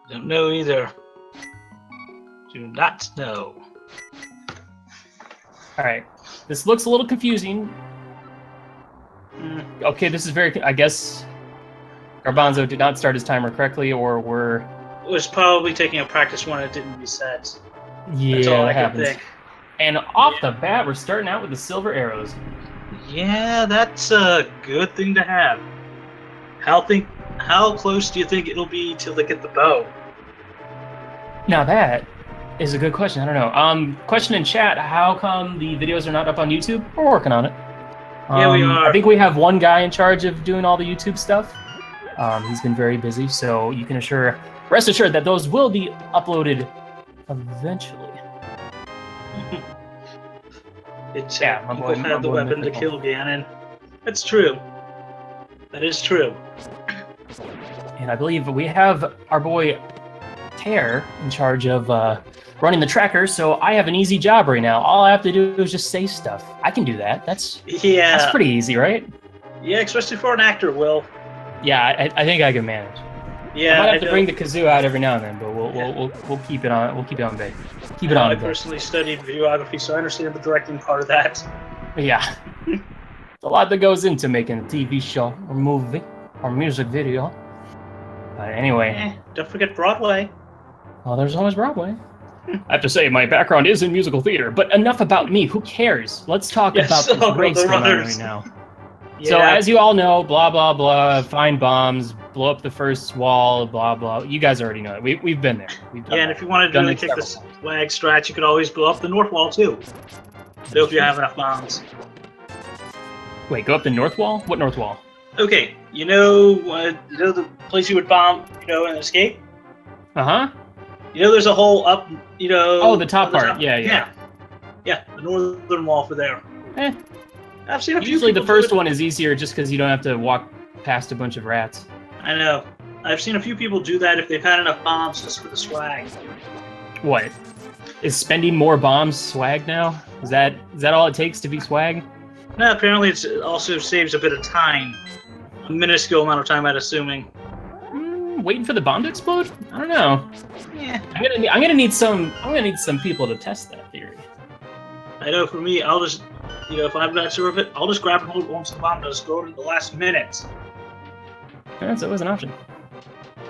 Don't know either. Do not know. Alright. This looks a little confusing. Okay, this is very... I guess Garbanzo did not start his timer correctly, or we're... It was probably taking a practice one. It didn't reset. Yeah, That's all I that can happens. think. And off the bat, we're starting out with the silver arrows. Yeah, that's a good thing to have. How close do you think it'll be till they get the bow? Now that is a good question. I don't know. Question in chat, how come the videos are not up on YouTube? We're working on it. Yeah, we are. I think we have one guy in charge of doing all the YouTube stuff. He's been very busy, so you can rest assured that those will be uploaded eventually. My boy had the weapon to kill Ganon. That's true. That is true. And I believe we have our boy Tear in charge of running the tracker, so I have an easy job right now. All I have to do is just say stuff. I can do that. That's pretty easy, right? Yeah, especially for an actor, Will. Yeah, I think I can manage. Yeah, I might have to bring the kazoo out every now and then, but we'll keep it on. We'll keep it on base. Keep it on. I personally studied videography, so I understand the directing part of that. Yeah, there's a lot that goes into making a TV show or movie or music video. Anyway, don't forget Broadway. Well, there's always Broadway. I have to say, my background is in musical theater, but enough about me. Who cares? Let's talk about this race going on right now. Yeah. So, as you all know, blah, blah, blah, find bombs, blow up the first wall, blah, blah. You guys already know it. We've been there. And if you wanted to really kick the swag strat, you could always blow up the north wall, too. So if you have enough bombs. Wait, go up the north wall? What north wall? Okay, you know the place you would bomb, and escape? Uh-huh. There's a hole up, Oh, the top part. Yeah, the northern wall for there. I've seen a few usually the first one is easier just because you don't have to walk past a bunch of rats. I know. I've seen a few people do that if they've had enough bombs just for the swag. What? Is spending more bombs swag now? Is that all it takes to be swag? No, apparently it also saves a bit of time. A minuscule amount of time, I'm assuming. Waiting for the bomb to explode? I don't know. Yeah. I'm gonna need some people to test that theory. I know for me, I'll just if I'm not sure of it, I'll just grab and hold it once the bomb does explode in the last minute. That's always an option.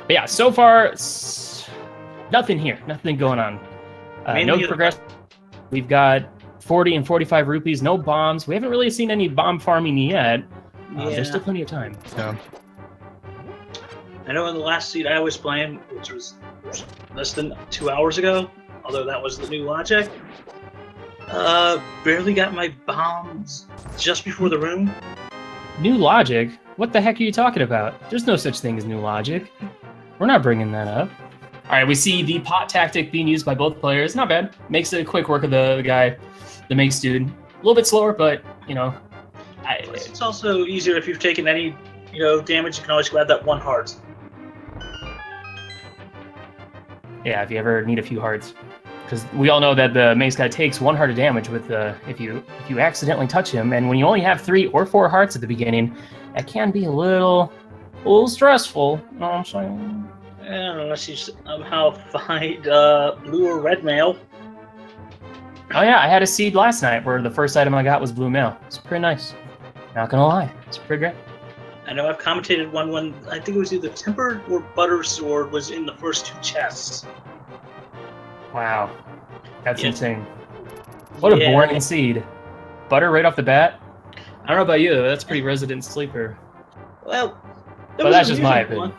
But yeah, so far nothing here. Nothing going on. No progress. We've got 40 and 45 rupees, no bombs. We haven't really seen any bomb farming yet. There's still plenty of time. Yeah. I know in the last seed I was playing, which was less than 2 hours ago, although that was the new logic, barely got my bombs just before the room. New logic? What the heck are you talking about? There's no such thing as new logic. We're not bringing that up. All right, we see the pot tactic being used by both players. Not bad. Makes it a quick work of the guy, the mace dude. A little bit slower, but, it's also easier if you've taken any, damage. You can always grab that one heart. Yeah, if you ever need a few hearts. Because we all know that the mace guy takes 1 heart of damage with if you accidentally touch him, and when you only have 3 or 4 hearts at the beginning, that can be a little stressful. You know what I'm saying? Unless you somehow find blue or red mail. Oh yeah, I had a seed last night where the first item I got was blue mail. It's pretty nice. Not gonna lie, it's pretty great. I know I've commentated one when I think it was either tempered or butter sword was in the first 2 chests. Wow, that's insane. What a boring seed. Butter right off the bat? I don't know about you, but that's pretty resident sleeper. Well, but that's just my opinion.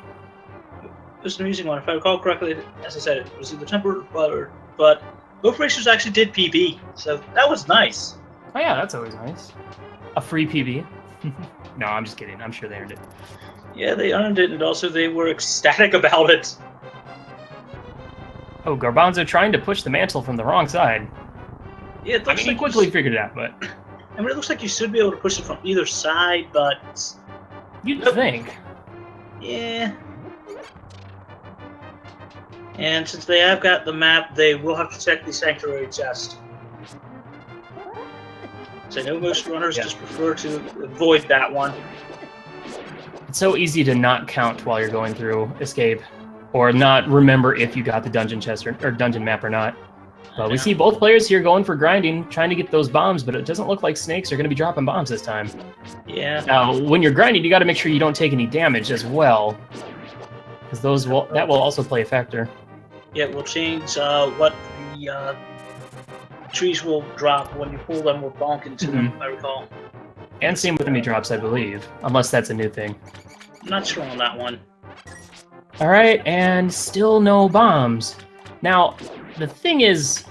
It was an amusing one. If I recall correctly, as I said, it was either tempered or butter, but both racers actually did PB, so that was nice. Oh yeah, that's always nice. A free PB. No, I'm just kidding. I'm sure they earned it. Yeah, they earned it, and also they were ecstatic about it. Oh, Garbanzo trying to push the mantle from the wrong side. Yeah, it looks he quickly figured it out, but... I mean, it looks like you should be able to push it from either side, but... You'd think. Yeah. And since they have got the map, they will have to check the sanctuary chest. So I know most runners just prefer to avoid that one. It's so easy to not count while you're going through escape. or not remember if you got the dungeon chest or dungeon map or not. But we see both players here going for grinding, trying to get those bombs, but it doesn't look like snakes are going to be dropping bombs this time. Yeah. Now, when you're grinding, you got to make sure you don't take any damage as well, because that will also play a factor. Yeah, it will change what the trees will drop when you pull them or bonk into them, if I recall. And same with enemy drops, I believe, unless that's a new thing. I'm not sure on that one. All right, and still no bombs. Now, the thing is,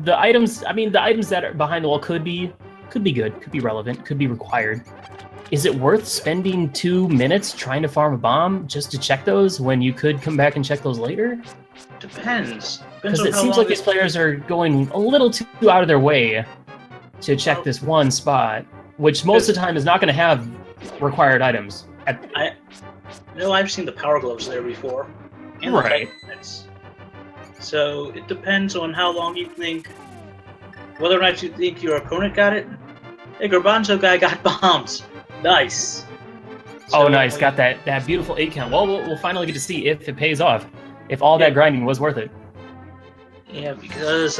the items that are behind the wall could be good, could be relevant, could be required. Is it worth spending 2 minutes trying to farm a bomb just to check those when you could come back and check those later? Depends. Because it seems like these players are going a little too out of their way to check this one spot, which most of the time is not going to have required items. I've seen the power gloves there before. And right. So it depends on how long you think, whether or not you think your opponent got it. Hey, garbanzoguy got bombs. Nice. So, nice. Got that beautiful 8 count. Well, we'll finally get to see if it pays off. If all that grinding was worth it. Yeah, because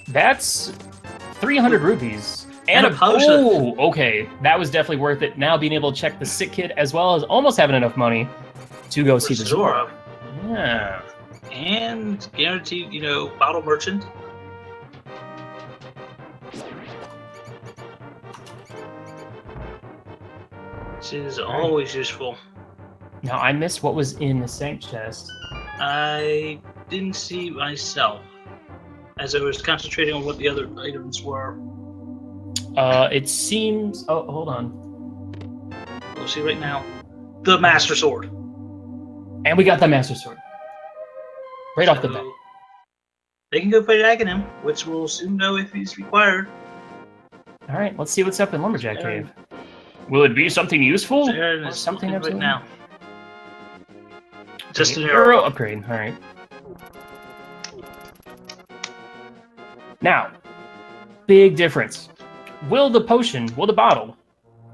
that's 300 rupees. And a potion. Okay. That was definitely worth it. Now being able to check the sick kid as well as almost having enough money to go see the Zora. Yeah. And guaranteed, bottle merchant. Which is always useful. Now, I missed what was in the Sank chest. I didn't see myself, as I was concentrating on what the other items were. It seems... Oh, hold on. We'll see right now. The Master Sword. And we got the Master Sword. Right off the bat. They can go fight Ganon, which we'll soon know if he's required. Alright, let's see what's up in Lumberjack Cave. Will it be something useful? Or something right now. Just an arrow upgrade, alright. Now, big difference. Will the bottle,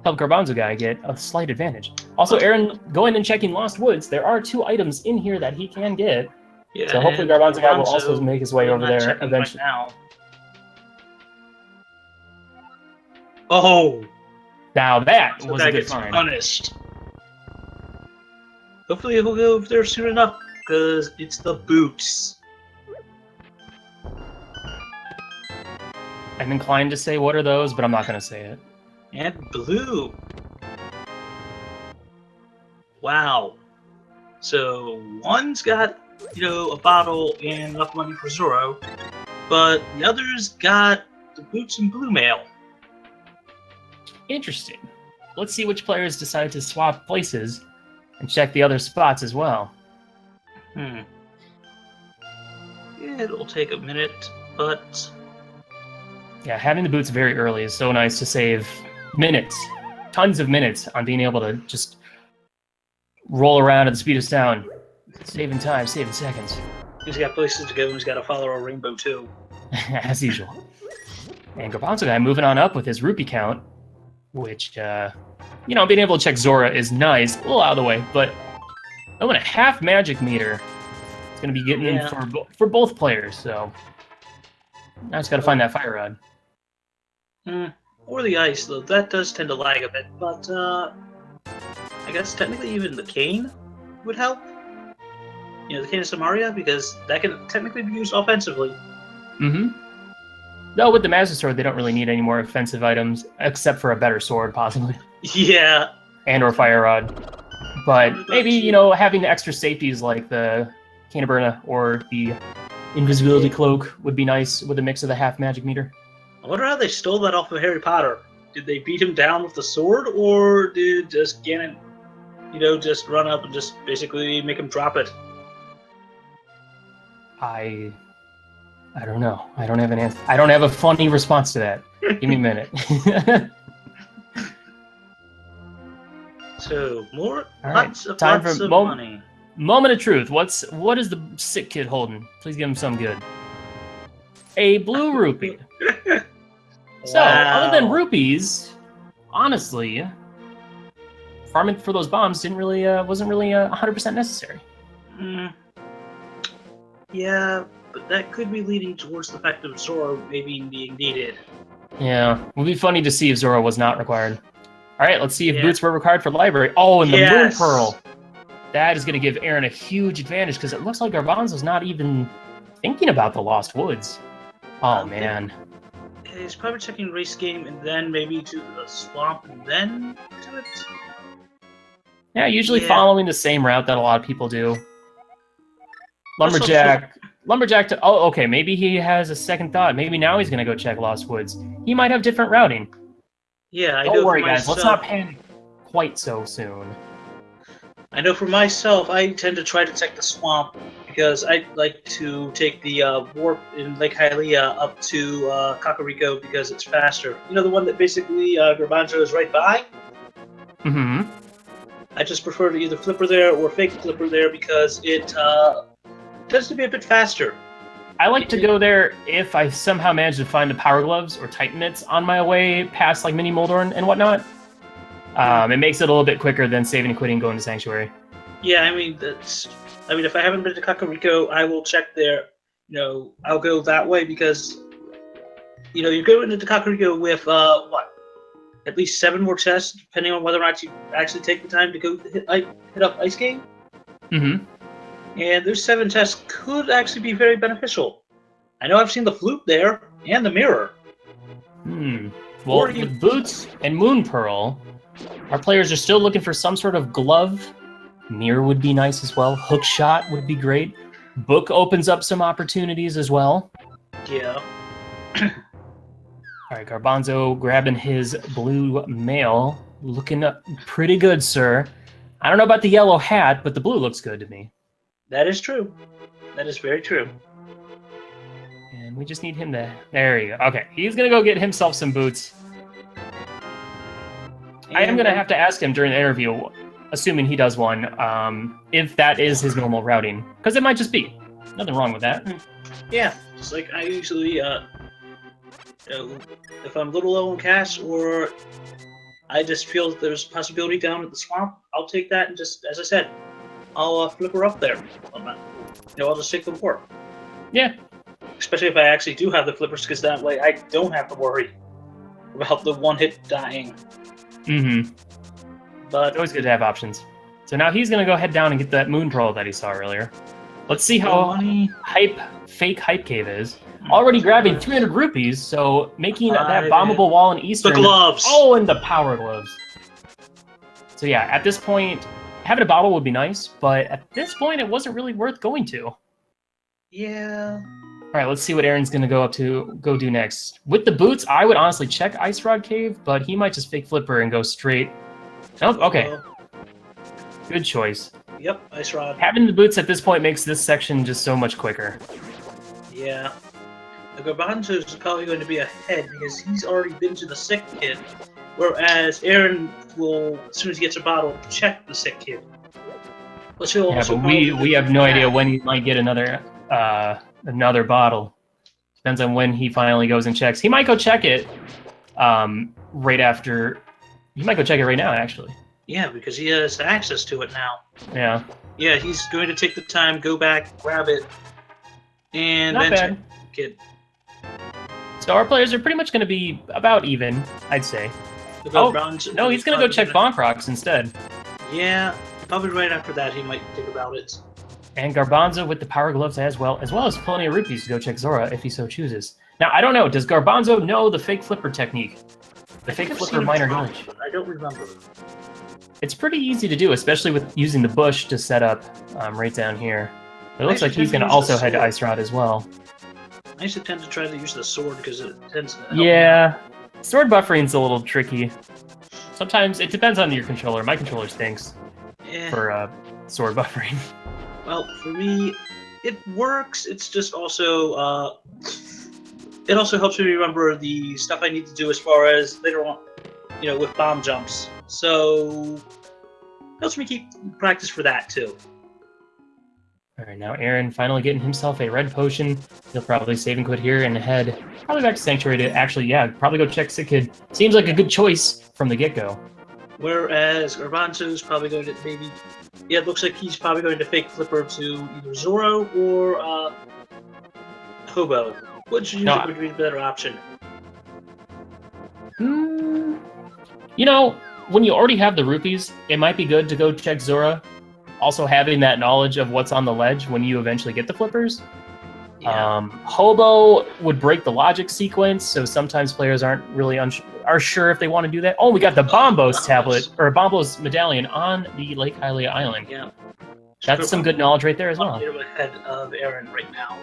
help garbanzoguy get a slight advantage? Also, Aaron, going and checking Lost Woods, there are 2 items in here that he can get. Yeah, so hopefully garbanzoguy will also make his way over there eventually. Right now. Oh! Now that was a good find. Punished. Hopefully he'll go over there soon enough, because it's the boots. I'm inclined to say what are those, but I'm not going to say it. And blue. Wow. So one's got, a bottle and enough money for Zoro, but the other's got the boots and blue mail. Interesting. Let's see which players decide to swap places and check the other spots as well. Yeah, it'll take a minute, but... Yeah, having the boots very early is so nice to save minutes, tons of minutes on being able to just roll around at the speed of sound. Saving time, saving seconds. He's got places to go and he's got to follow a rainbow too. As usual. And garbanzoguy moving on up with his rupee count, which, being able to check Zora is nice, a little out of the way, but and a half magic meter is going to be getting in for both players, so now just got to find that fire rod. Or the ice, though. That does tend to lag a bit, but I guess technically even the cane would help. The cane of Samaria, because that can technically be used offensively. Though with the Master Sword, they don't really need any more offensive items, except for a better sword, possibly. Yeah. And or fire rod. But maybe, having the extra safeties like the Cane of Burna or the Invisibility Cloak would be nice with a mix of the half magic meter. I wonder how they stole that off of Harry Potter. Did they beat him down with the sword, or did just Ganon, just run up and just basically make him drop it? I don't know. I don't have an answer. I don't have a funny response to that. Give me a minute. So, lots of money. Moment of truth. What is the sick kid holding? Please give him some good. A blue rupee. So, other than rupees, honestly, farming for those bombs didn't really wasn't really 100% necessary. Yeah, but that could be leading towards the fact of Zora maybe being needed. Yeah, it would be funny to see if Zora was not required. All right, let's see if boots were required for the library. Oh, and the Moon Pearl. That is going to give Aaron a huge advantage because it looks like Garbanzo's not even thinking about the Lost Woods. Oh, man. He's probably checking race game and then maybe to the swamp and then to it. Yeah, usually following the same route that a lot of people do. Lumberjack to... Oh, okay, maybe he has a second thought. Maybe now he's going to go check Lost Woods. He might have different routing. Yeah, Don't worry, guys. Let's not panic quite so soon. I know for myself, I tend to try to check the swamp because I like to take the warp in Lake Hylia up to Kakariko because it's faster. You know, the one that basically Garbanzo is right by? Mm-hmm. I just prefer to either flipper there or fake flipper there because it tends to be a bit faster. I like to go there if I somehow manage to find the Power Gloves or Titan Mitts on my way past like Mini Moldorn and whatnot. It makes it a little bit quicker than saving and quitting and going to Sanctuary. Yeah, I mean, if I haven't been to Kakariko, I will check there. You know, I'll go that way because, you know, you're going into Kakariko with, at least 7 more chests, depending on whether or not you actually take the time to go hit up Ice Game. Mm-hmm. And those 7 chests could actually be very beneficial. I know I've seen the flute there, and the mirror. Well, with Boots and Moon Pearl, our players are still looking for some sort of glove. Mirror would be nice as well. Hook shot would be great. Book opens up some opportunities as well. Yeah. All right, Garbanzo grabbing his blue mail. Looking pretty good, sir. I don't know about the yellow hat, but the blue looks good to me. That is true. That is very true. And we just need him to... There you go. Okay, he's going to go get himself some boots. I am going to have to ask him during the interview, assuming he does one, if that is his normal routing. Because it might just be. Nothing wrong with that. Yeah, just like I usually, if I'm a little low on cash or I just feel that there's a possibility down at the swamp, I'll take that and just, as I said, I'll flip her up there. I'll just take the warp. Yeah. Especially if I actually do have the flippers, because that way I don't have to worry about the one-hit dying. Mm-hmm. But it's always good to have options. So now he's going to go head down and get that Moon Pearl that he saw earlier. Let's see how fake Hype Cave is. Already grabbing 300 rupees, so making that bombable wall in Eastern. The gloves! Oh, and the Power Gloves. So yeah, at this point, having a bottle would be nice, but at this point, it wasn't really worth going to. Yeah. All right, let's see what Aaron's going to go do next. With the boots, I would honestly check Ice Rod Cave, but he might just fake flipper and go straight. Nope, okay. Good choice. Yep, Ice Rod. Having the boots at this point makes this section just so much quicker. Yeah. The Garbanzo is probably going to be ahead because he's already been to the sick kid, whereas Aaron will, as soon as he gets a bottle, check the sick kid. But we have no idea when he might get another bottle. Depends on when he finally goes and checks. He might go check it right after. He might go check it right now, actually. Yeah, because he has access to it now. Yeah. Yeah, he's going to take the time, go back, grab it, and then check it. So our players are pretty much going to be about even, I'd say. No, he's going to go check Bonk Rocks instead. Yeah, probably right after that he might think about it. And Garbanzo with the Power Gloves as well as plenty of rupees to go check Zora if he so chooses. Now, I don't know, does Garbanzo know the fake flipper technique? The fake flipper minor glitch? I don't remember. It's pretty easy to do, especially with using the bush to set up right down here. It looks like he's going to also head to Ice Rod as well. I used to tend to try to use the sword because it tends to help. Yeah, sword buffering's a little tricky. Sometimes it depends on your controller. My controller stinks for sword buffering. Well, for me, it works. It's just also it also helps me remember the stuff I need to do as far as later on, with bomb jumps. So helps me keep practice for that too. All right, now Aaron finally getting himself a red potion. He'll probably save and quit here and head probably back to Sanctuary to actually, probably go check Sick Kid. Seems like a good choice from the get-go. Whereas Garbanzo's probably going to maybe... Yeah, it looks like he's probably going to fake Flipper to either Zoro or Hobo. Which do you think would be the better option? You know, when you already have the rupees, it might be good to go check Zora. Also having that knowledge of what's on the ledge when you eventually get the flippers. Yeah. Hobo would break the logic sequence, so sometimes players aren't really are sure if they want to do that. Oh, we got the Bombos tablet, or Bombos medallion on the Lake Hylia Island. Yeah. That's some good knowledge right there as well. I'm ahead of Aaron right now.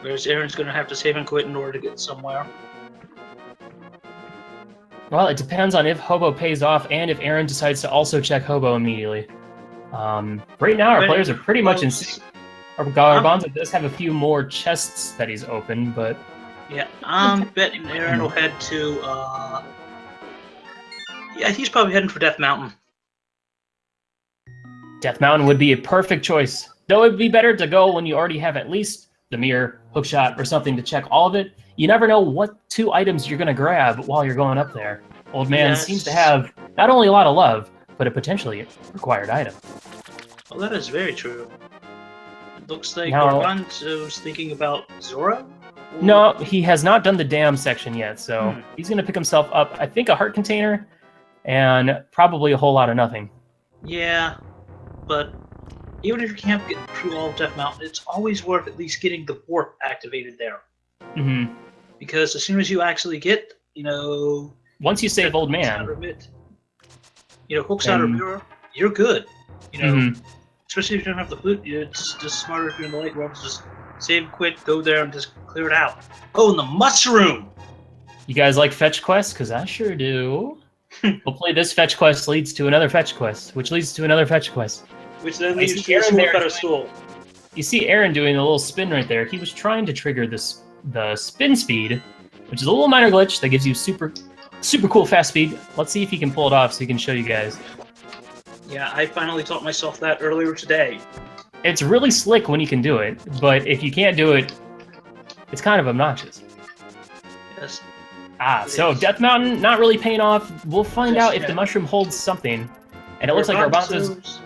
Whereas Aaron's going to have to save and quit in order to get somewhere. Well, it depends on if Hobo pays off and if Aaron decides to also check Hobo immediately. Right now, our players are pretty much in sync. Garbanzo does have a few more chests that he's open, but... Yeah, I'm betting Aaron will head to... Yeah, he's probably heading for Death Mountain. Death Mountain would be a perfect choice. Though it'd be better to go when you already have at least the mirror, hookshot, or something to check all of it. You never know what 2 items you're going to grab while you're going up there. Old Man seems to have not only a lot of love, but a potentially required item. Well, that is very true. It looks like Garbanzo's thinking about Zoro? No, he has not done the dam section yet, so he's going to pick himself up, I think, a heart container, and probably a whole lot of nothing. Yeah, but even if you can't get through all of Death Mountain, it's always worth at least getting the warp activated there. Mm-hmm. Because as soon as you actually get, you know... Once you save Old Man... hooks out or mirror, you're good. You know, especially if you don't have the flute, it's just smarter if you're in the light world to just save, quit, go there, and just clear it out. Oh, and the mushroom! You guys like fetch quests? Because I sure do. Hopefully this fetch quest leads to another fetch quest, which leads to another fetch quest. Which then leads to a better stool. You see Aaron doing a little spin right there. He was trying to trigger the spin speed, which is a little minor glitch that gives you super cool fast speed. Let's see if he can pull it off so he can show you guys. Yeah, I finally taught myself that earlier today. It's really slick when you can do it, but if you can't do it, it's kind of obnoxious. Yes. So Death Mountain, not really paying off. We'll find out if the mushroom holds something. And it looks like Garbanzo's...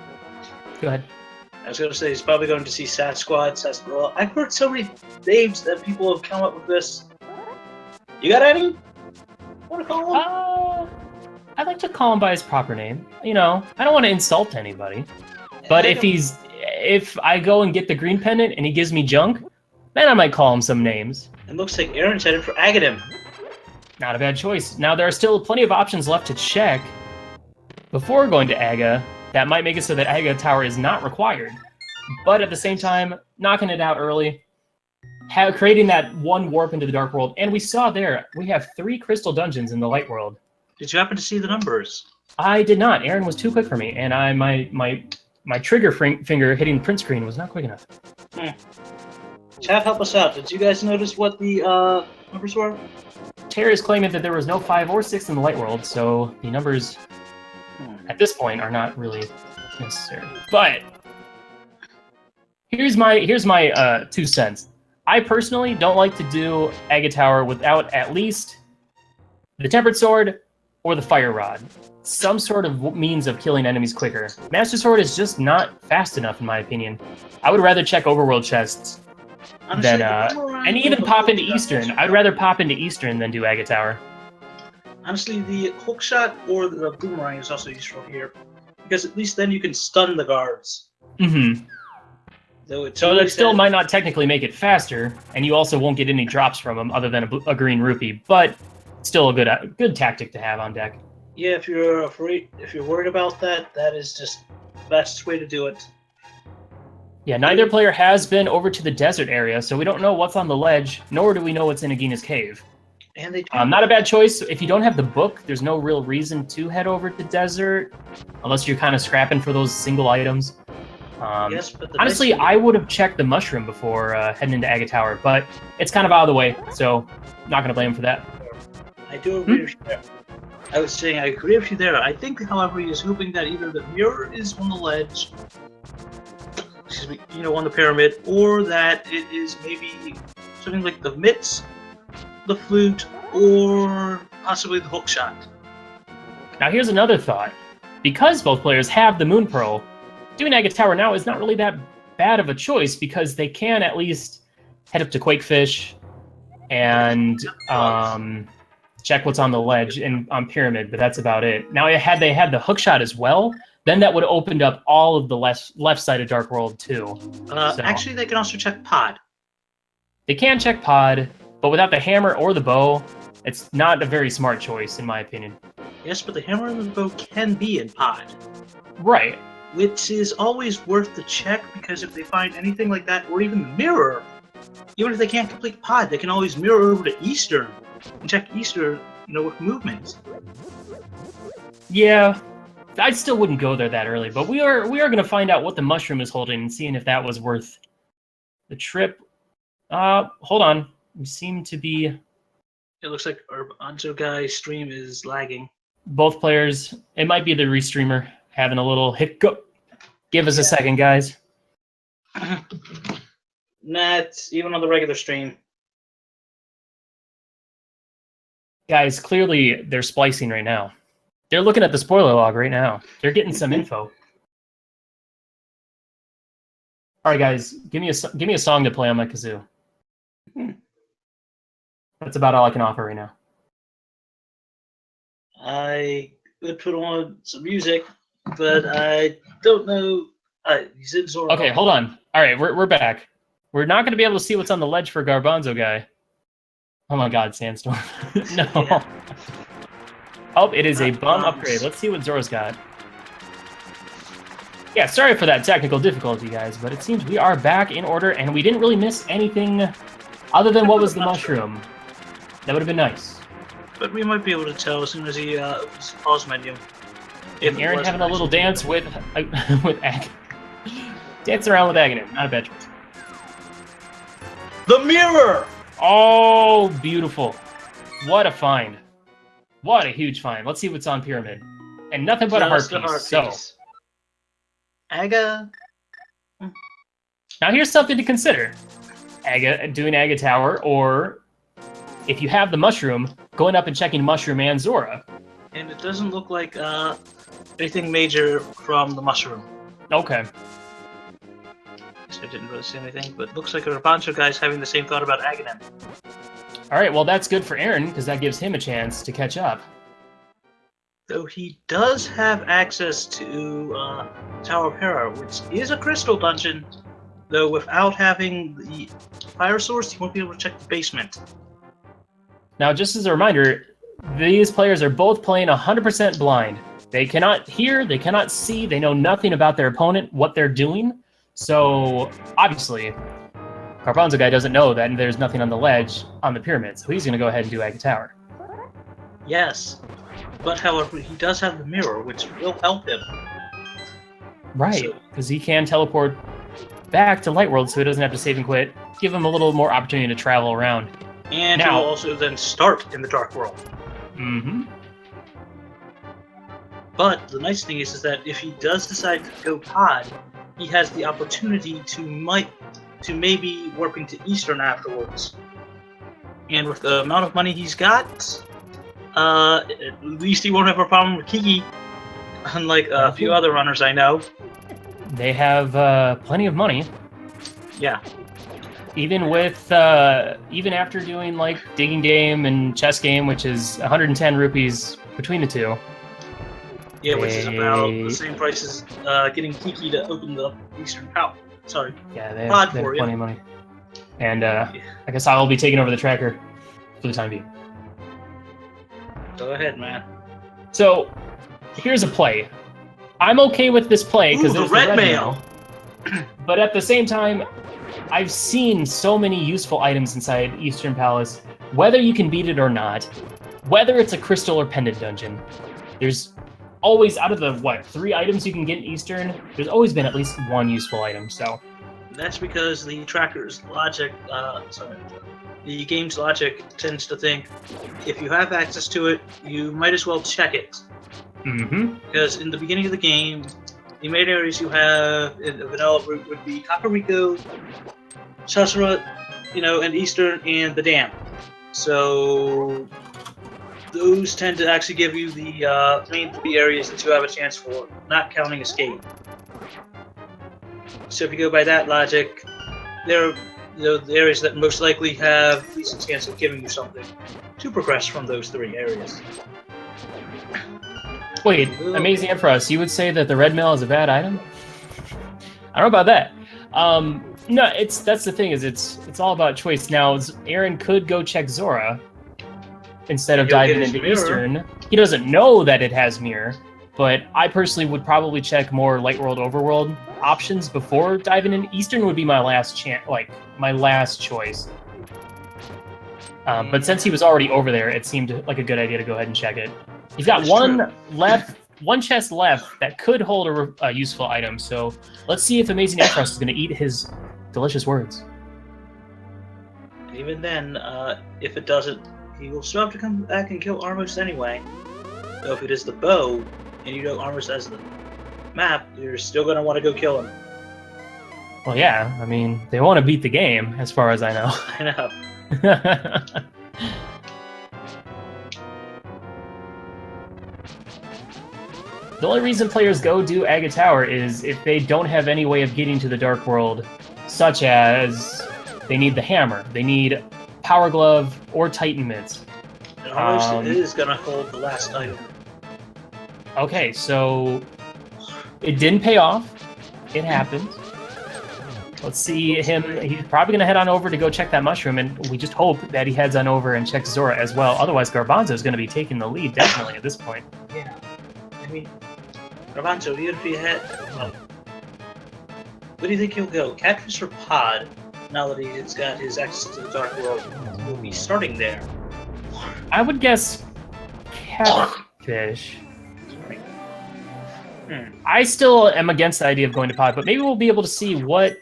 Go ahead. I was going to say, he's probably going to see Sasquatch, Sarsaparilla. I've heard so many names that people have come up with this. You got any? Want to call him? I'd like to call him by his proper name. You know, I don't want to insult anybody. But if I go and get the green pendant and he gives me junk, then I might call him some names. It looks like Aaron's headed for Agadim. Not a bad choice. Now, there are still plenty of options left to check before going to Aga. That might make it so that Aga Tower is not required. But at the same time, knocking it out early, creating that one warp into the Dark World. And we saw there, we have 3 crystal dungeons in the Light World. Did you happen to see the numbers? I did not. Aaron was too quick for me, and my trigger finger hitting print screen was not quick enough. Chat, help us out. Did you guys notice what the numbers were? Terry is claiming that there was no 5 or 6 in the Light World, so the numbers at this point are not really necessary. But here's my 2 cents. I personally don't like to do Aga Tower without at least the Tempered Sword or the Fire Rod. Some sort of means of killing enemies quicker. Master Sword is just not fast enough, in my opinion. I would rather check overworld chests than, and even pop into Eastern. I'd rather pop into Eastern than do Aga Tower. Honestly, the hookshot or the boomerang is also useful here, because at least then you can stun the guards. Mm-hmm. So that still might not technically make it faster, and you also won't get any drops from them other than a green rupee, but still a good tactic to have on deck. Yeah, if you're worried about that, that is just the best way to do it. Yeah, neither player has been over to the desert area, so we don't know what's on the ledge, nor do we know what's in Agina's cave. And they not a bad choice. If you don't have the book, there's no real reason to head over to desert, unless you're kind of scrapping for those single items. Yes, but honestly, I would have checked the mushroom before heading into Aga Tower, but it's kind of out of the way, so not going to blame him for that. I do agree with you there. I was saying I agree with you there. I think, however, he is hoping that either the mirror is on the ledge, on the pyramid, or that it is maybe something like the mitts, the flute, or possibly the hookshot. Now here's another thought. Because both players have the Moon Pearl, doing Aga Tower now is not really that bad of a choice because they can at least head up to Quakefish and check what's on the ledge and on Pyramid, but that's about it. Now, had they had the hookshot as well, then that would have opened up all of the left side of Dark World too. Actually, they can also check Pod. They can check Pod, but without the hammer or the bow, it's not a very smart choice, in my opinion. Yes, but the hammer and the bow can be in Pod. Right. Which is always worth the check, because if they find anything like that, or even the mirror, even if they can't complete Pod, they can always mirror over to Eastern and check Eastern, with movement. Yeah, I still wouldn't go there that early, but we are going to find out what the mushroom is holding and seeing if that was worth the trip. Hold on. We seem to be... It looks like our garbanzoguy stream is lagging. Both players, it might be the restreamer having a little hiccup. Give us a second, guys. Nah, it's even on the regular stream. Guys, clearly they're splicing right now. They're looking at the spoiler log right now. They're getting some info. All right, guys, give me a song to play on my kazoo. That's about all I can offer right now. I could put on some music, but I don't know. He's in Zora. Okay, hold on. All right, we're back. We're not going to be able to see what's on the ledge for garbanzoguy. Oh my God, Sandstorm! No. Yeah. Oh, it is a bum upgrade. Let's see what Zora's got. Yeah, sorry for that technical difficulty, guys, but it seems we are back in order, and we didn't really miss anything other than what was the mushroom. That would have been nice. But we might be able to tell as soon as he opens the pause menu. If Aaron having a little dance with Aga. Dancing around with Ganon, not a bad choice. The mirror! Oh, beautiful. What a find. What a huge find. Let's see what's on Pyramid. And nothing but a heart piece. So, Aga. now here's something to consider. Doing Aga Tower, or if you have the mushroom, going up and checking Mushroom and Zora. And it doesn't look like anything major from the mushroom. Okay. I didn't really see anything, but looks like a bunch of guys having the same thought about Ganon. All right, well, that's good for Aaron, because that gives him a chance to catch up. Though he does have access to Tower of Hera, which is a crystal dungeon, though without having the fire source, he won't be able to check the basement. Now, just as a reminder, these players are both playing 100% blind. They cannot hear, they cannot see, they know nothing about their opponent, what they're doing. So, obviously, garbanzoguy doesn't know that there's nothing on the ledge on the pyramid, so he's going to go ahead and do Aga Tower. Yes, but however, he does have the mirror, which will help him. Right, because he can teleport back to Lightworld so he doesn't have to save and quit. Give him a little more opportunity to travel around. And he will also then start in the Dark World. Mm-hmm. But the nice thing is that if he does decide to go Pod, he has the opportunity to maybe warp into Eastern afterwards. And with the amount of money he's got, at least he won't have a problem with Kiki, unlike a few other runners I know. They have plenty of money. Yeah. Even with even after doing like Digging Game and Chess Game, which is 110 rupees between the two. Yeah, which is about the same price as getting Kiki to open the Eastern Power. Sorry. Yeah, they have plenty of money. And I guess I'll be taking over the tracker for the time being. Go ahead, man. So, here's a play. I'm okay with this play because there's the red mail. But at the same time, I've seen so many useful items inside Eastern Palace, whether you can beat it or not, whether it's a crystal or pendant dungeon. There's always, out of the, 3 items you can get in Eastern, there's always been at least one useful item, so. That's because the tracker's logic, the game's logic tends to think, if you have access to it, you might as well check it. Mm-hmm. Because in the beginning of the game, the main areas you have in the vanilla route would be Kakariko, Sasura, and Eastern, and the Dam. So, those tend to actually give you the main 3 areas that you have a chance for, not counting escape. So if you go by that logic, they're the areas that most likely have at least a chance of giving you something to progress from those 3 areas. Wait, Amazing Empress, you would say that the red mail is a bad item? I don't know about that. No, that's the thing, is it's all about choice. Now, Aaron could go check Zora instead of diving into Eastern. He doesn't know that it has mirror, but I personally would probably check more Light World, Overworld options before diving in. Eastern would be my last choice. But since he was already over there, it seemed like a good idea to go ahead and check it. He's got one chest left that could hold a useful item, so let's see if Amazing Empress is going to eat his delicious words. Even then, if it doesn't, he will still have to come back and kill Armos anyway. So if it is the bow, and you know Armos as the map, you're still going to want to go kill him. Well, yeah, I mean, they want to beat the game, as far as I know. I know. The only reason players go do Aga Tower is if they don't have any way of getting to the Dark World, such as they need the hammer, they need Power Glove, or Titan Mitts. And Armos is going to hold the last item. Okay, so it didn't pay off. It happened. Let's see him. He's probably going to head on over to go check that mushroom, and we just hope that he heads on over and checks Zora as well. Otherwise, Garbanzo is going to be taking the lead, definitely, at this point. Yeah. I mean, Garbanzo, even if he had... Well, where do you think he'll go? Catfish or Pod? Now that he's got his access to the Dark World, he'll be starting there. I would guess Catfish. I still am against the idea of going to Pod, but maybe we'll be able to see what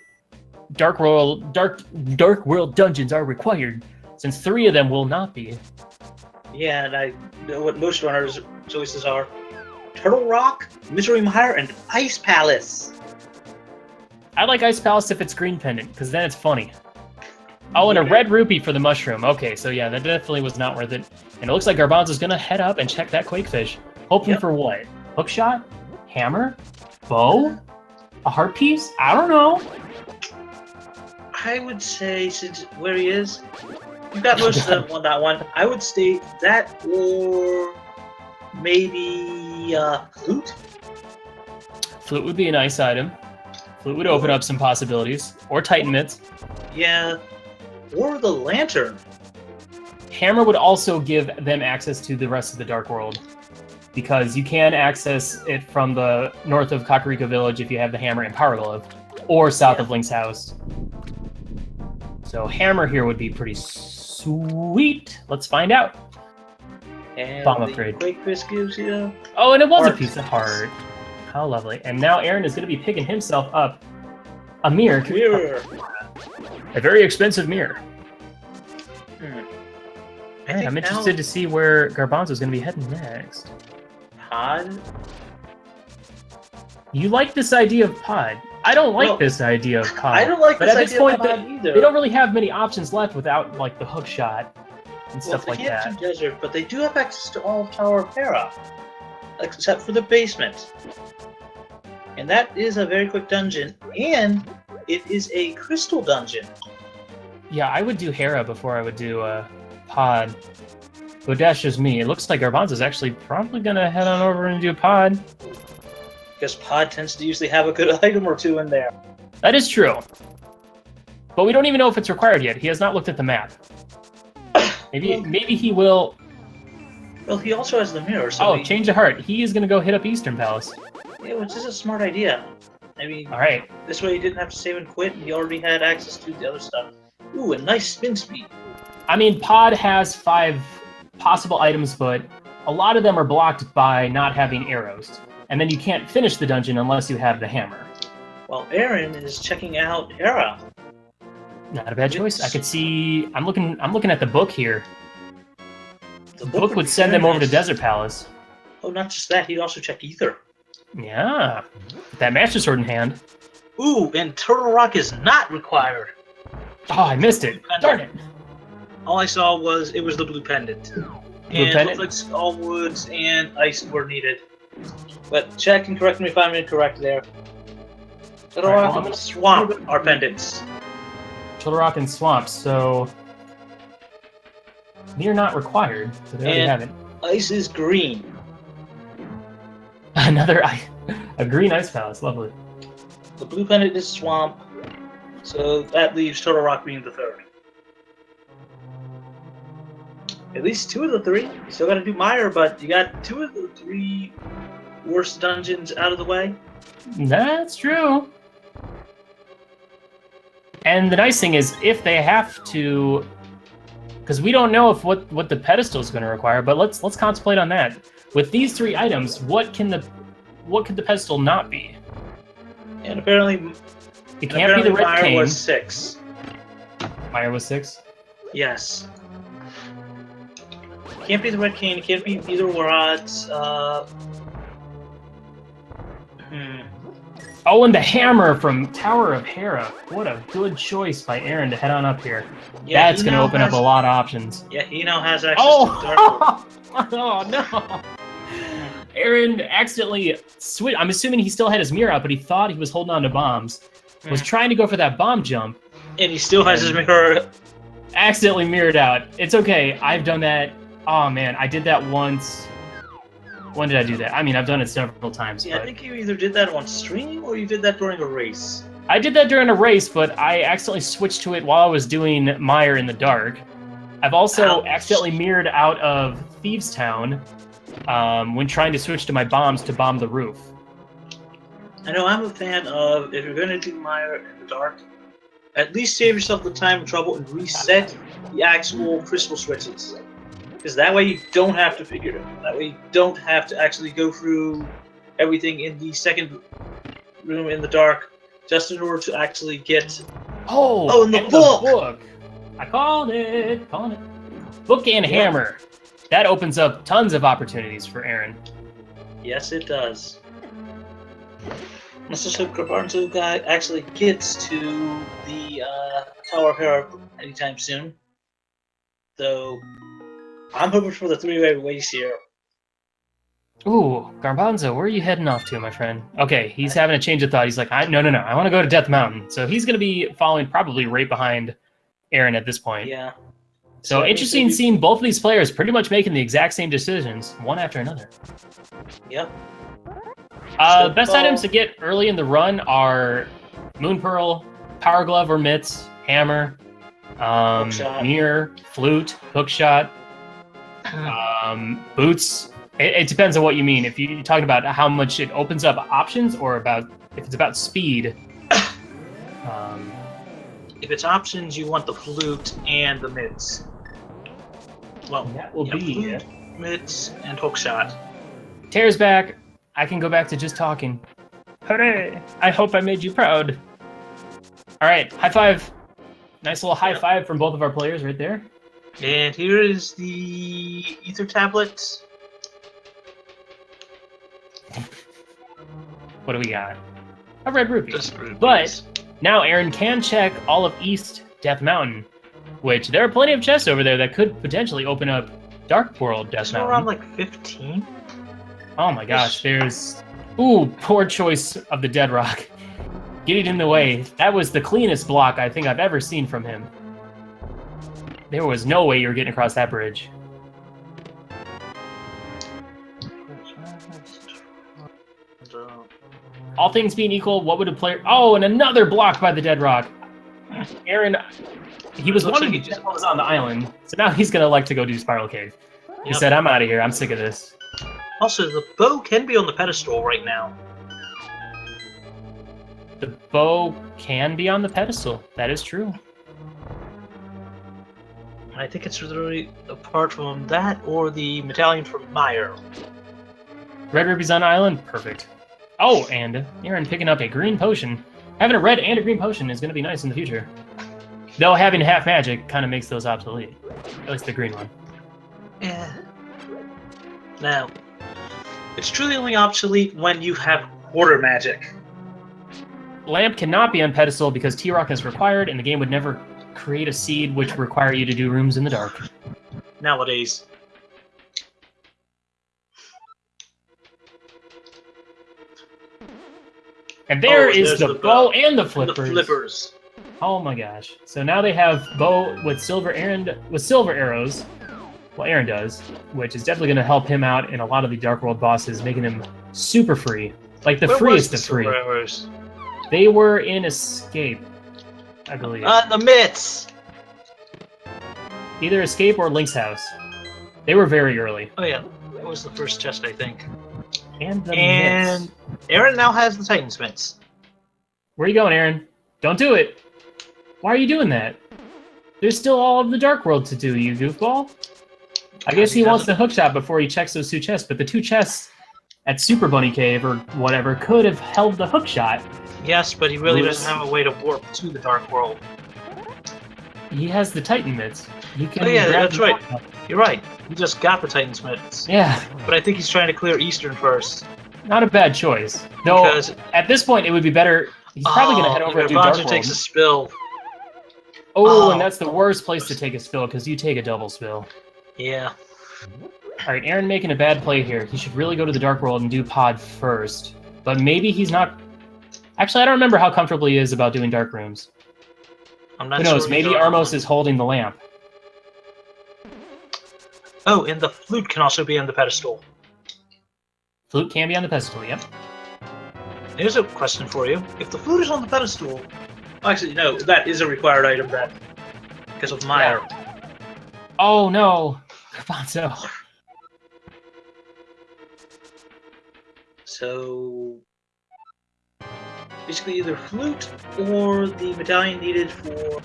Dark World dungeons are required, since 3 of them will not be. Yeah, and I know what most runners' choices are. Turtle Rock, Misery Mire, and Ice Palace. I like Ice Palace if it's green pendant, because then it's funny. Oh, and a red rupee for the mushroom. Okay, so yeah, that definitely was not worth it. And it looks like Garbanzo's going to head up and check that Quakefish. Hoping for what? Hookshot? Hammer? Bow? A heart piece? I don't know. I would say, since where he is, you've got most of them on that one. I would state that, or maybe Flute? Flute would be a nice item. Flute would open up some possibilities. Or Titan Mitts. Yeah. Or the Lantern. Hammer would also give them access to the rest of the Dark World, because you can access it from the north of Kakariko Village if you have the Hammer and Power Glove, or south of Link's house. So Hammer here would be pretty sweet. Let's find out. And Bomb the upgrade. Quakefish gives you... Oh, and it was heart. a piece of heart. How lovely. And now Aaron is going to be picking himself up a mirror. Mirror. A very expensive mirror. Right, I'm interested to see where Garbanzo is going to be heading next. Pod? You like this idea of Pod. I don't like this idea of Pod. I don't like but this at this idea point, of Pod either. They don't really have many options left without like the hook shot and stuff like that. They can't do desert, but they do have access to all of Tower of Hera, except for the basement. And that is a very quick dungeon, and it is a crystal dungeon. Yeah, I would do Hera before I would do Pod. But that's just me. It looks like Garbanzo's actually probably going to head on over and do Pod. Because Pod tends to usually have a good item or two in there. That is true. But we don't even know if it's required yet. He has not looked at the map. Maybe he will... Well, he also has the mirror, so... change of heart. He is going to go hit up Eastern Palace. Yeah, which is a smart idea. I mean, all right. This way he didn't have to save and quit, and he already had access to the other stuff. Ooh, a nice spin speed. I mean, Pod has 5 possible items, but a lot of them are blocked by not having arrows. And then you can't finish the dungeon unless you have the hammer. Well, Aaron is checking out Hera. Not a bad choice. I could see... I'm looking at the book here. The book would send them over to Desert Palace. Oh, not just that. He'd also check Ether. Yeah. With that Master Sword in hand. Ooh, and Turtle Rock is not required. Oh, I missed it. Darn it. All I saw was it was the blue pendant. And it looks like skull woods and ice were needed. But check and correct me if I'm incorrect there. Turtle Rock and Swamp are pendants. Turtle Rock and Swamp, so they're not required, so they already have it. Ice is green. A green ice palace, lovely. The blue pendant is Swamp, so that leaves Turtle Rock being the third. At least 2 of the 3. You still gotta do Mire, but you got 2 of the 3 worst dungeons out of the way. That's true. And the nice thing is, if they have to, because we don't know if what the pedestal is going to require, but let's contemplate on that. With these 3 items, what could the pedestal not be? And apparently, it can't be the red Mire cane. was 6. Mire was 6. Yes. It can't be the red cane. It can't be either rods. Oh, and the hammer from Tower of Hera. What a good choice by Aaron to head on up here. Yeah, that's going to open up a lot of options. Yeah, he now has access to Dark World. Oh, no. Aaron accidentally switched. I'm assuming he still had his mirror out, but he thought he was holding on to bombs. Was trying to go for that bomb jump. And he still has his mirror. Accidentally mirrored out. It's okay. I've done that. Oh, man. I did that once. When did I do that? I mean, I've done it several times. Yeah, I think you either did that on stream or you did that during a race. I did that during a race, but I accidentally switched to it while I was doing Mire in the Dark. I've also accidentally mirrored out of Thieves Town when trying to switch to my bombs to bomb the roof. I know I'm a fan of, if you're going to do Mire in the Dark, at least save yourself the time and trouble and reset the actual crystal switches. Because that way you don't have to figure it out. That way you don't have to actually go through everything in the second room in the dark just in order to actually get... Oh, and the book! I called it. Book and hammer. That opens up tons of opportunities for Aaron. Yes, it does. Let's just hope garbanzoguy actually gets to the Tower of Hera anytime soon. So... I'm hoping for the 3-way race here. Ooh, Garbanzo, where are you heading off to, my friend? Okay, he's having a change of thought. He's like, no, I want to go to Death Mountain. So he's going to be following probably right behind Aaron at this point. Yeah. So interesting seeing both of these players pretty much making the exact same decisions, one after another. Yep. Best items to get early in the run are Moon Pearl, Power Glove or Mitts, Hammer, Mirror, Flute, Hookshot, boots. It depends on what you mean. If you're talking about how much it opens up options, or about if it's about speed. If it's options, you want the flute and the mitts. Well, that will be flute, mitts, and hookshot. Tears back. I can go back to just talking. Hooray! I hope I made you proud. All right, high five. Nice little high five from both of our players right there. And here is the ether tablet. What do we got? A red rupee. Just rupees. But now Aaron can check all of East Death Mountain, which there are plenty of chests over there that could potentially open up Dark World Death Mountain. Around like 15. Oh my gosh, there's... Ooh, poor choice of the Dead Rock. Get it in the way. That was the cleanest block I think I've ever seen from him. There was no way you were getting across that bridge. All things being equal, what would a player... Oh, and another block by the Dead Rock. Aaron, he was wanting to just was on the island, so now he's going to like to go do Spiral Cave. He said, I'm out of here. I'm sick of this. Also, the bow can be on the pedestal right now. The bow can be on the pedestal. That is true. I think it's really apart from that or the medallion from Mire. Red rubies on island? Perfect. Oh, and Aaron picking up a green potion. Having a red and a green potion is going to be nice in the future. Though having half magic kind of makes those obsolete. At least the green one. Yeah. Now, it's truly only obsolete when you have quarter magic. Lamp cannot be on pedestal because T-Rock is required, and the game would never create a seed which require you to do rooms in the dark. Nowadays. And there's the bow and the flippers. And the flippers. Oh my gosh! So now they have bow with silver arrows. Well, Aaron does, which is definitely going to help him out in a lot of the Dark World bosses, making him super free, like the freest of free. Arrows? They were in Escape, I believe. The mitts. Either Escape or Link's house. They were very early. Oh yeah, that was the first chest, I think. And the mitts. Aaron now has the Titan's mitts. Where are you going, Aaron? Don't do it. Why are you doing that? There's still all of the Dark World to do, you goofball. I guess he wants the hookshot before he checks those 2 chests, but the 2 chests at Super Bunny Cave or whatever could have held the hookshot. Yes, but he really doesn't have a way to warp to the Dark World. He has the Titan mitts. He can that's right. You're right. He just got the Titan's mitts. Yeah. But I think he's trying to clear Eastern first. Not a bad choice. Though, at this point, it would be better... He's probably going to head over and do Dark World. Takes a spill. Oh, and that's the worst place to take a spill, because you take a double spill. Yeah. Alright, Aaron making a bad play here. He should really go to the Dark World and do Pod first. But maybe he's not... Actually, I don't remember how comfortable he is about doing Dark Rooms. I'm not Who knows, maybe Armos is holding the lamp. Oh, and the flute can also be on the pedestal. Flute can be on the pedestal, yep. Here's a question for you. If the flute is on the pedestal... Actually, no, that is a required item then. Because of Maya. Yeah. Oh no! Garbanzo. So... basically either flute or the medallion needed for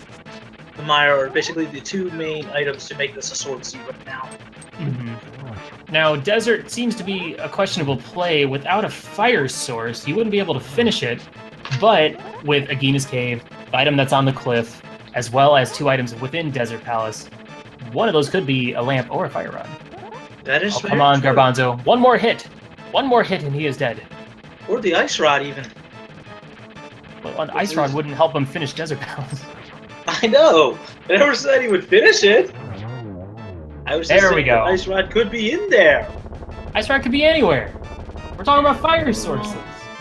the Maya are basically the 2 main items to make this a sword seat right now. Now, Desert seems to be a questionable play. Without a fire source, you wouldn't be able to finish it, but with Agina's Cave, the item that's on the cliff, as well as 2 items within Desert Palace, one of those could be a lamp or a fire rod. That is come on, true. Garbanzo. One more hit and he is dead. Or the ice rod, even. Well, an ice rod wouldn't help him finish Desert Palace. I know! I never said he would finish it! I was just saying the ice rod could be in there! Ice rod could be anywhere! We're talking about fire sources!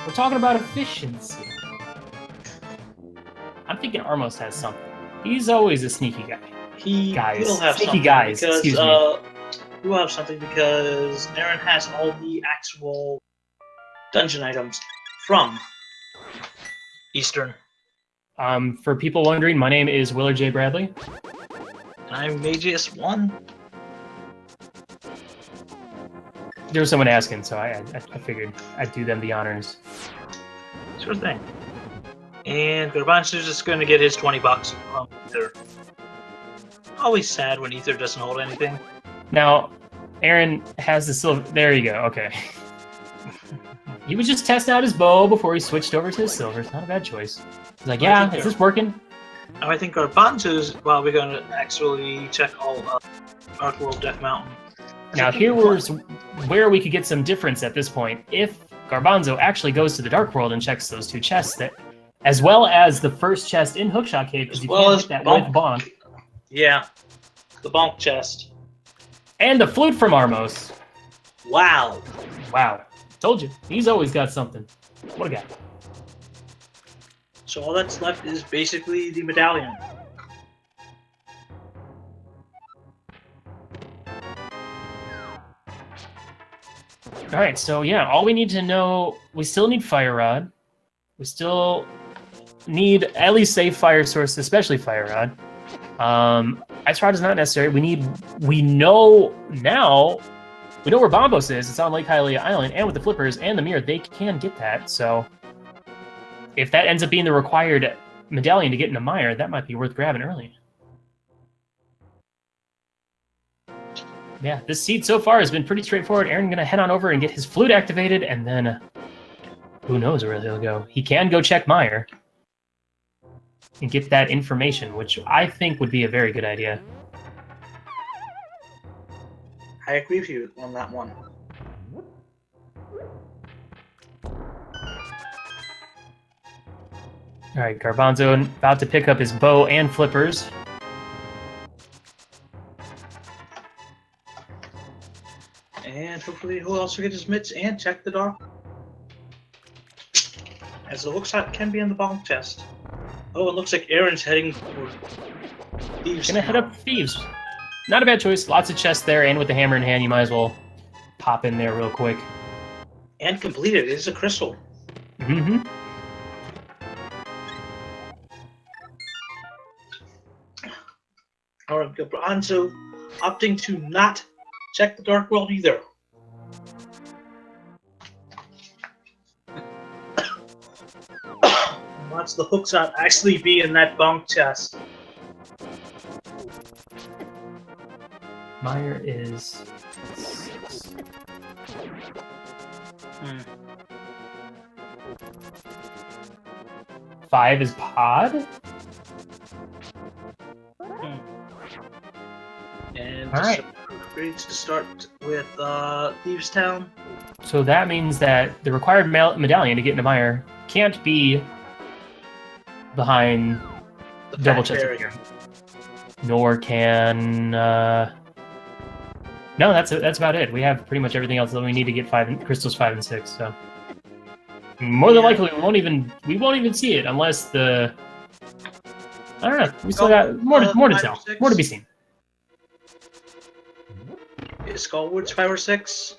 We're talking about efficiency. I'm thinking Armos has something. He's always a sneaky guy. He'll have sneaky guys, because, excuse me. He'll have something because Aaron has all the actual dungeon items from Eastern. For people wondering, my name is Willard J. Bradley. And I'm Magius1. There was someone asking, so I figured I'd do them the honors. Sure thing. And Garbanzo's just going to get his $20 from Ether. Always sad when Ether doesn't hold anything. Now, Aaron has the silver... There you go, okay. He was just testing out his bow before he switched over to his silver. It's not a bad choice. He's like, yeah, is this working? I think Garbanzo's... Well, we're going to actually check all Dark World Death Mountain. Now, here was where we could get some difference at this point. If Garbanzo actually goes to the Dark World and checks those 2 chests, that, as well as the first chest in Hookshot Cave, because you can't hit that with Bonk. Yeah, the Bonk chest. And the flute from Armos. Wow. Wow. Told you. He's always got something. What a guy. So all that's left is basically the medallion. Alright, so yeah, all we need to know... We still need Fire Rod. We still need at least safe fire source, especially Fire Rod. Ice Rod is not necessary. We know now... We know where Bombos is. It's on Lake Hylia Island, and with the flippers and the mirror, they can get that. So, if that ends up being the required medallion to get into Mire, that might be worth grabbing early. Yeah, this seed so far has been pretty straightforward. Aaron gonna head on over and get his flute activated, and then who knows where he'll go. He can go check Mire and get that information, which I think would be a very good idea. I agree with you on that one. Alright, Garbanzo about to pick up his bow and flippers. And hopefully he'll also get his mitts and check the dark. As it looks like it can be in the bonk chest. Oh, it looks like Aaron's heading for Thieves. Gonna head up Thieves. Not a bad choice. Lots of chests there, and with the hammer in hand, you might as well pop in there real quick. And completed. It is a crystal. Mm-hmm. Alright, Garbanzo opting to not check the Dark World either. Wants the hooks out actually be in that bonk chest. Meyer is 6. Hmm. 5 is Pod. And all right, upgrades to start with Thieves Town. So that means that the required medallion to get into Meyer can't be behind The double Fat chest Fairy. here. Nor can no, that's about it. We have pretty much everything else that we need to get crystals 5 and 6. So more than likely we won't even see it unless the I don't know. We still got more to tell. More to be seen. Is Skullwood's 5 or 6?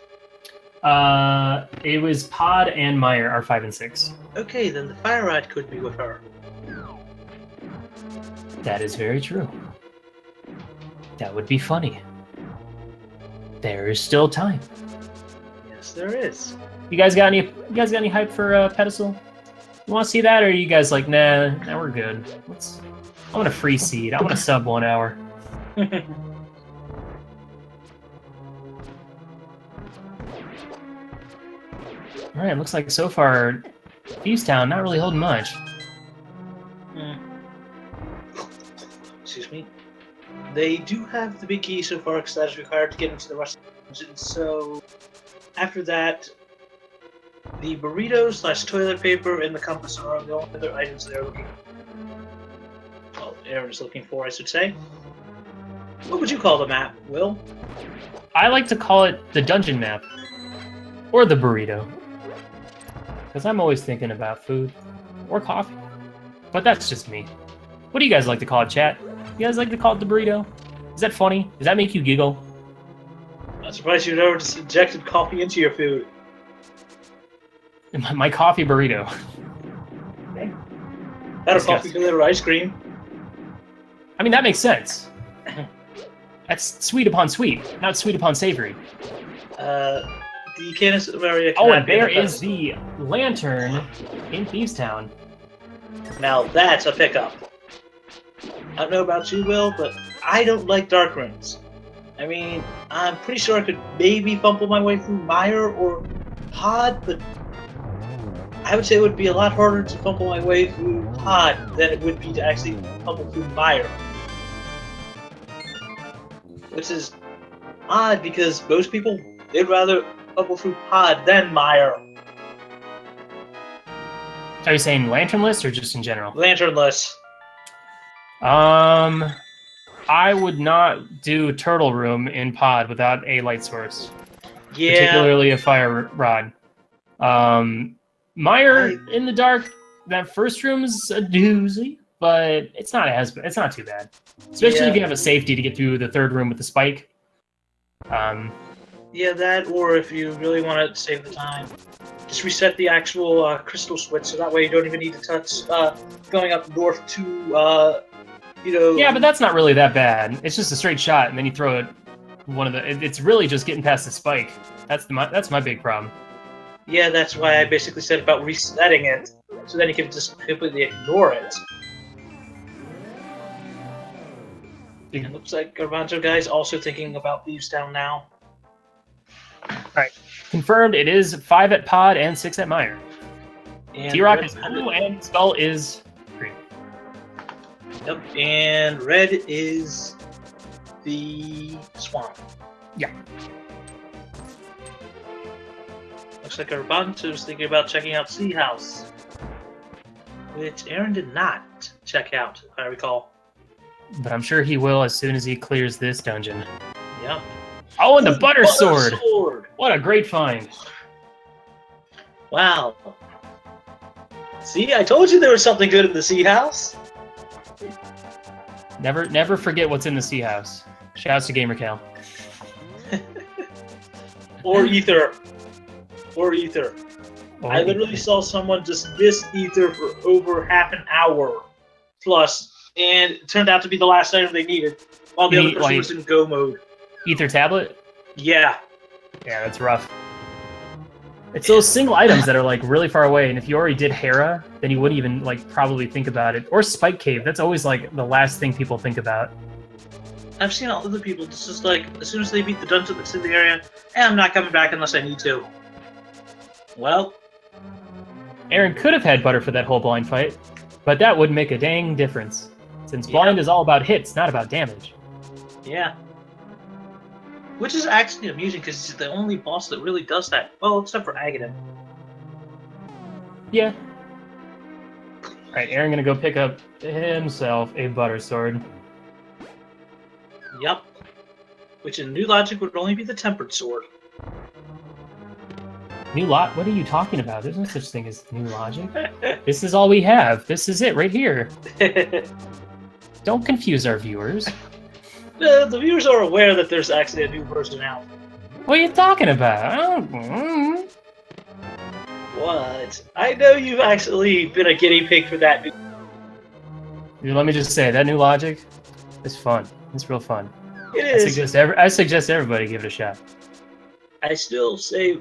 It was Pod and Meyer are 5 and 6. Okay, then the Fire Ride could be with her. That is very true. That would be funny. There is still time. Yes, there is. You guys got any hype for Pedestal? You want to see that, or are you guys like, nah, we're good. I want a free seed. I want a sub 1 hour. All right, looks like so far, Thieves Town not really holding much. Excuse me. They do have the big key so far because that is required to get into the rest of the dungeon. So after that, the burrito / toilet paper and the compass are the only other items they're looking for. Well, Aaron is looking for, I should say. What would you call the map, Will? I like to call it the dungeon map. Or the burrito. Because I'm always thinking about food. Or coffee. But that's just me. What do you guys like to call it, chat? You guys like to call it the burrito? Is that funny? Does that make you giggle? I'm surprised you've never just injected coffee into your food. My coffee burrito. Okay. Better coffee deliver ice cream. I mean, that makes sense. That's sweet upon sweet, not sweet upon savory. The Canis area. Oh, and there is the lantern in Thieves Town. Now that's a pickup. I don't know about you, Will, but I don't like dark rooms. I mean, I'm pretty sure I could maybe fumble my way through Meyer or Pod, but I would say it would be a lot harder to fumble my way through Pod than it would be to actually fumble through Meyer. Which is odd because most people, they'd rather fumble through Pod than Meyer. Are you saying lanternless or just in general? Lanternless. I would not do Turtle Room in Pod without a light source. Yeah. Particularly a fire rod. Meyer in the dark, that first room's a doozy, but it's not too bad. Especially if you have a safety to get through the third room with the spike. Yeah, that, or if you really want to save the time, just reset the actual crystal switch, so that way you don't even need to touch going up north to, Yeah, but that's not really that bad. It's just a straight shot, and then you throw it. It's really just getting past the spike. That's my big problem. Yeah, that's why I basically said about resetting it, so then you can just completely ignore it. It looks like Garbanzo Guy's also thinking about Thieves Town now. Alright. Confirmed, it is 5 at Pod and 6 at Meyer. T-Rock is blue and Skull is green. Yep, and red is the swamp. Yeah. Looks like Garbanzo's thinking about checking out Sea House, which Aaron did not check out, if I recall. But I'm sure he will as soon as he clears this dungeon. Yep. Oh, and the butter sword! Sword! What a great find. Wow. See, I told you there was something good in the Sea House. Never forget what's in the Sea House. Shouts to GamerCal. Or Ether. Or Ether. Or I literally saw someone just miss Ether for over half an hour plus, and it turned out to be the last item they needed, while the other person was in go mode. Ether tablet? Yeah. Yeah, that's rough. It's those single items that are like really far away, and if you already did Hera, then you wouldn't even like probably think about it. Or Spike Cave, that's always like the last thing people think about. I've seen other people just like, as soon as they beat the dungeon that's in the area, I'm not coming back unless I need to. Well, Aaron could have had butter for that whole blind fight, but that would make a dang difference, since blind is all about hits, not about damage. Yeah. Which is actually amusing, because he's the only boss that really does that. Well, except for Aga. Yeah. Alright, Aaron gonna go pick up himself a butter sword. Yep. Which in New Logic would only be the tempered sword. New lot? What are you talking about? There's no such thing as New Logic. This is all we have. This is it right here. Don't confuse our viewers. The viewers are aware that there's actually a new version out. What are you talking about? What? I know you've actually been a guinea pig for that. Dude, let me just say, that New Logic is fun. It's real fun. It is. I suggest everybody give it a shot. I still say,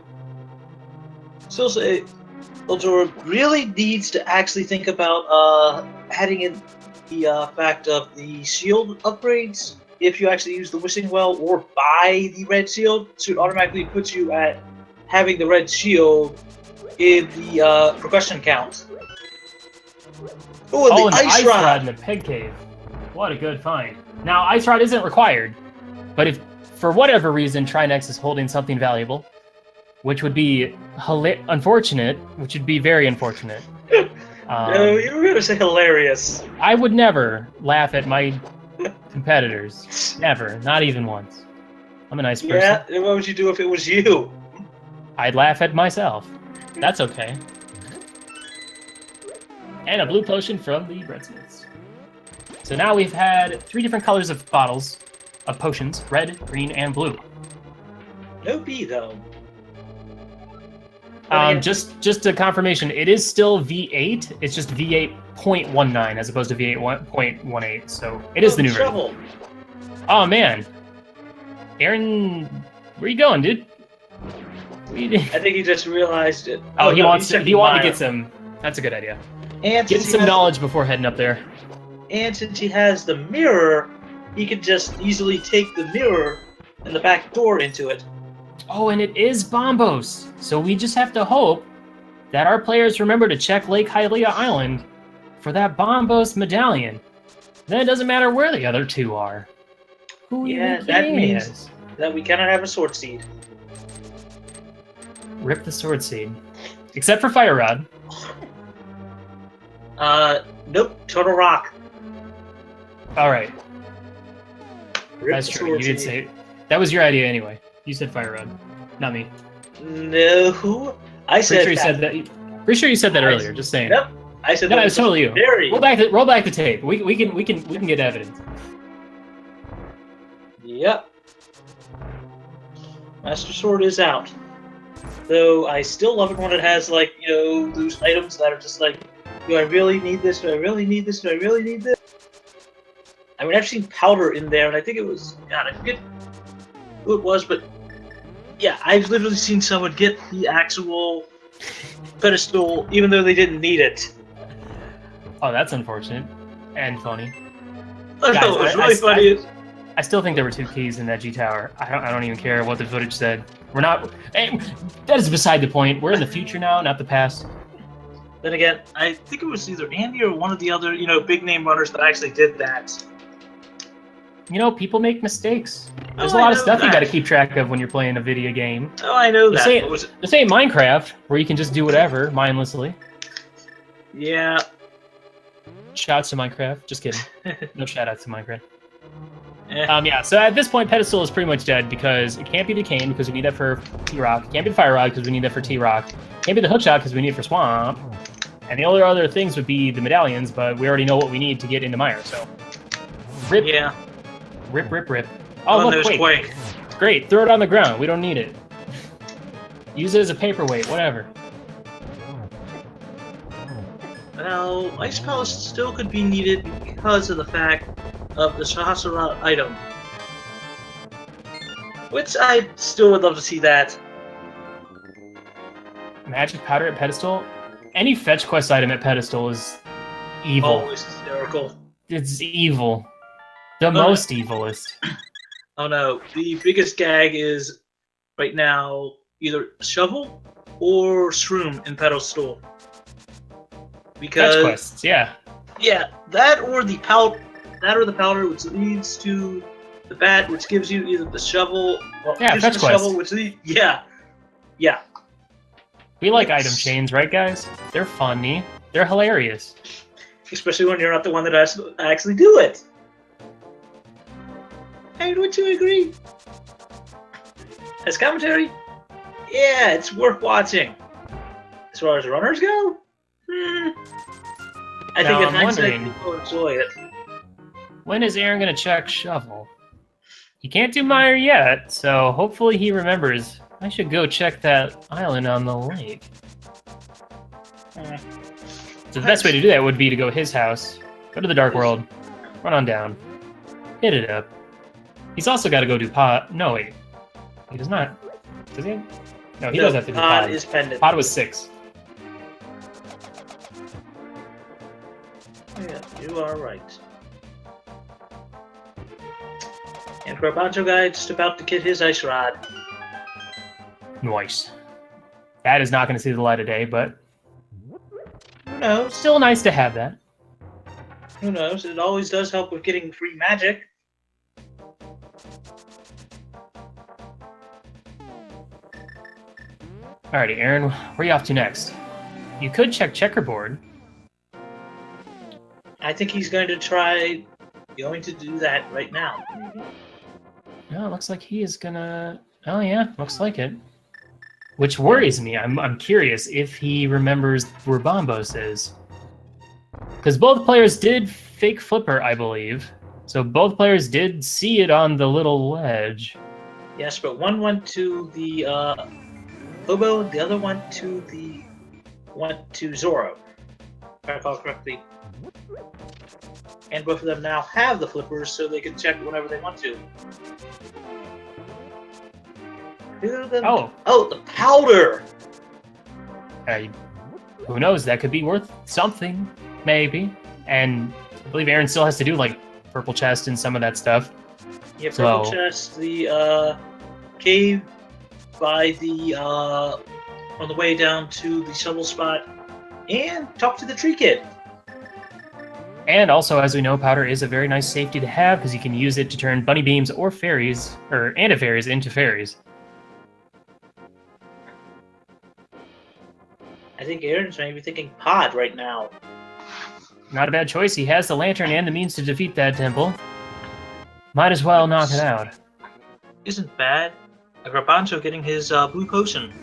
Eldora really needs to actually think about adding in the fact of the shield upgrades. If you actually use the Wishing Well or buy the red shield, so it automatically puts you at having the red shield in the progression count. Oh, and the ice rod in the pig cave. What a good find. Now, ice rod isn't required, but if for whatever reason Trinex is holding something valuable, which would be unfortunate, which would be very unfortunate. No, you were going to say hilarious. I would never laugh at my competitors. Never. Not even once. I'm a nice person. Yeah, and what would you do if it was you? I'd laugh at myself. That's okay. And a blue potion from the breadsmiths. So now we've had 3 different colors of bottles of potions, red, green, and blue. No B, though. Just a confirmation, it is still V8, it's just V8.19 as opposed to V8.18, so it is the new version. Oh man. Aaron, where you going, dude? I think he just realized it. Oh, he wanted to get some, that's a good idea. And get some knowledge before heading up there. And since he has the mirror, he can just easily take the mirror and the back door into it. Oh, and it is Bombos, so we just have to hope that our players remember to check Lake Hylia Island for that Bombos medallion. Then it doesn't matter where the other 2 are. Yeah, that means that we cannot have a sword seed. Rip the sword seed. Except for Fire Rod. Nope, Total Rock. Alright. That's true, you did say it. That was your idea anyway. You said Fire Rod, not me. No, I said. Pretty sure you said that earlier. Just saying. Yep, I said. No, it's totally you. Roll back the tape. We can get evidence. Yep. Master Sword is out. Though I still love it when it has like those items that are just like, do I really need this? Do I really need this? Do I really need this? I mean, I've seen powder in there, and I think it was I forget who it was, but yeah, I've literally seen someone get the actual pedestal even though they didn't need it. Oh, that's unfortunate and funny. Oh, Guys, no, it was really funny. I still think there were 2 keys in that G Tower. I don't even care what the footage said. We're not. That is beside the point. We're in the future now, not the past. Then again, I think it was either Andy or one of the other big name runners that actually did that. People make mistakes. There's a lot of stuff you got to keep track of when you're playing a video game. Oh, I know that. This ain't Minecraft, where you can just do whatever mindlessly. Yeah. Shouts to Minecraft. Just kidding. No shout-outs to Minecraft. Yeah, so at this point, Pedestal is pretty much dead because it can't be the Cane because we need that for T-Rock. It can't be the Fire Rod because we need that for T-Rock. It can't be the Hookshot because we need it for Swamp. And the only other things would be the medallions, but we already know what we need to get into Mire, so... Rip. Yeah. Rip, rip, rip. Oh, look, there's Quake. Great, throw it on the ground. We don't need it. Use it as a paperweight, whatever. Now, Ice Palace still could be needed because of the fact of the Sahasrara item. Which I still would love to see that. Magic Powder at Pedestal? Any fetch quest item at Pedestal is evil. Always hysterical. It's evil. The most evilest. Oh no, the biggest gag is, right now, either Shovel or Shroom in Pedestal. Because... Fetch quests, yeah. Yeah, that or the powder, which leads to the bat, which gives you either the shovel, fetch the quest. shovel, which leads, yeah. We like item chains, right, guys? They're funny. They're hilarious. Especially when you're not the one that has to actually do it. Hey, don't you agree? As commentary, yeah, it's worth watching. As far as runners go, I think in hindsight people enjoy it. When is Aaron gonna check Shovel? He can't do Mire yet, so hopefully he remembers. I should go check that island on the lake. So the best way to do that would be to go his house, go to the Dark World, run on down, hit it up. He's also got to go do Pod. No, wait. He does not. Does he? No, he does have to do Pod. Pod is pendant. Pod was 6. Yeah, you are right. And Garbanzo Guy just about to get his ice rod. Nice. That is not going to see the light of day, but who knows? Still nice to have that. Who knows? It always does help with getting free magic. Alrighty, Aaron, where are you off to next? You could check checkerboard. I think he's going to do that right now. No, it looks like he is gonna... Oh yeah, looks like it. Which worries me. I'm curious if he remembers where Bombos is. Because both players did fake flipper, I believe. So both players did see it on the little ledge. Yes, but one went to the Hobo, the other went to Zoro, if I recall correctly. And both of them now have the flippers, so they can check whenever they want to. Oh, the powder! Who knows? That could be worth something, maybe. And I believe Aaron still has to do, like, purple chest and some of that stuff. Yeah, purple chest, the cave by the on the way down to the shovel spot, and talk to the tree kid. And also, as we know, powder is a very nice safety to have because you can use it to turn bunny beams or fairies, or anti-fairies into fairies. I think Aaron's maybe thinking pod right now. Not a bad choice. He has the lantern and the means to defeat that temple. Might as well knock it out. Isn't bad. A Garbanzo getting his blue potion.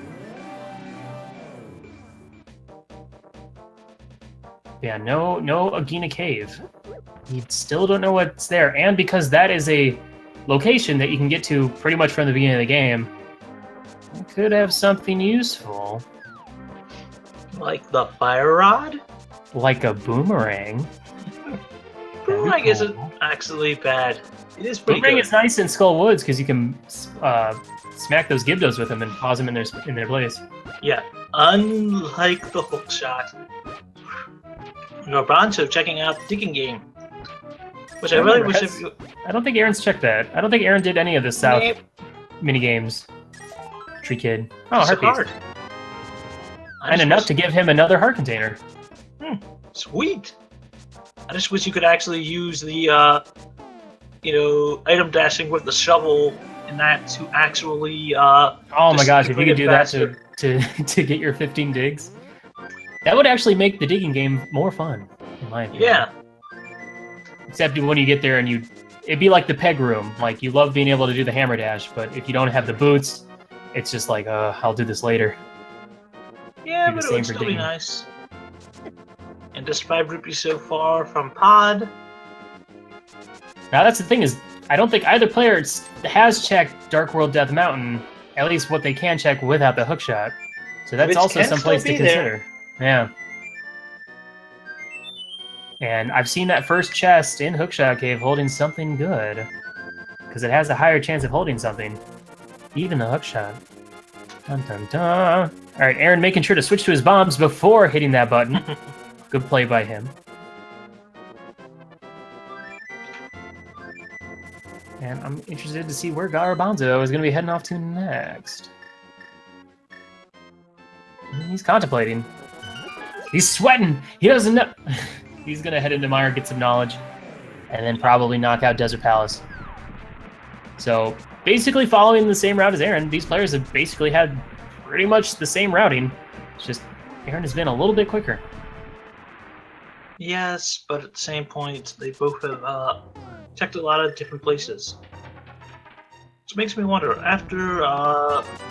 Yeah, no Agina Cave. You still don't know what's there. And because that is a location that you can get to pretty much from the beginning of the game, you could have something useful. Like the fire rod? Like a boomerang. Boomerang isn't actually bad. It is pretty Boomerang good. is nice in Skull Woods because you can smack those Gibdos with them and pause them in their place. Yeah, unlike the hook shot. Garbanzo checking out the digging game. Which I really wish I don't think Aaron's checked that. I don't think Aaron did any of the South minigames. Tree Kid. Oh, heart piece. And enough to give him another heart container. Sweet. I just wish you could actually use the, item dashing with the shovel and that to actually, oh my gosh, if you could do that to get your 15 digs. That would actually make the digging game more fun, in my opinion. Yeah. Except when you get there and it'd be like the peg room. Like, you love being able to do the hammer dash, but if you don't have the boots, it's just like, I'll do this later. Yeah, but it would still be nice. just 5 rupees so far from Pod. Now that's the thing is, I don't think either player has checked Dark World Death Mountain, at least what they can check without the hookshot. So that's also someplace to consider. Yeah. And I've seen that first chest in Hookshot Cave holding something good. Because it has a higher chance of holding something. Even the hookshot. Dun dun dun. Alright, Aaron making sure to switch to his bombs before hitting that button. Good play by him. And I'm interested to see where Garbanzo is going to be heading off to next. He's contemplating. He's sweating! He doesn't know... He's going to head into Mire, get some knowledge, and then probably knock out Desert Palace. So, basically following the same route as Aaron, these players have basically had pretty much the same routing. It's just Aaron has been a little bit quicker. Yes, but at the same point, they both have checked a lot of different places. Which makes me wonder, after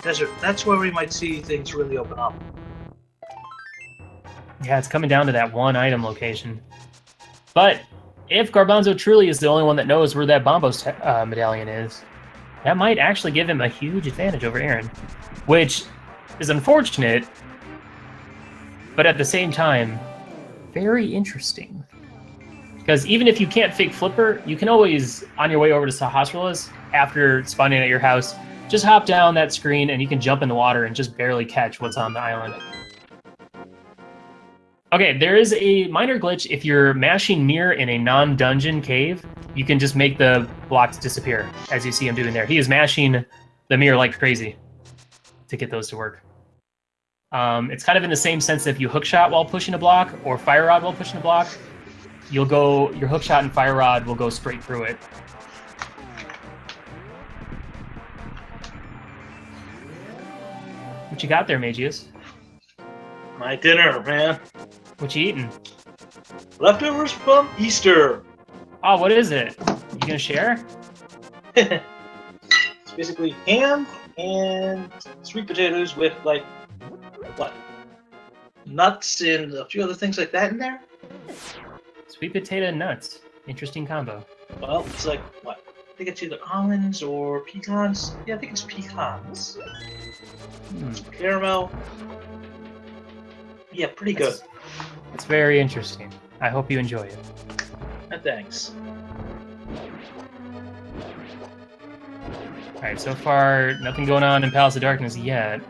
Desert, that's where we might see things really open up. Yeah, it's coming down to that one item location. But if Garbanzo truly is the only one that knows where that Bombos medallion is, that might actually give him a huge advantage over Aaron. Which is unfortunate, but at the same time, very interesting. Because even if you can't fake Flipper, you can always, on your way over to Sahasra's, after spawning at your house, just hop down that screen and you can jump in the water and just barely catch what's on the island. Okay, there is a minor glitch. If you're mashing mirror in a non-dungeon cave, you can just make the blocks disappear, as you see him doing there. He is mashing the mirror like crazy to get those to work. It's kind of in the same sense that if you hookshot while pushing a block, or fire rod while pushing a block, your hookshot and fire rod will go straight through it. What you got there, Magius? My dinner, man. What you eating? Leftovers from Easter. Oh, what is it? You gonna share? It's basically ham and sweet potatoes with, like, what? Nuts and a few other things like that in there? Sweet potato and nuts. Interesting combo. Well, it's like, what? I think it's either almonds or pecans. Yeah, I think it's pecans. Caramel. Yeah, pretty good. It's very interesting. I hope you enjoy it. Thanks. Alright, so far, nothing going on in Palace of Darkness yet.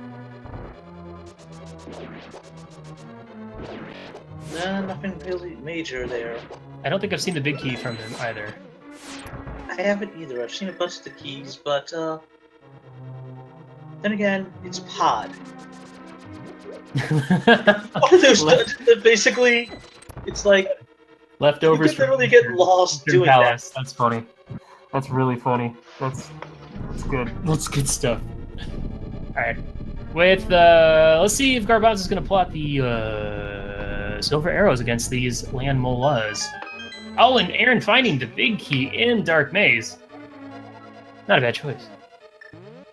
Nothing really major there. I don't think I've seen the big key from him either. I haven't either. I've seen a bunch of the keys, but then again, it's Pod. One of those dungeons that basically, it's like leftovers. You can literally get lost doing Palace. That. That's funny. That's really funny. That's good. That's good stuff. All right, with let's see if Garbanzo is going to plot the silver arrows against these land molas. Oh, and Aaron finding the big key in Dark Maze. Not a bad choice.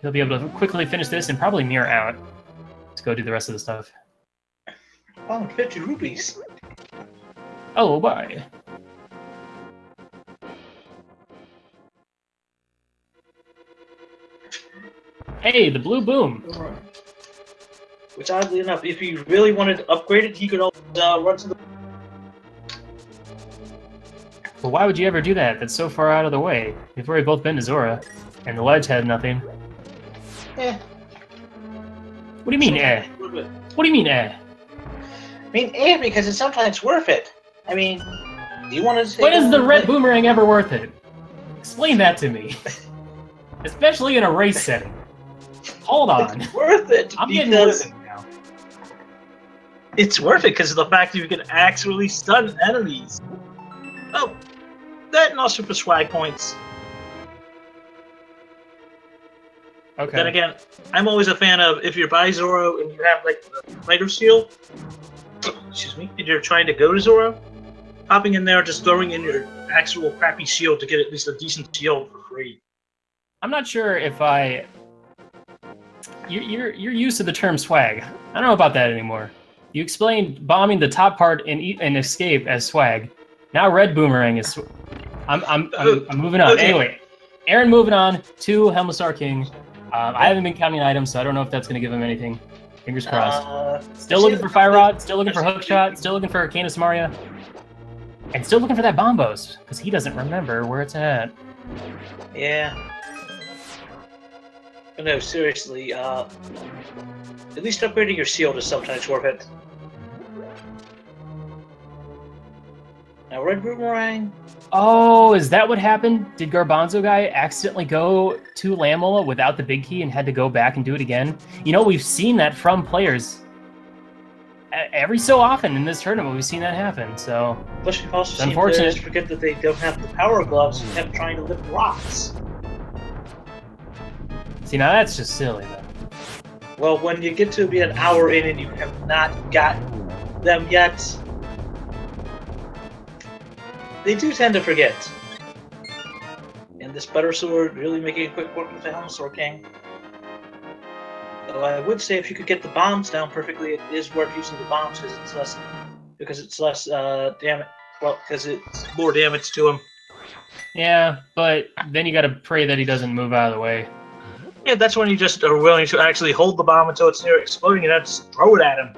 He'll be able to quickly finish this and probably mirror out. Let's go do the rest of the stuff. Oh, 50 rupees. Oh, bye. Hey, the blue boom. Which, oddly enough, if he really wanted to upgrade it, he could always run to the... Well, why would you ever do that? That's so far out of the way. We've already both been to Zora, and the ledge had nothing. Eh. What do you mean, eh? What do you mean, eh? I mean, eh, because it's sometimes worth it. I mean, do you want to say... When is the red boomerang ever worth it? Explain that to me. Especially in a race setting. Hold on. It's worth it. I'm getting worth it now. It's worth it because of the fact that you can actually stun enemies. Oh, that and also for swag points. Okay. Then again, I'm always a fan of if you're by Zoro and you have like the fighter shield, excuse me, and you're trying to go to Zoro, hopping in there, just throwing in your actual crappy shield to get at least a decent shield for free. I'm not sure if your use of the term swag. I don't know about that anymore. You explained bombing the top part and escape as swag. Now red boomerang is. I'm moving on. Okay. Anyway, Aaron moving on to Helmless Star King. I haven't been counting items, so I don't know if that's going to give him anything. Fingers crossed. Still looking for Fire Rod, still looking for Hook Shot, still looking for Arcana Samaria. And still looking for that Bombos, because he doesn't remember where it's at. Yeah. But no, seriously, at least upgrading your shield is sometimes worth it. Now, red boomerang. Oh, is that what happened? Did garbanzoguy accidentally go to Lamola without the big key and had to go back and do it again? You know, we've seen that from players. Every so often in this tournament, we've seen that happen, so... Plus, you've also seen players forget that they don't have the power gloves and kept trying to lift rocks. See, now that's just silly, though. Well, when you get to be an hour in and you have not got them yet, they do tend to forget. And this Butter Sword really making a quick work with the Helmless Sword King. Though I would say if you could get the bombs down perfectly, it is worth using the bombs because it's less damage. Well, because it's more damage to him. Yeah, but then you gotta pray that he doesn't move out of the way. Yeah, that's when you just are willing to actually hold the bomb until it's near exploding and then just throw it at him.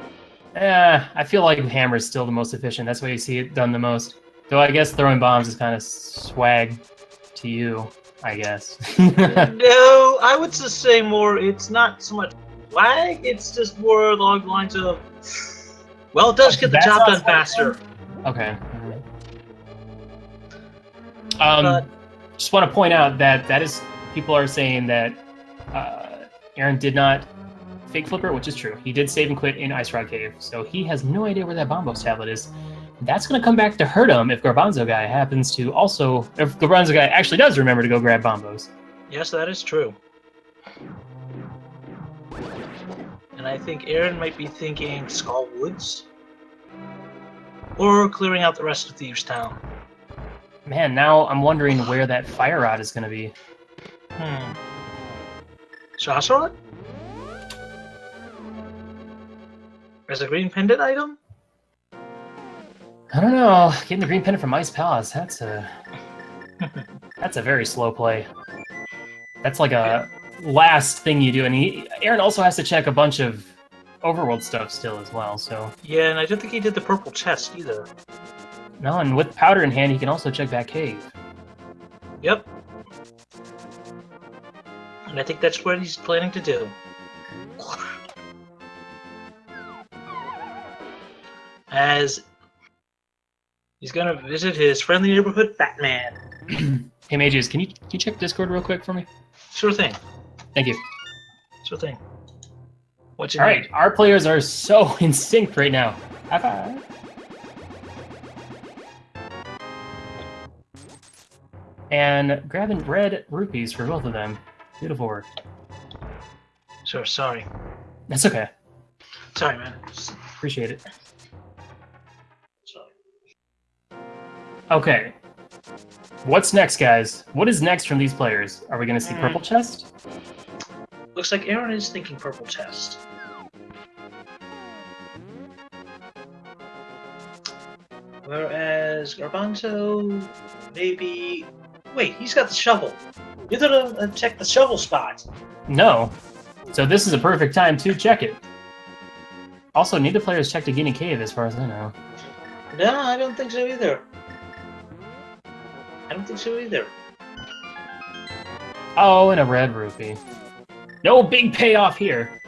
I feel like hammer is still the most efficient. That's why you see it done the most. Though I guess throwing bombs is kind of swag to you, I guess. No, I would just say more, it's not so much swag, it's just more along the lines of, well, it does get the job done faster. Okay. Just want to point out that is, people are saying that Aaron did not fake flipper, which is true. He did save and quit in Ice Rock Cave, so he has no idea where that Bombos tablet is. That's going to come back to hurt him if garbanzoguy happens to also... If garbanzoguy actually does remember to go grab Bombos. Yes, that is true. And I think Aaron might be thinking Skull Woods. Or clearing out the rest of Thieves Town. Man, now I'm wondering where that Fire Rod is going to be. Sauce Rod? As a green pendant item? I don't know. Getting the green pendant from Ice Palace, that's a very slow play. That's like a last thing you do, and Aaron also has to check a bunch of overworld stuff still as well, so... Yeah, and I don't think he did the purple chest either. No, and with powder in hand, he can also check that cave. Yep. And I think that's what he's planning to do. As he's gonna visit his friendly neighborhood Batman. Hey Mages, can you check Discord real quick for me? Sure thing. Thank you. Sure thing. What's your name? Our players are so in sync right now. High five. And grabbing red rupees for both of them. Beautiful work. Sure, sorry. That's okay. Sorry, man. Appreciate it. Sorry. Okay. What's next, guys? What is next from these players? Are we going to see purple chest? Looks like Aaron is thinking purple chest. Whereas Garbanzo, maybe... Wait, he's got the shovel. You gotta check the shovel spot. No. So this is a perfect time to check it. Also, neither player has checked a Guinea Cave as far as I know. No, I don't think so either. I don't think so either. Oh, and a red rupee. No big payoff here.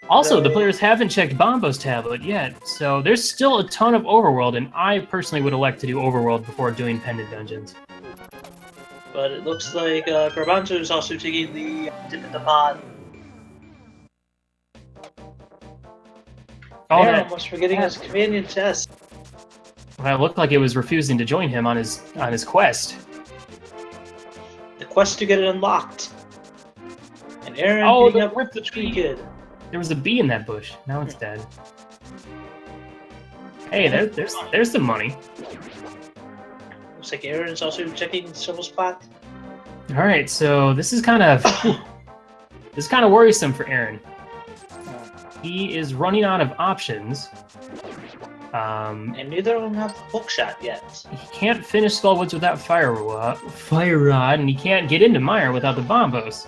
Also, the players haven't checked Bombo's tablet yet, so there's still a ton of overworld, and I personally would elect to do overworld before doing pendant dungeons. But it looks like Garbanzo is also taking the dip in the pot. Oh, Aaron almost forgetting his companion chest. Well, it looked like it was refusing to join him on his quest. The quest to get it unlocked. And Aaron beating up the tree kid. There was a bee in that bush. Now it's dead. Hey, there's the money. Looks like Aaron's also checking the shovel spot. All right, so this is kind of worrisome for Aaron. he is running out of options. And neither of them have the hook shot yet. He can't finish Skullwoods without Fire Rod, and he can't get into Mire without the Bombos.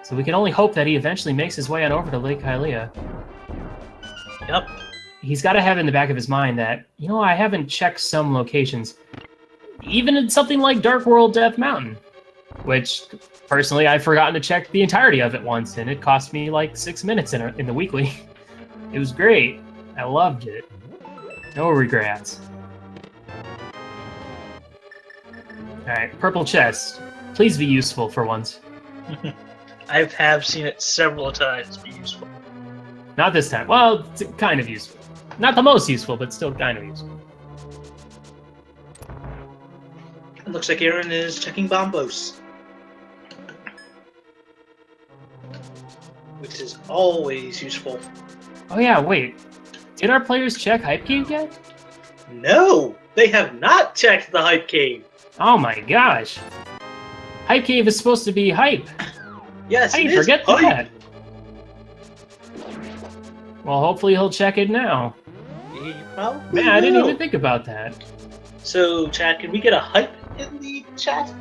So we can only hope that he eventually makes his way on over to Lake Hylia. Yep. He's got to have in the back of his mind that, you know, I haven't checked some locations. Even in something like Dark World Death Mountain, which, personally, I've forgotten to check the entirety of it once, and it cost me like 6 minutes in the weekly. It was great. I loved it. No regrets. Alright, purple chest. Please be useful for once. I have seen it several times be useful. Not this time. Well, it's kind of useful. Not the most useful, but still kind of useful. It looks like Aaron is checking Bombos. Which is always useful. Oh yeah, wait. Did our players check Hype Cave yet? No! They have not checked the Hype Cave! Oh my gosh. Hype Cave is supposed to be hype. Yes, How do you forget that? Well, hopefully he'll check it now. He probably Man, I didn't will. even think about that. So, chat, can we get a hype in the chat?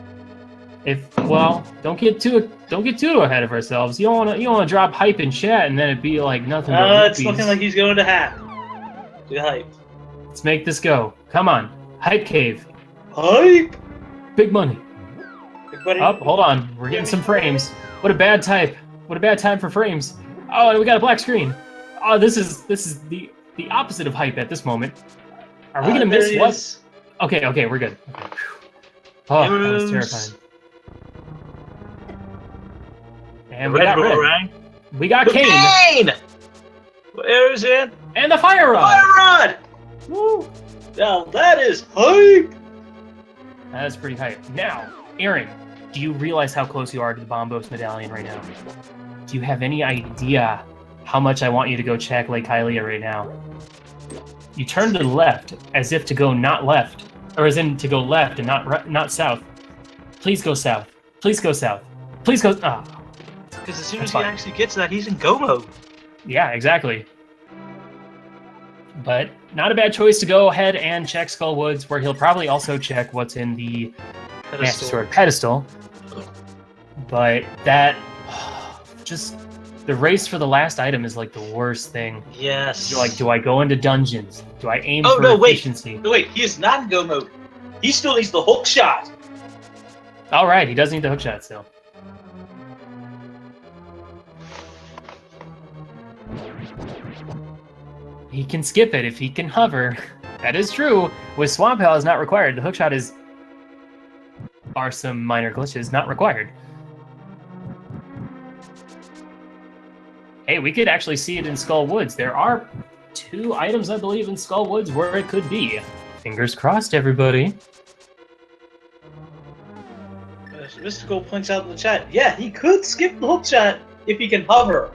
Well, don't get too ahead of ourselves. You don't want to drop hype in chat and then it be like nothing but It's looking like he's going to half. Do hype. Let's make this go. Come on. Hype Cave. Hype! Big money. Big buddy. Oh, hold on. We're getting some frames. What a bad type. What a bad time for frames. Oh, and we got a black screen. Oh, this is the opposite of hype at this moment. Are we gonna miss what? Is. Okay, we're good. Okay. Oh, that was terrifying. And we got Red. We got Kane. Where is it? And the Fire Rod. Fire Rod! Woo! Now that is hype! That is pretty hype. Now, Aaron, do you realize how close you are to the Bombos medallion right now? Do you have any idea how much I want you to go check Lake Hylia right now? You turn to the left as if to go not left, or as in to go left and not south. Please go south. Please go south. Please go. Ah. Because as soon as he actually gets that, he's in go mode. Yeah, exactly. But not a bad choice to go ahead and check Skullwoods, where he'll probably also check what's in the Master Sword pedestal. But that, just the race for the last item is like the worst thing. Yes. You're like, do I go into dungeons? Do I aim for efficiency? No, wait, he is not in go mode. He still needs the hook shot. All right, he does need the hook shot still. He can skip it if he can hover. That is true. With Swamp Hell is not required. The hookshot are some minor glitches not required. Hey, we could actually see it in Skullwoods. There are 2 items, I believe, in Skullwoods where it could be. Fingers crossed, everybody. Mystical points out in the chat, yeah, he could skip the hookshot if he can hover.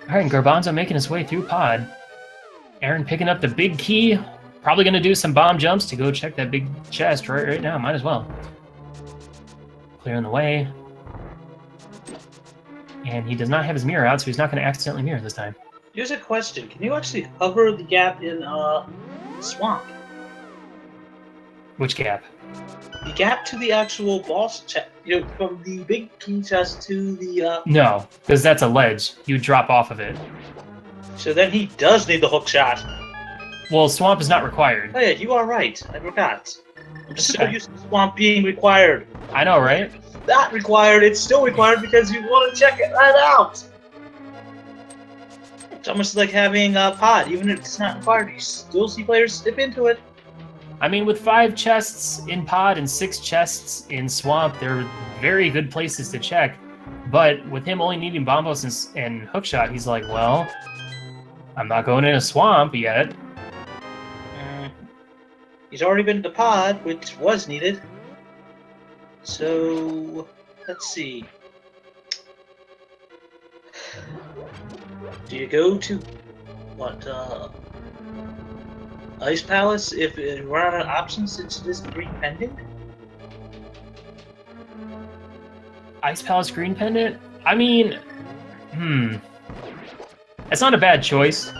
Alright, Garbanzo making his way through Pod. Aaron picking up the big key. Probably going to do some bomb jumps to go check that big chest right now. Might as well. Clearing the way. And he does not have his mirror out, so he's not going to accidentally mirror this time. Here's a question. Can you actually hover the gap in Swamp? Which gap? The gap to the actual boss chest. You know, from the big key chest to the... No, because that's a ledge. You drop off of it. So then he does need the hook shot. Well, Swamp is not required. Oh yeah, you are right. I forgot. I'm just so used to Swamp being required. I know, right? It's not required, it's still required because you want to check it right out. It's almost like having a pod. Even if it's not required, you still see players dip into it. I mean, with 5 chests in Pod and 6 chests in Swamp, they're very good places to check. But with him only needing Bombos and Hookshot, he's like, well, I'm not going in a Swamp yet. He's already been to Pod, which was needed. So, let's see. Do you go to, what, Ice Palace if you run out of options since it is green pending? Ice Palace Green Pendant? I mean, it's not a bad choice.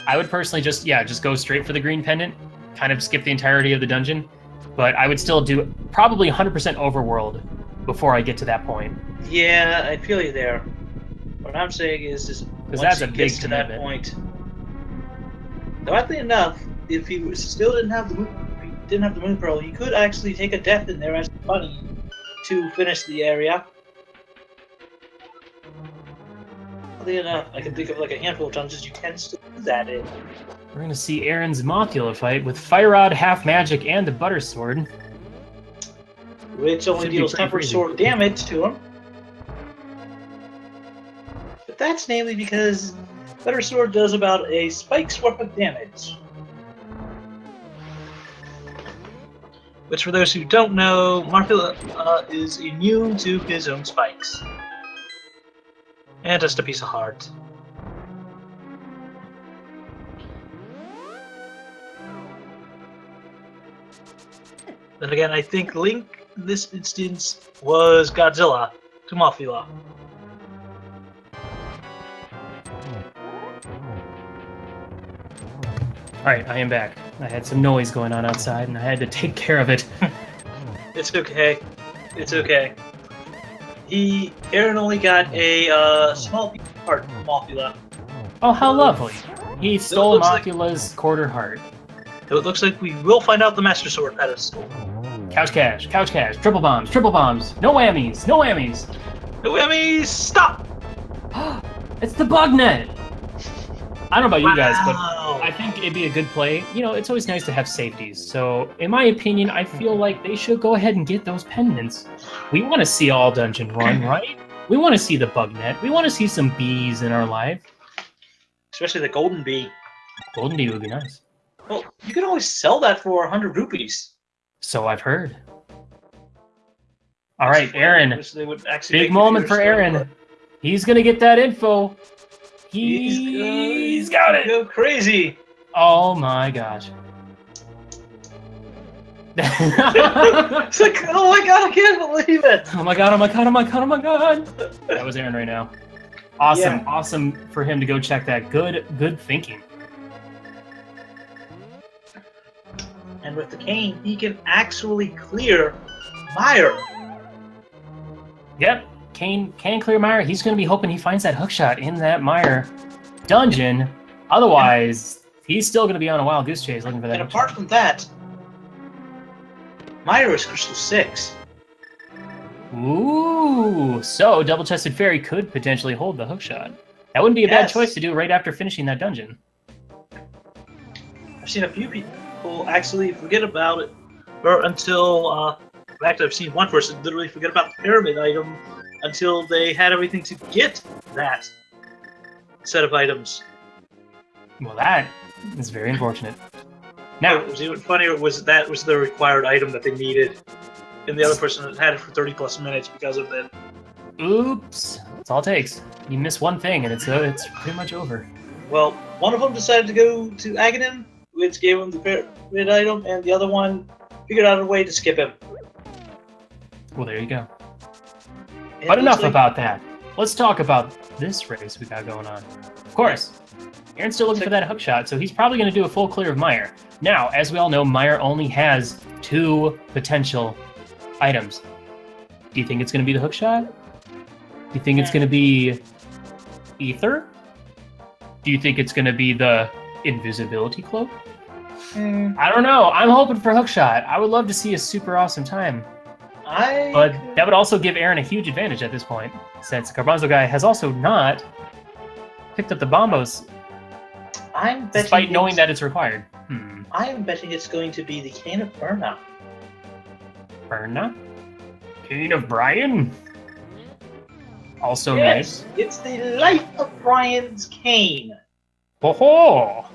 I would personally just go straight for the Green Pendant, kind of skip the entirety of the dungeon, but I would still do probably 100% Overworld before I get to that point. Yeah, I feel you there. What I'm saying is once that's he a big gets to commitment. that point. Though oddly enough, if he still didn't have the moon pearl, he could actually take a death in there as money to finish the area. Oddly enough, I can think of like a handful of dungeons you can still do that in. We're gonna see Aaron's Mothula fight with Fire Rod, Half Magic, and the Butter Sword, which only deals tempered sword damage to him. But that's namely because Butter Sword does about a spike's worth of damage. Which, for those who don't know, Mothula is immune to his own spikes. And just a piece of heart. Then again, I think Link in this instance was Godzilla to Mothula. Alright, I am back. I had some noise going on outside, and I had to take care of it. It's okay. It's okay. Aaron only got a small piece of heart from Mothula. Oh, how lovely. He stole Mothula's quarter heart. So it looks like we will find out the Master Sword pedestal. Couch cash, triple bombs, no whammies, no whammies. No whammies, stop! It's the bug net! I don't know about you guys, but I think it'd be a good play. You know, it's always nice to have safeties. So, in my opinion, I feel like they should go ahead and get those pendants. We want to see all dungeon run, right? We want to see the bug net. We want to see some bees in our life. Especially the golden bee. Golden bee would be nice. Well, you can always sell that for 100 rupees. So I've heard. All right, Aaron. Big moment for Aaron. He's going to get that info. He's got it. Go crazy. Oh my gosh. It's like, oh my god, I can't believe it. Oh my god. That was Aaron right now. Awesome, awesome for him to go check that. Good thinking. And with the cane, he can actually clear Mire. Yep, Kane can clear Mire. He's going to be hoping he finds that hookshot in that Mire dungeon. Otherwise, he's still going to be on a wild goose chase looking for that. And apart from that, Mire is Crystal 6. Ooh, so Double-Chested Fairy could potentially hold the hookshot. That wouldn't be a bad choice to do right after finishing that dungeon. I've seen a few people actually forget about it, or until, in fact, I've seen one person literally forget about the pyramid item until they had everything to get that set of items. Well, that is very unfortunate. Now, what was even funnier was that was the required item that they needed, and the other person had it for 30 plus minutes because of that. Oops, that's all it takes. You miss one thing, and it's pretty much over. Well, one of them decided to go to Aganon, which gave him the pyramid item, and the other one figured out a way to skip him. Well, there you go. But enough about that. Let's talk about this race we got going on. Of course, Aaron's still looking for that hookshot, so he's probably going to do a full clear of Mire. Now, as we all know, Mire only has 2 potential items. Do you think it's going to be the hookshot? Do you think it's going to be Ether? Do you think it's going to be the invisibility cloak? I don't know. I'm hoping for hookshot. I would love to see a super awesome time. But that would also give Aaron a huge advantage at this point, since garbanzoguy has also not picked up the bombos, despite knowing that it's required. I am betting it's going to be the Cane of Burna. Burna? Cane of Brian? Also nice. It's the Life of Brian's cane. Ho ho!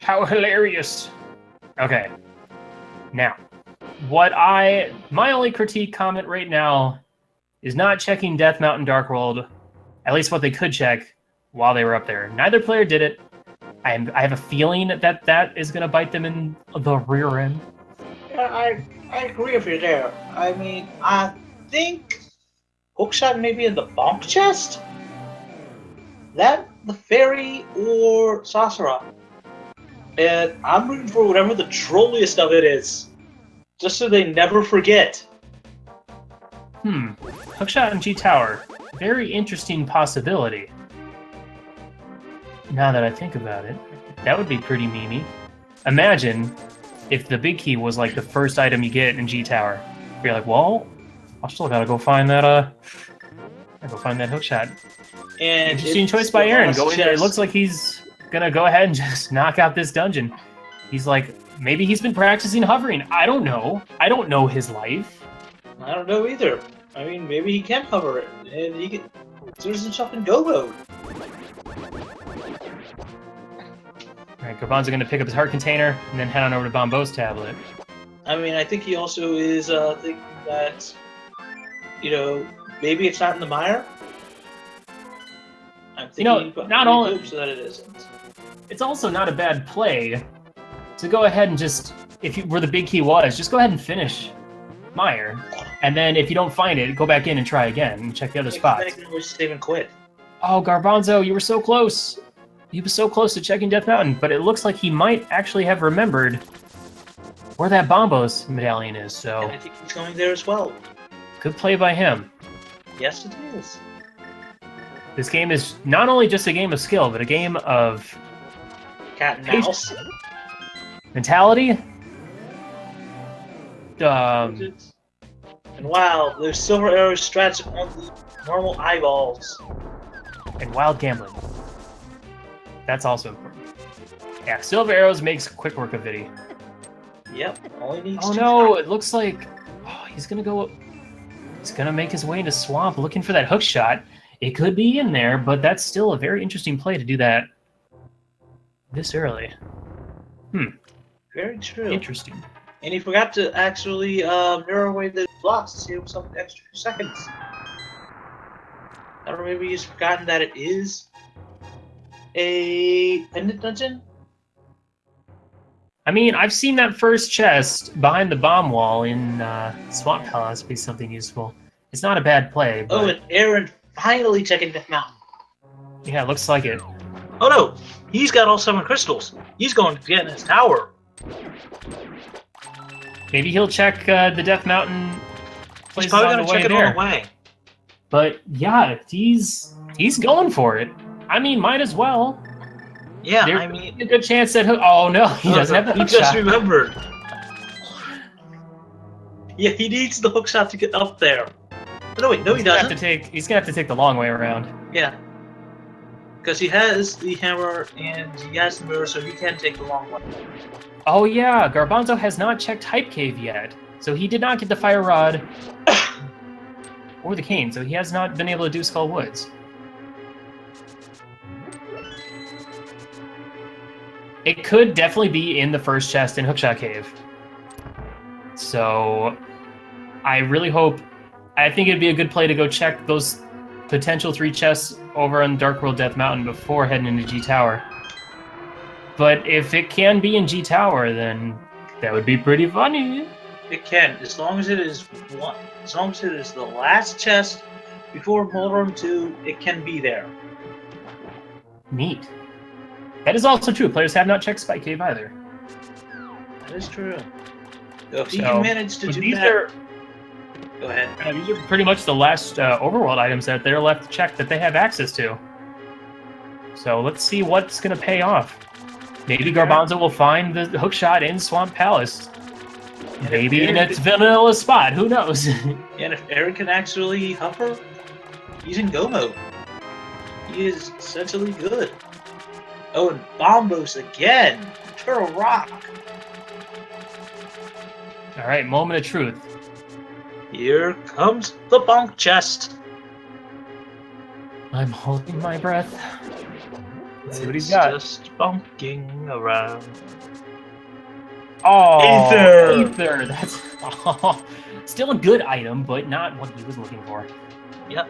How hilarious. Okay. Now, my only critique comment right now is not checking Death Mountain Dark World, at least what they could check while they were up there. Neither player did it. I have a feeling that is going to bite them in the rear end. Yeah, I agree with you there. I mean, I think hookshot maybe in the bonk chest? That, the fairy, or Sasara. And I'm rooting for whatever the trolliest of it is. Just so they never forget. Hookshot and G Tower. Very interesting possibility. Now that I think about it, that would be pretty memey. Imagine if the big key was like the first item you get in G Tower. You're like, well, I still gotta go find that. Hookshot. And interesting choice by Aaron. Go in there. It looks like he's gonna go ahead and just knock out this dungeon. He's like, maybe he's been practicing hovering. I don't know. I don't know his life. I don't know either. I mean, maybe he can hover it, and he can throw himself in go mode. Alright, Garbanzo gonna pick up his heart container and then head on over to Bombo's tablet. I mean, I think he also is thinking that, you know, maybe it's not in the mire. I'm thinking not only hopes that it isn't. It's also not a bad play to go ahead and just, where the big key was, just go ahead and finish mire, and then if you don't find it, go back in and try again and check the other spots. Then you can always save and quit. Oh, Garbanzo, you were so close. He was so close to checking Death Mountain, but it looks like he might actually have remembered where that Bombo's medallion is, so... And I think he's going there as well. Good play by him. Yes, it is. This game is not only just a game of skill, but a game of... Cat and mouse. Mentality. And wow, there's silver arrow strats on the normal eyeballs. And wild gambling. That's also important. Yeah, silver arrows makes quick work of Viddy. Yep, only needs Oh no, it looks like he's gonna make his way into swamp looking for that hook shot. It could be in there, but that's still a very interesting play to do that this early. Very true. Interesting. And he forgot to actually mirror away the blocks to save some extra few seconds. Or maybe he's forgotten that it is a pendant dungeon? I mean, I've seen that first chest behind the bomb wall in Swamp Palace be something useful. It's not a bad play, but... Oh, and Aaron finally checking Death Mountain. Yeah, it looks like it. Oh no! He's got all 7 crystals. He's going to get in his tower. Maybe he'll check the Death Mountain. He's probably going to check it all the way. But yeah, he's going for it. I mean, might as well. Yeah, There's I mean, a good chance that oh no, he doesn't have the hook He just shot. remembered. Yeah, he needs the hook shot to get up there. But no, wait, no, he doesn't. He's gonna have to take the long way around. Yeah, because he has the hammer and he has the mirror, so he can take the long way. Oh yeah, Garbanzo has not checked Hype Cave yet, so he did not get the fire rod or the cane, so he has not been able to do Skull Woods. It could definitely be in the first chest in Hookshot Cave. So, I really hope... I think it'd be a good play to go check those potential 3 chests over on Dark World Death Mountain before heading into G Tower. But if it can be in G Tower, then that would be pretty funny. It can, as long as it is one. As long as it is the last chest before Moldrum 2, it can be there. Neat. That is also true. Players have not checked Spike Cave either. That is true. So if he can manage to do go ahead. These are pretty much the last overworld items that they're left to check that they have access to. So let's see what's going to pay off. Maybe Garbanzo will find the hookshot in Swamp Palace. Maybe in its vanilla spot. Who knows? And if Aaron can actually hover, he's in go mode. He is essentially good. Oh, and Bombos again! Turtle Rock! Alright, moment of truth. Here comes the bonk chest! I'm holding my breath. Let's see what he's got. Just bonking around. Oh, Ether! Ether! That's still a good item, but not what he was looking for. Yep.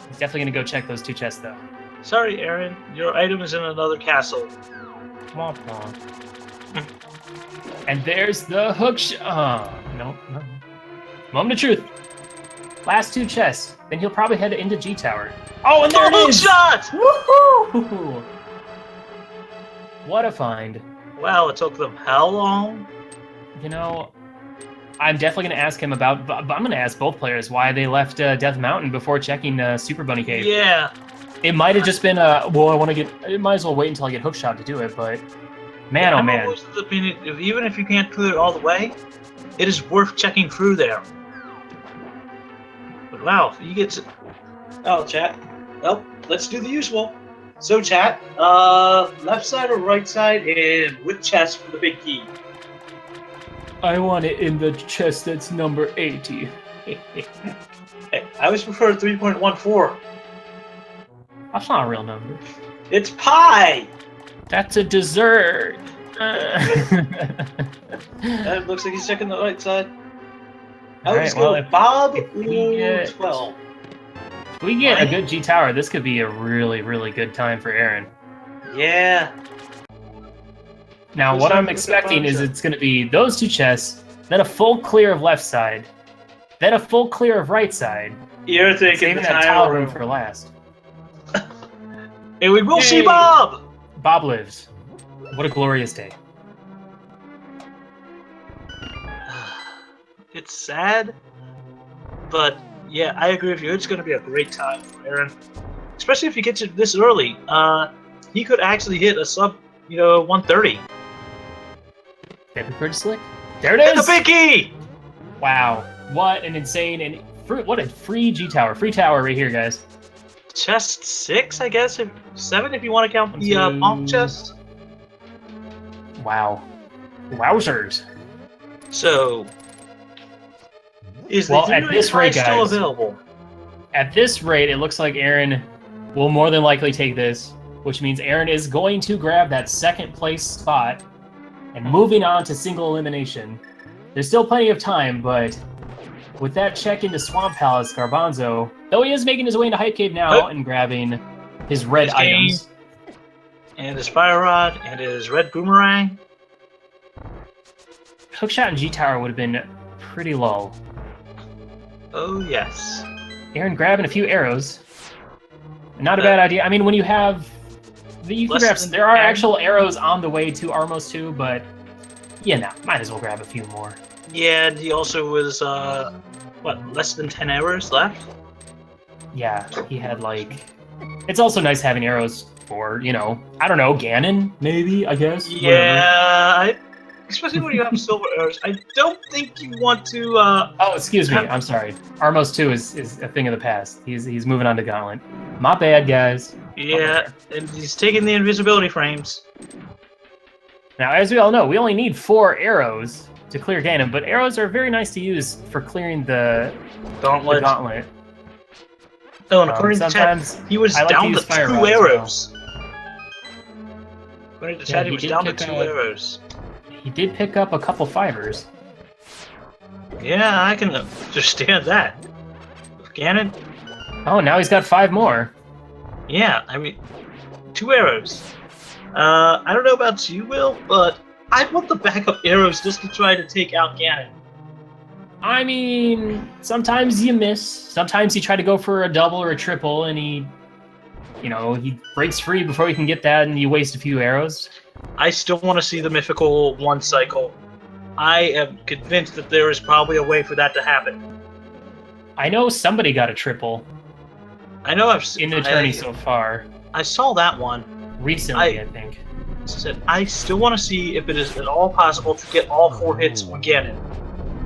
He's definitely going to go check those 2 chests, though. Sorry, Aaron. Your item is in another castle. Womp womp. And there's the hook no. Moment of truth. Last 2 chests. Then he'll probably head into G Tower. Oh, and there it is! Shot! Woohoo! What a find. Wow, it took them how long? You know, I'm definitely going to ask him about... I'm going to ask both players why they left Death Mountain before checking Super Bunny Cave. Yeah. It might have just been, well, I want to get... It might as well wait until I get Hookshot to do it, but... Man, oh man. I'm always of the opinion, even if you can't clear it all the way, it is worth checking through there. But wow, you get to... Oh, chat. Well, let's do the usual. So, chat, left side or right side, and with chest for the big key. I want it in the chest that's number 80. Hey, I always prefer 3.14. That's not a real number. It's pi! That's a dessert. It looks like he's checking the right side. Alright, well, if Bob if we get 12. If we get a good G Tower, this could be a really, really good time for Aaron. Yeah. Now, what I'm expecting is it's going to be those 2 chests, then a full clear of left side, then a full clear of right side. You're thinking saving that tile room for last. And we will see Bob! Bob lives. What a glorious day. It's sad, but yeah, I agree with you. It's going to be a great time for Aaron, especially if he gets it this early. He could actually hit a sub, 130. Paper pretty slick. There it is. It's a picky. Wow, what an insane and what a free G Tower, free tower right here, guys. Chest 6, I guess, 7 if you want to count the bonk chest. Wow, wowzers. So. Is the at this rate, guys, still available? At this rate, it looks like Aaron will more than likely take this, which means Aaron is going to grab that 2nd place spot and moving on to single elimination. There's still plenty of time, but with that check into Swamp Palace, Garbanzo, though he is making his way into Hype Cave now and grabbing his red items. And his Fire Rod, and his red Boomerang. Hookshot and G Tower would have been pretty low. Oh, yes. Aaron grabbing a few arrows. Not a bad idea. I mean, when you have... You can grab, there are actual arrows on the way to Armos 2, but... Yeah, might as well grab a few more. Yeah, and he also was, less than 10 arrows left? Yeah, he had, It's also nice having arrows for, I don't know, Ganon, maybe, I guess? Yeah, especially when you have silver arrows. I don't think you want to, Oh, excuse me. I'm sorry. Armos 2 is a thing of the past. He's moving on to Gauntlet. My bad, guys. Yeah, and he's taking the invisibility frames. Now, as we all know, we only need 4 arrows to clear Ganon, but arrows are very nice to use for clearing the Gauntlet. Oh, and according to chat, he was down to 2 arrows. According to chat, he was down to 2 arrows. He did pick up a couple fivers. Yeah, I can understand that. With Ganon. Oh, now he's got 5 more. Yeah, I mean, 2 arrows. I don't know about you, Will, but I want the backup arrows just to try to take out Ganon. I mean, sometimes you miss. Sometimes you try to go for a double or a triple, and he breaks free before you can get that, and you waste a few arrows. I still want to see the mythical 1 cycle. I am convinced that there is probably a way for that to happen. I know somebody got a triple. I know I've seen in the tourney so far. I saw that one recently, I think. I still want to see if it is at all possible to get all 4 hits on Ganon.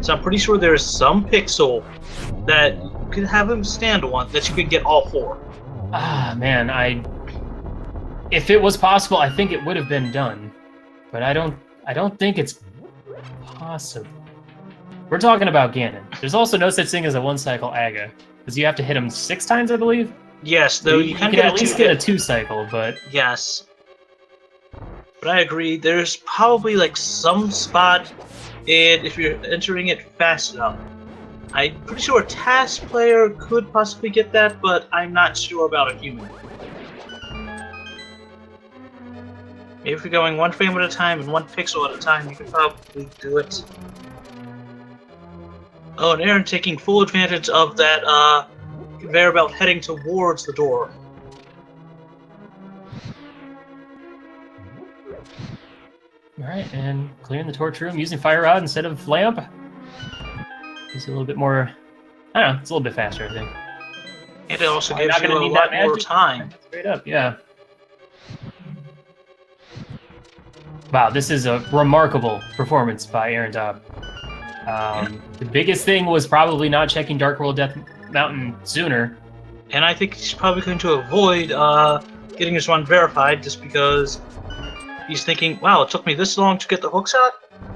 So I'm pretty sure there is some pixel that you could have him stand on that you could get all 4. Ah, man, if it was possible, I think it would have been done, but I don't think it's possible. We're talking about Ganon. There's also no such thing as a 1-cycle Aga, because you have to hit him 6 times, I believe. Yes, though you can at least get a 2-cycle, but yes. But I agree. There's probably some spot, and if you're entering it fast enough, I'm pretty sure a task player could possibly get that, but I'm not sure about a human. Maybe if you're going 1 frame at a time and 1 pixel at a time, you could probably do it. Oh, and Aaron taking full advantage of that conveyor belt heading towards the door. Alright, and clearing the torch room using fire rod instead of lamp. It's a little bit more... I don't know, it's a little bit faster, I think. And it also gives you a lot more time. Straight up, yeah. Wow, this is a remarkable performance by AaronDobbe. The biggest thing was probably not checking Dark World Death Mountain sooner. And I think he's probably going to avoid getting his run verified just because he's thinking, wow, it took me this long to get the hook shot?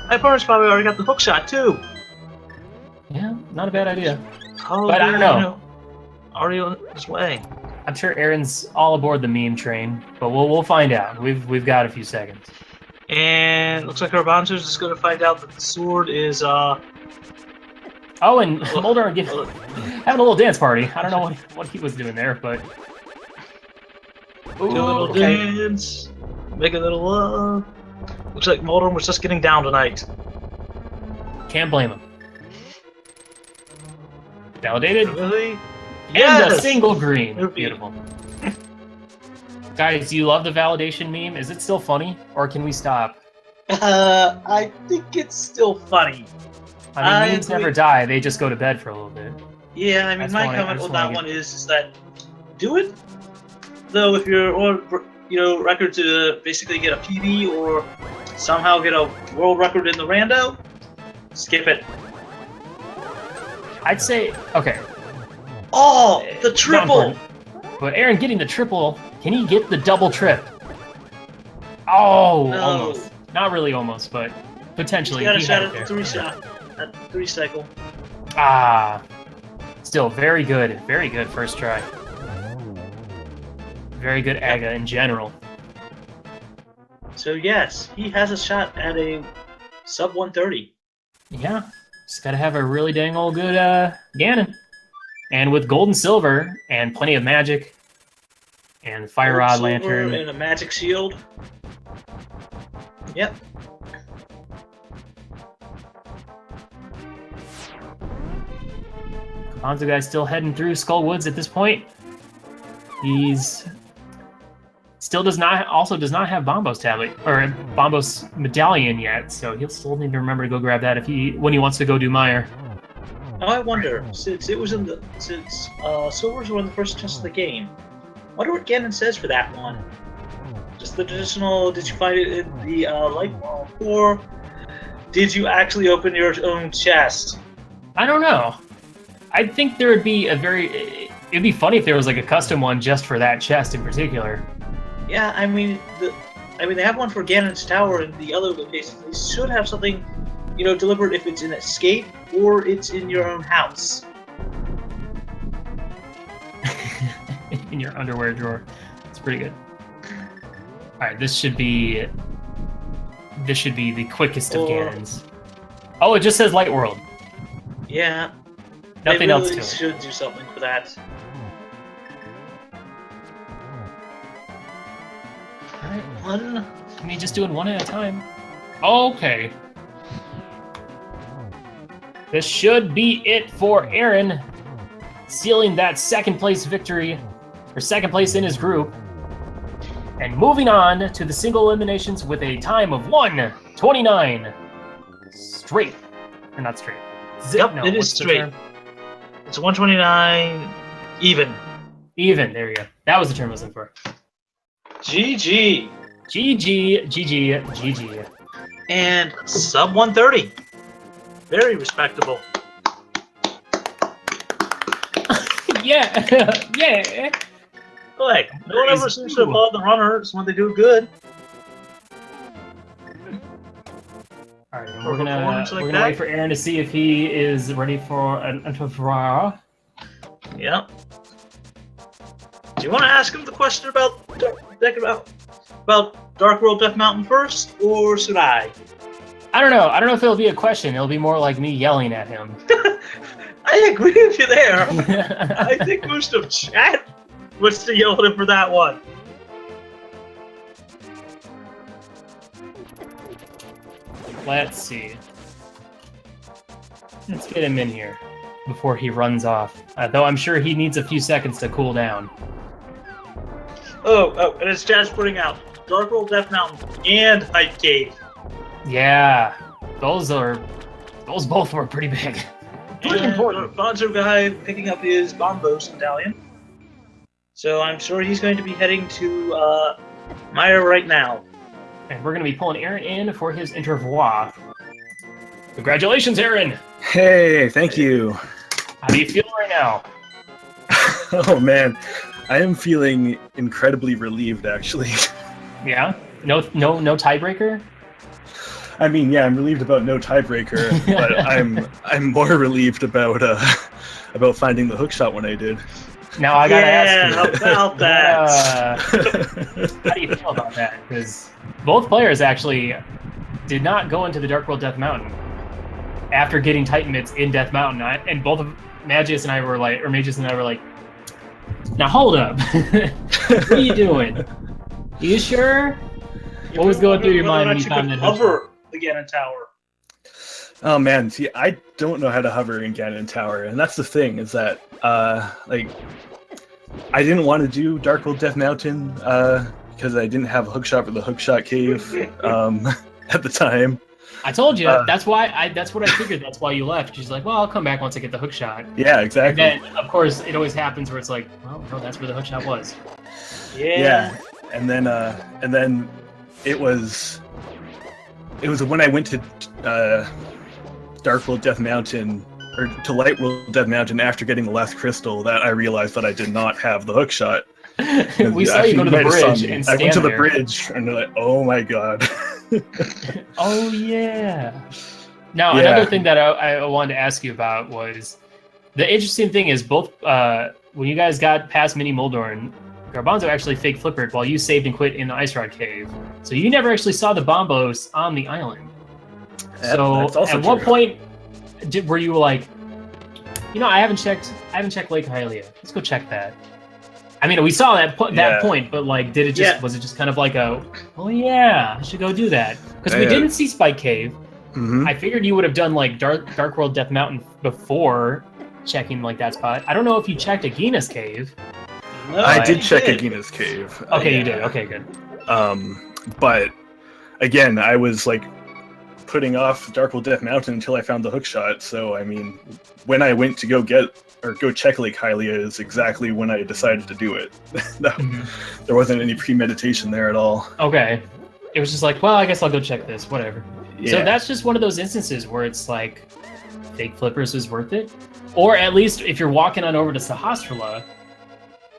My opponent's probably already got the hook shot too. Yeah, not a bad idea. Probably, but I don't know. Already on his way. I'm sure Aaron's all aboard the meme train, but we'll find out. We've got a few seconds. And looks like Garbanzo's just going to find out that the sword is Oh, and Mulder having a little dance party. I don't know what he was doing there, but do a little dance, make a little love. Looks like Mulder was just getting down tonight. Can't blame him. Validated. Really? And Yes! a single green. Beautiful. Guys, do you love the validation meme? Is it still funny, or can we stop? I think it's still funny. I mean, memes never die; they just go to bed for a little bit. Yeah, I mean, my comment on that one is that do it. Though, if you're on, record to basically get a PB or somehow get a world record in the rando, skip it. I'd say okay. Oh, the triple! But Aaron getting the triple, can he get the double trip? Oh, no. Almost. Not really almost, but potentially. He got a shot at the 3 cycle. Ah, still very good first try. Very good Aga in general. So yes, he has a shot at a sub 130. Yeah, just gotta have a really dang old good Ganon. And with gold and silver, and plenty of magic, and fire rod lantern. And a magic shield. Yep. Garbanzoguy still heading through Skull Woods at this point. He's still does not have Bombo's tablet or Bombo's medallion yet, so he'll still need to remember to go grab that when he wants to go do Mire. Now I wonder, since silvers were in the first test of the game, I wonder what Ganon says for that one. Just the traditional, did you find it in the light wall, or did you actually open your own chest? I don't know. I think there would be it'd be funny if there was like a custom one just for that chest in particular. Yeah, I mean, they have one for Ganon's Tower and the other locations. They should have something, delivered if it's in Escape or it's in your own house. In your underwear drawer. It's pretty good. Alright, this should be the quickest of Ganons. Oh, it just says Light World. Yeah. Nothing else to it. They should do something for that. Alright, one. I mean, just doing one at a time. Okay. This should be it for Aaron, sealing that second place victory, or second place in his group, and moving on to the single eliminations with a time of 1:29 straight. Or not straight. Yep, no, it is straight. It's 1:29 even. Even, there you go. That was the term I was looking for. GG. GG. And sub 130. Very respectable. Yeah. Yeah. Like, no one ever seems to applaud the runners when they do good. Alright, we're gonna wait for Aaron to see if he is ready for an interview. Yep. Do you want to ask him the question about Dark World Death Mountain first, or should I? I don't know. I don't know if it'll be a question. It'll be more like me yelling at him. I agree with you there. I think most of chat was to yell at him for that one. Let's see. Let's get him in here before he runs off. Though I'm sure he needs a few seconds to cool down. Oh, and it's just putting out Dark World Death Mountain and Hype Cave. Yeah, those both were pretty big. Pretty important. Garbanzoguy picking up his Bombos medallion. So I'm sure he's going to be heading to Maya right now. And we're going to be pulling Aaron in for his interview. Congratulations, Aaron! Hey, thank you. How do you feel right now? Oh man, I am feeling incredibly relieved, actually. Yeah? No tiebreaker? I mean, yeah, I'm relieved about no tiebreaker, but I'm more relieved about finding the hookshot when I did. Now I gotta ask you. About that. How do you feel about that? Because both players actually did not go into the Dark World Death Mountain after getting Titan Mitts in Death Mountain, and both of Magius and I were like, now hold up. What are you doing? You sure? What was going through your mind when you found that hover the Ganon Tower? Oh man, see, I don't know how to hover in Ganon Tower, and that's the thing, is that, I didn't want to do Dark World Death Mountain, because I didn't have a hookshot for the hookshot cave, at the time. I told you, that's what I figured, that's why you left. She's like, well, I'll come back once I get the hookshot. Yeah, exactly. And then, of course, it always happens where it's like, well, no, that's where the hookshot was. Yeah. And then it was when I went to Dark World Death Mountain, or to Light World Death Mountain after getting the last crystal, that I realized that I did not have the hookshot. We saw you go to the bridge and stand I went to the there. bridge and they're like, oh my god. Oh yeah. Now another thing that I wanted to ask you about was the interesting thing is both when you guys got past Mini Moldorn, Garbanzo actually fake flippered while you saved and quit in the Ice Rod Cave. So you never actually saw the Bombos on the island. So at what point were you like, I haven't checked Lake Hylia. Let's go check that. I mean, we saw that point, but like, did it just was it just kind of like a, oh yeah, I should go do that? Because we didn't see Spike Cave. Mm-hmm. I figured you would have done like Dark World Death Mountain before checking like that spot. I don't know if you checked Agina's Cave. No, I did check Agina's Cave. Okay, you did. Okay, good. But again, I was like putting off Dark World Death Mountain until I found the hookshot. So I mean, when I went to go check Lake Hylia is exactly when I decided to do it. There wasn't any premeditation there at all. Okay. It was just like, well, I guess I'll go check this, whatever. Yeah. So that's just one of those instances where it's like, fake flippers is worth it. Or at least if you're walking on over to Sahasrahla,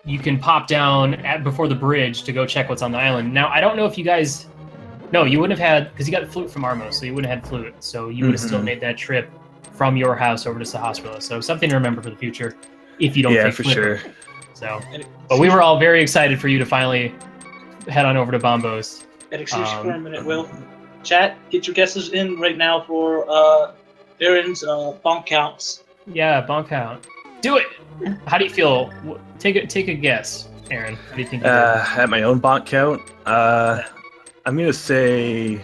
you can pop down before the bridge to go check what's on the island. Now, I don't know if you guys... No, you wouldn't have had... Because you got Flute from Armo, so you wouldn't have had Flute. So you would have still made that trip from your house over to Sahasrahla. So something to remember for the future if you don't fake for flipper. sure. So, but we were all very excited for you to finally head on over to Bombos. And excuse me for a minute, Will. Chat, get your guesses in right now for Aaron's bonk counts. Yeah, bonk count. Do it! How do you feel? Take a guess, Aaron. What do you think you did? At my own bonk count, I'm going to say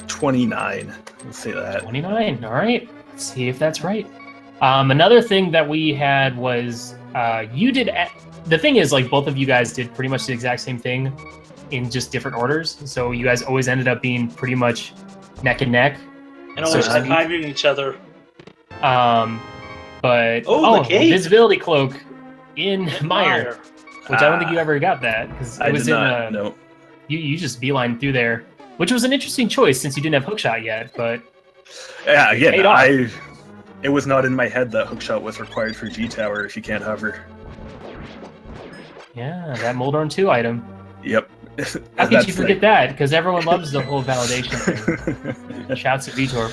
29. Let's say that. 29, all right. Let's see if that's right. Another thing that we had was you did... The thing is, like, both of you guys did pretty much the exact same thing in just different orders. So you guys always ended up being pretty much neck and neck. And always high-fiving each other. But the cave. Visibility Cloak in Mire, which I don't think you ever got that because it was no. You just beeline through there, which was an interesting choice since you didn't have hookshot yet. But yeah, again, it was not in my head that hookshot was required for G Tower if you can't hover. Yeah, that Moldorn 2 item. Yep. How could you forget that? Because everyone loves the whole validation thing. Shouts at Vitor.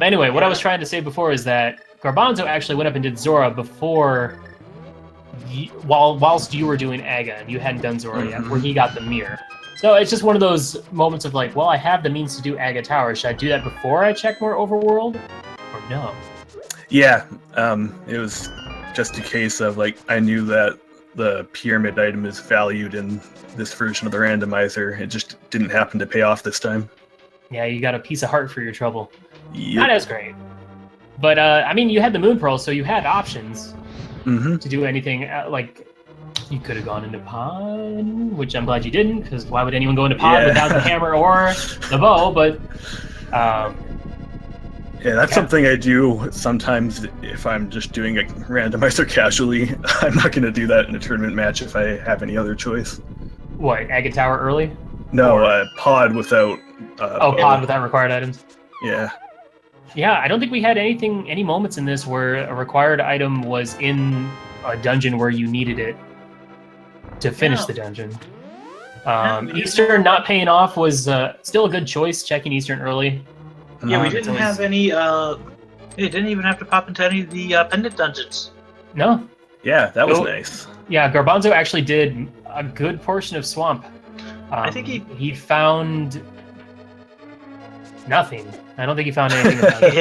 Anyway, what I was trying to say before is that Garbanzo actually went up and did Zora before, whilst you were doing Aga, and you hadn't done Zora yet, where he got the mirror. So it's just one of those moments of like, well, I have the means to do Aga Tower. Should I do that before I check more Overworld, or no? Yeah, it was just a case of like, I knew that the pyramid item is valued in this version of the randomizer. It just didn't happen to pay off this time. Yeah, you got a piece of heart for your trouble. Yep. Not as great. But, I mean, you had the Moon Pearl, so you had options to do anything. Like, you could have gone into Pod, which I'm glad you didn't, because why would anyone go into Pod without the hammer or the bow? But, yeah, that's something I do sometimes if I'm just doing a randomizer casually. I'm not going to do that in a tournament match if I have any other choice. What, Aga Tower early? No, Pod without... Pod without required items? Yeah. Yeah, I don't think we had any moments in this where a required item was in a dungeon where you needed it to finish the dungeon. Eastern not paying off was still a good choice, checking Eastern early. Yeah, we didn't have any, it didn't even have to pop into any of the pendant dungeons. No. Yeah, that was nice. Yeah, Garbanzo actually did a good portion of Swamp. I think he found nothing. I don't think he found anything about it.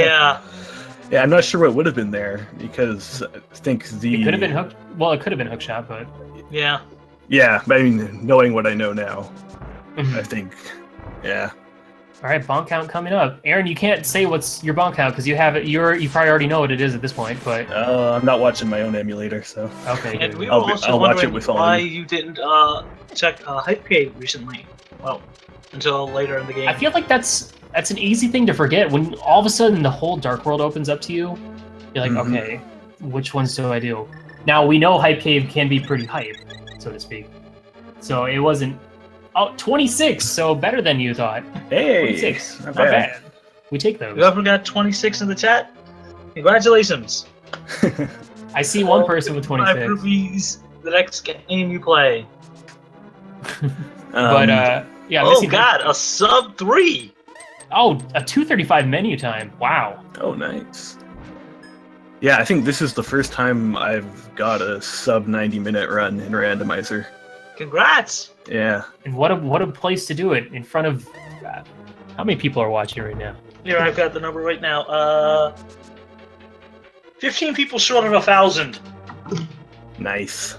Yeah, I'm not sure what would have been there, because I think It could have been hook. Well, it could have been hookshot, but... Yeah. Yeah, I mean, knowing what I know now, I think, yeah. All right, bonk count coming up. Aaron, you can't say what's your bonk count because you have it. You probably already know what it is at this point. But I'm not watching my own emulator, so okay. And we were also wondering why you didn't check Hype Cave recently. Well, until later in the game. I feel like that's an easy thing to forget when all of a sudden the whole Dark World opens up to you. You're like, okay, which ones do I do? Now we know Hype Cave can be pretty hype, so to speak. So it wasn't. Oh, 26, so better than you thought. Hey, 26, not bad. We take those. Whoever got 26 in the chat, congratulations. I see one person with 26. 5 rupees the next game you play. But, yeah. Oh, God, a sub 3. Oh, a 235 menu time. Wow. Oh, nice. Yeah, I think this is the first time I've got a sub 90-minute run in Randomizer. Congrats! Yeah. And what a place to do it in front of. How many people are watching right now? Here, I've got the number right now. 15 people short of 1,000. Nice.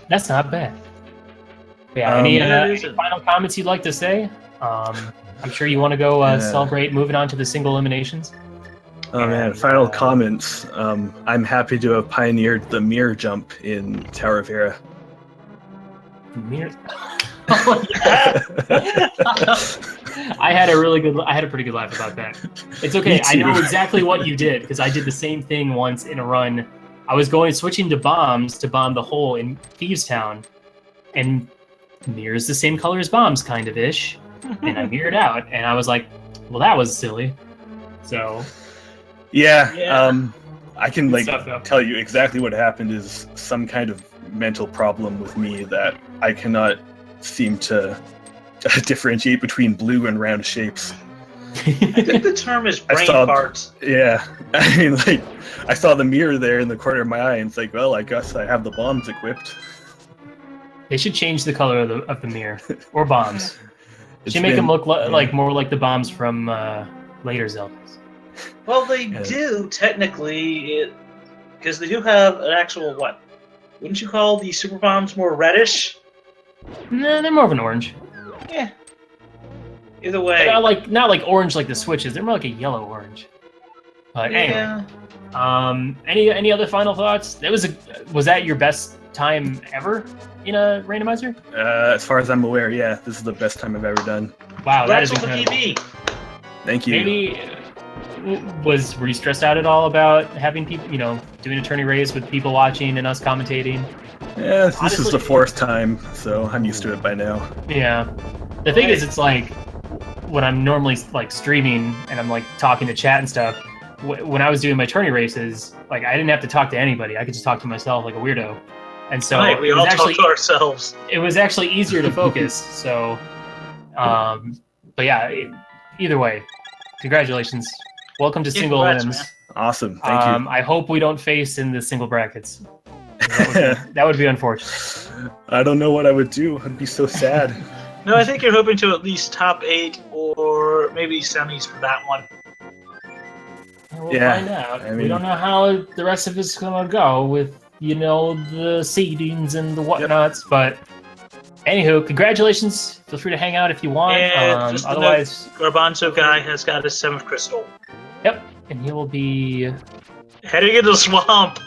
That's not bad. Yeah. Any final comments you'd like to say? I'm sure you want to go celebrate moving on to the single eliminations. Oh man! Final comments. I'm happy to have pioneered the mirror jump in Tower of Hera. Mirror. Oh, yeah. I had a pretty good laugh about that. It's okay. I know exactly what you did because I did the same thing once in a run. I was switching to bombs to bomb the hole in Thieves Town, and mirror's the same color as bombs, kind of ish. And I mirrored out, and I was like, "Well, that was silly." So. Yeah. I can tell you exactly what happened is some kind of mental problem with me that I cannot seem to differentiate between blue and round shapes. I think the term is brain farts. Yeah. I mean, I saw the mirror there in the corner of my eye, and it's like, well, I guess I have the bombs equipped. They should change the color of the mirror. Or bombs. Should make them look like more like the bombs from later Zeldas. Well, they do, technically, because they do have an actual, what? Wouldn't you call the super bombs more reddish? No, they're more of an orange. Yeah. Either way. Not like orange like the Switches, they're more like a yellow orange. But anyway. Any other final thoughts? Was that your best time ever in a randomizer? As far as I'm aware, yeah. This is the best time I've ever done. Wow, that is incredible. Thank you. Maybe were you stressed out at all about having people, doing a tourney race with people watching and us commentating? Yeah, this is the 4th time, so I'm used to it by now. Yeah. The thing is, it's like when I'm normally streaming and I'm talking to chat and stuff. When I was doing my tourney races, I didn't have to talk to anybody. I could just talk to myself like a weirdo. And so we all talk to ourselves. It was actually easier to focus. So, but yeah, either way, congratulations. Welcome to single elims. Awesome, thank you. I hope we don't face in the single brackets. That would be unfortunate. I don't know what I would do. I'd be so sad. No, I think you're hoping to at least top 8 or maybe semis for that one. We'll find out. We don't know how the rest of it's gonna go with the seedings and the whatnots, but Anywho, congratulations. Feel free to hang out if you want. And Otherwise, garbanzoguy has got his 7th crystal. Yep, and he will be heading into the swamp.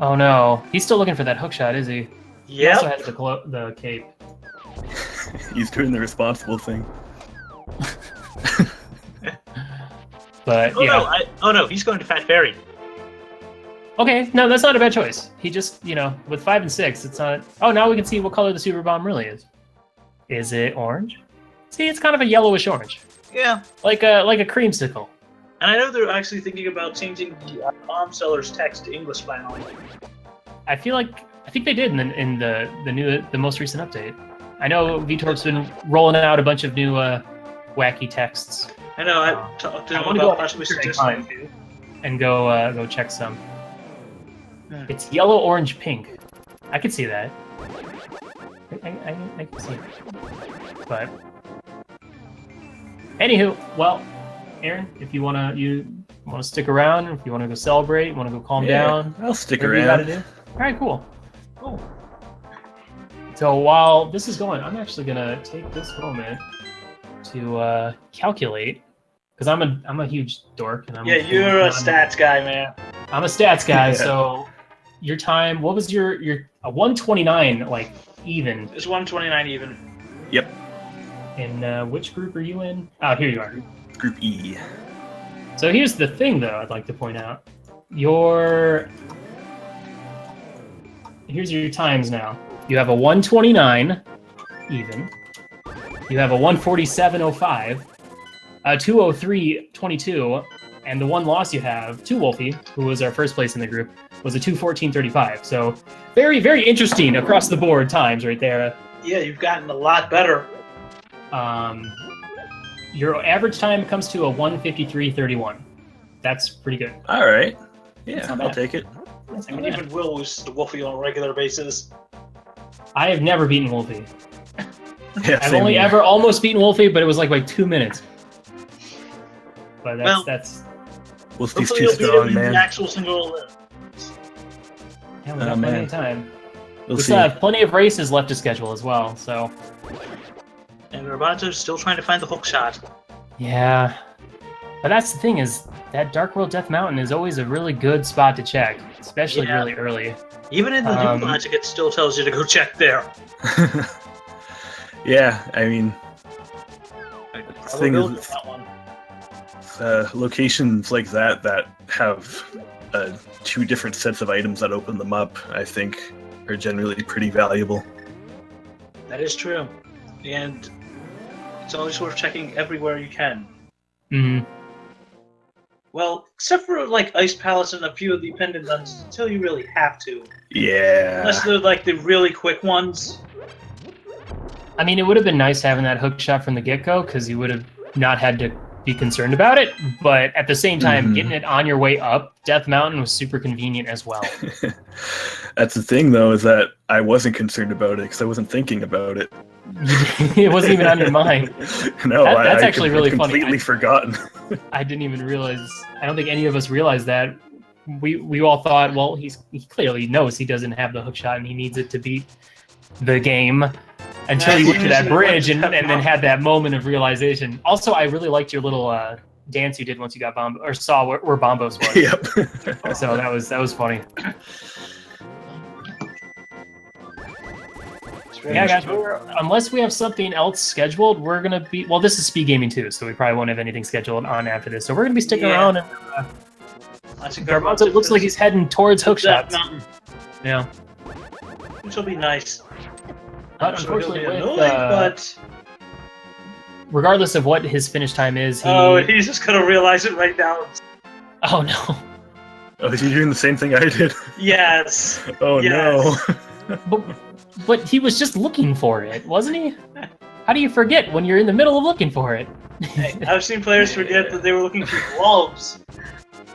Oh no, he's still looking for that hookshot, is he? He Yep. also has the cape. He's doing the responsible thing. But oh no, he's going to Fat Fairy. Okay, no, that's not a bad choice. He just, with 5 and 6, it's not. Oh, now we can see what color the super bomb really is. Is it orange? See, it's kind of a yellowish orange. Yeah. Like a creamsicle. And I know they're actually thinking about changing the bomb seller's text to English finally. I think they did in the most recent update. I know VTorp's been rolling out a bunch of new wacky texts. I know. I talked to him about possibly suggesting and go check some. It's yellow, orange, pink. I could see that. I can see it. But anywho, well, Aaron, if you wanna stick around, if you wanna go celebrate, you wanna go calm down, I'll stick whatever you around. gotta do. All right, cool. So while this is going, I'm actually gonna take this moment to calculate, because I'm a huge dork. And you're a stats guy, man. I'm a stats guy, so your time. What was your 129 like even? It's 129 even. Yep. And which group are you in? Oh, here you are. Group E. So here's the thing, though. I'd like to point out here's your times now. You have a 129 even. You have a 147.05, a 203.22, and the one loss you have, to Wolfie, who was our first place in the group, was a 214.35. So very, very interesting across the board times right there. Yeah, you've gotten a lot better. Your average time comes to a 153.31. That's pretty good. All right. Yeah, I'll take it. I mean, even Will loses to Wolfie on a regular basis. I have never beaten Wolfie. Yeah, I've only ever almost beaten Wolfie, but it was like by 2 minutes. But that's. Wolfie's too strong, man. Actual single. Yeah, we got plenty of time. We still have plenty of races left to schedule as well, so. And Garbanzo's still trying to find the hook shot. Yeah. But that's the thing is, that Dark World Death Mountain is always a really good spot to check, especially really early. Even in the new logic, it still tells you to go check there. Yeah, I mean, the thing is, locations like that have 2 different sets of items that open them up, I think, are generally pretty valuable. That is true. And it's always worth checking everywhere you can. Mm-hmm. Well, except for like Ice Palace and a few of the pendant dungeons, until you really have to. Yeah. Unless they're like the really quick ones. I mean, it would have been nice having that hook shot from the get-go, because you would have not had to be concerned about it. But at the same time, getting it on your way up Death Mountain was super convenient as well. That's the thing, though, is that I wasn't concerned about it because I wasn't thinking about it. It wasn't even on your mind. No, that's actually really funny. Completely forgotten. I didn't even realize. I don't think any of us realized that. We all thought, well, he clearly knows he doesn't have the hook shot and he needs it to beat the game. Until he went to that bridge and then had that moment of realization. Also, I really liked your little dance you did once you got Bombo, or saw where Bombos was. Yep. So that was funny. Yeah, guys. Unless we have something else scheduled, we're gonna be. Well, this is speed gaming too, so we probably won't have anything scheduled on after this. So we're gonna be sticking around. And Garbanzo looks like he's heading towards hook-shots. Yeah. Which will be nice. But unfortunately, regardless of what his finish time is, he's just gonna realize it right now. Oh no! Oh, is he doing the same thing I did? Yes. Oh yes. no! But he was just looking for it, wasn't he? How do you forget when you're in the middle of looking for it? Hey, I've seen players forget that they were looking for gloves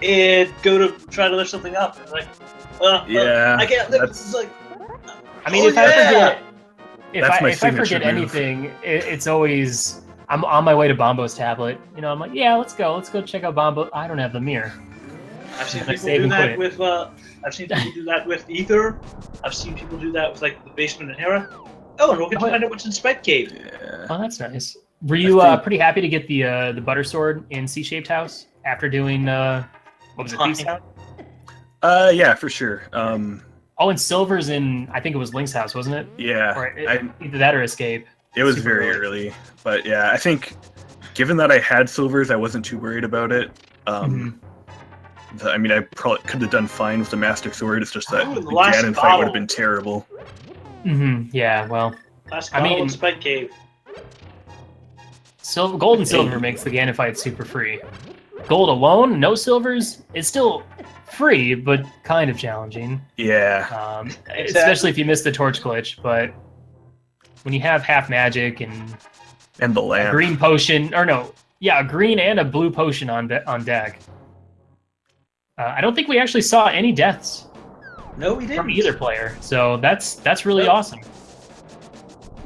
and go to try to lift something up. And like, I can't lift. It's like, I mean, if I forget move. anything, it's always I'm on my way to Bombo's tablet. I'm like, yeah, let's go check out Bombo. I don't have the mirror. I've seen people do that with. I've seen people do that with Ether. I've seen people do that with like the basement and Hera. Oh, and we'll get to find out what's in Spec Cave. Yeah. Oh, that's nice. Were you pretty happy to get the butter sword in C-shaped house after doing what was it, Thief's Town? Yeah, for sure. Oh, and Silver's in, I think it was Link's house, wasn't it? Yeah. Or either that or Escape. It was very early. But yeah, I think given that I had Silver's, I wasn't too worried about it. I mean, I probably could have done fine with the Master Sword. It's just that the Ganon fight would have been terrible. Yeah, well. Last bottle in Spec Cave. Gold and silver makes the Ganon fight super free. Gold alone, no silvers, it's still free, but kind of challenging. Yeah. Especially if you miss the torch glitch, but when you have half magic and the lamp. A green potion, or no, yeah, a green and a blue potion on deck. I don't think we actually saw any deaths. No, we didn't. From either player, so that's really awesome.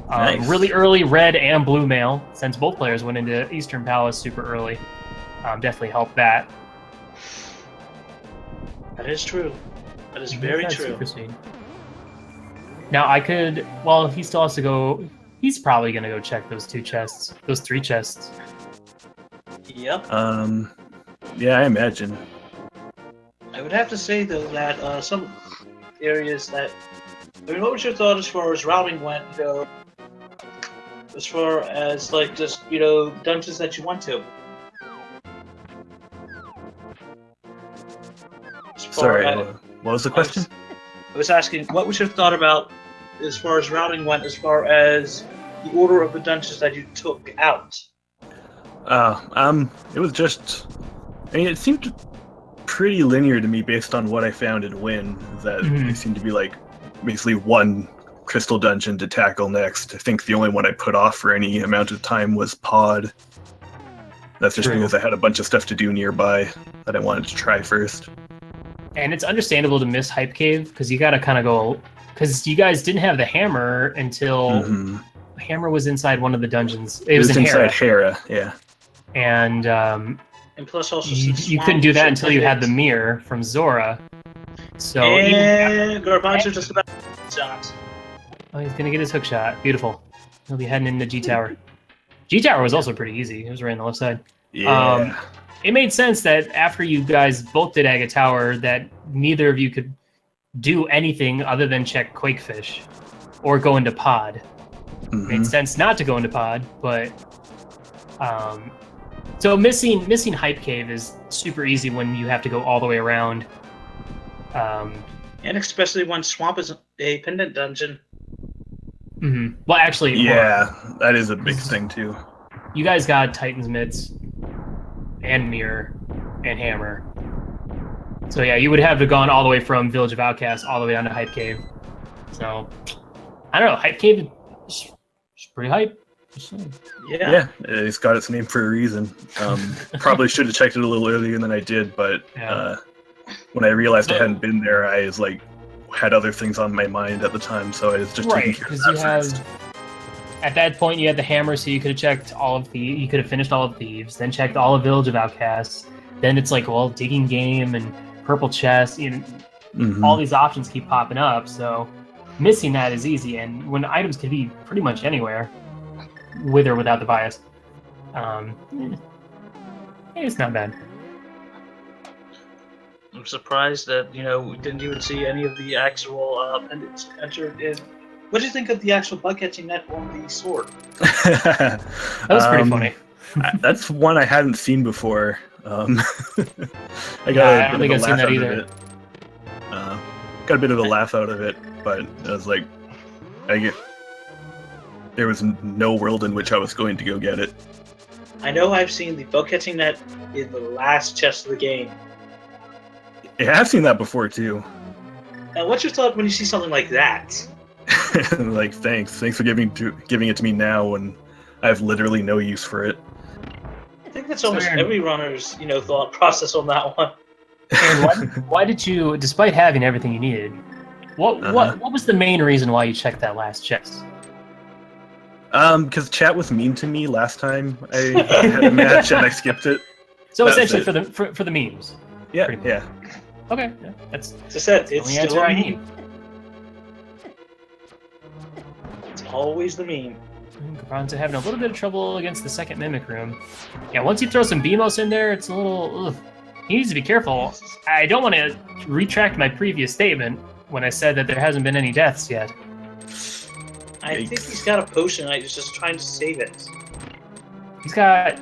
Nice. Really early red and blue mail, since both players went into Eastern Palace super early. Definitely helped that. That is true. That is very true. Now I could, well, he still has to go, he's probably going to go check those 2 chests, those 3 chests. Yep. Yeah, I imagine. I would have to say, though, that some areas that, I mean, what was your thought as far as routing went, you know, as far as, like, just, you know, dungeons that you went to? Sorry, what was the question? I was asking, what was your thought about, as far as routing went, as far as the order of the dungeons that you took out? It was just, I mean, it seemed pretty linear to me based on what I found in Win, that they seemed to be like basically one crystal dungeon to tackle next. I think the only one I put off for any amount of time was Pod. That's just because I had a bunch of stuff to do nearby that I wanted to try first. And it's understandable to miss Hype Cave, because you gotta kind of go, because you guys didn't have the hammer until hammer was inside one of the dungeons. It was inside Hera, yeah. And plus also you couldn't do that until you had the mirror from Zora. So and Garbanzo's just about shot. Oh, he's gonna get his hook shot. Beautiful. He'll be heading into G Tower. G Tower was also pretty easy. It was right on the left side. Yeah. It made sense that after you guys both did Aga Tower, that neither of you could do anything other than check Quakefish or go into Pod. Made sense not to go into Pod, but so missing Hype Cave is super easy when you have to go all the way around. And especially when Swamp is a pendant dungeon. Well, actually, yeah, that is a big thing too. You guys got Titan's Mitts and Mirror and Hammer. So yeah, you would have gone all the way from Village of Outcasts all the way down to Hype Cave. So I don't know, Hype Cave is pretty hype. Yeah, it's got its name for a reason. Probably should have checked it a little earlier than I did, but when I realized I hadn't been there, I was like had other things on my mind at the time, so I was just taking care of that first. At that point, you had the hammer, so you could have checked all of you could have finished all of Thieves, then checked all of Village of Outcasts. Then it's like, well, Digging Game and Purple Chest, you know, all these options keep popping up. So missing that is easy, and when items can be pretty much anywhere, with or without the bias, it's not bad. I'm surprised that, you know, we didn't even see any of the actual pendants entered in. What do you think of the actual bug catching net on the sword? That was pretty funny. That's one I hadn't seen before. I don't think I've seen that either. Got a bit of a laugh out of it, but I was like, there was no world in which I was going to go get it. I know I've seen the bug catching net in the last chest of the game. Yeah, I've seen that before too. Now, what's your thought when you see something like that? Like, thanks for giving it to me now when I have literally no use for it. I think that's almost every runner's, you know, thought process on that one. And why did you, despite having everything you needed, what was the main reason why you checked that last chest? Because chat was mean to me last time I had a match and I skipped it. So essentially for the memes. Yeah. Okay, yeah, that's just said, it's the answer I need. Always the meme. Garbanzo having a little bit of trouble against the second Mimic Room. Yeah, once you throw some BMOS in there, it's a little... Ugh. He needs to be careful. I don't want to retract my previous statement when I said that there hasn't been any deaths yet. I think he's got a potion. He's just trying to save it.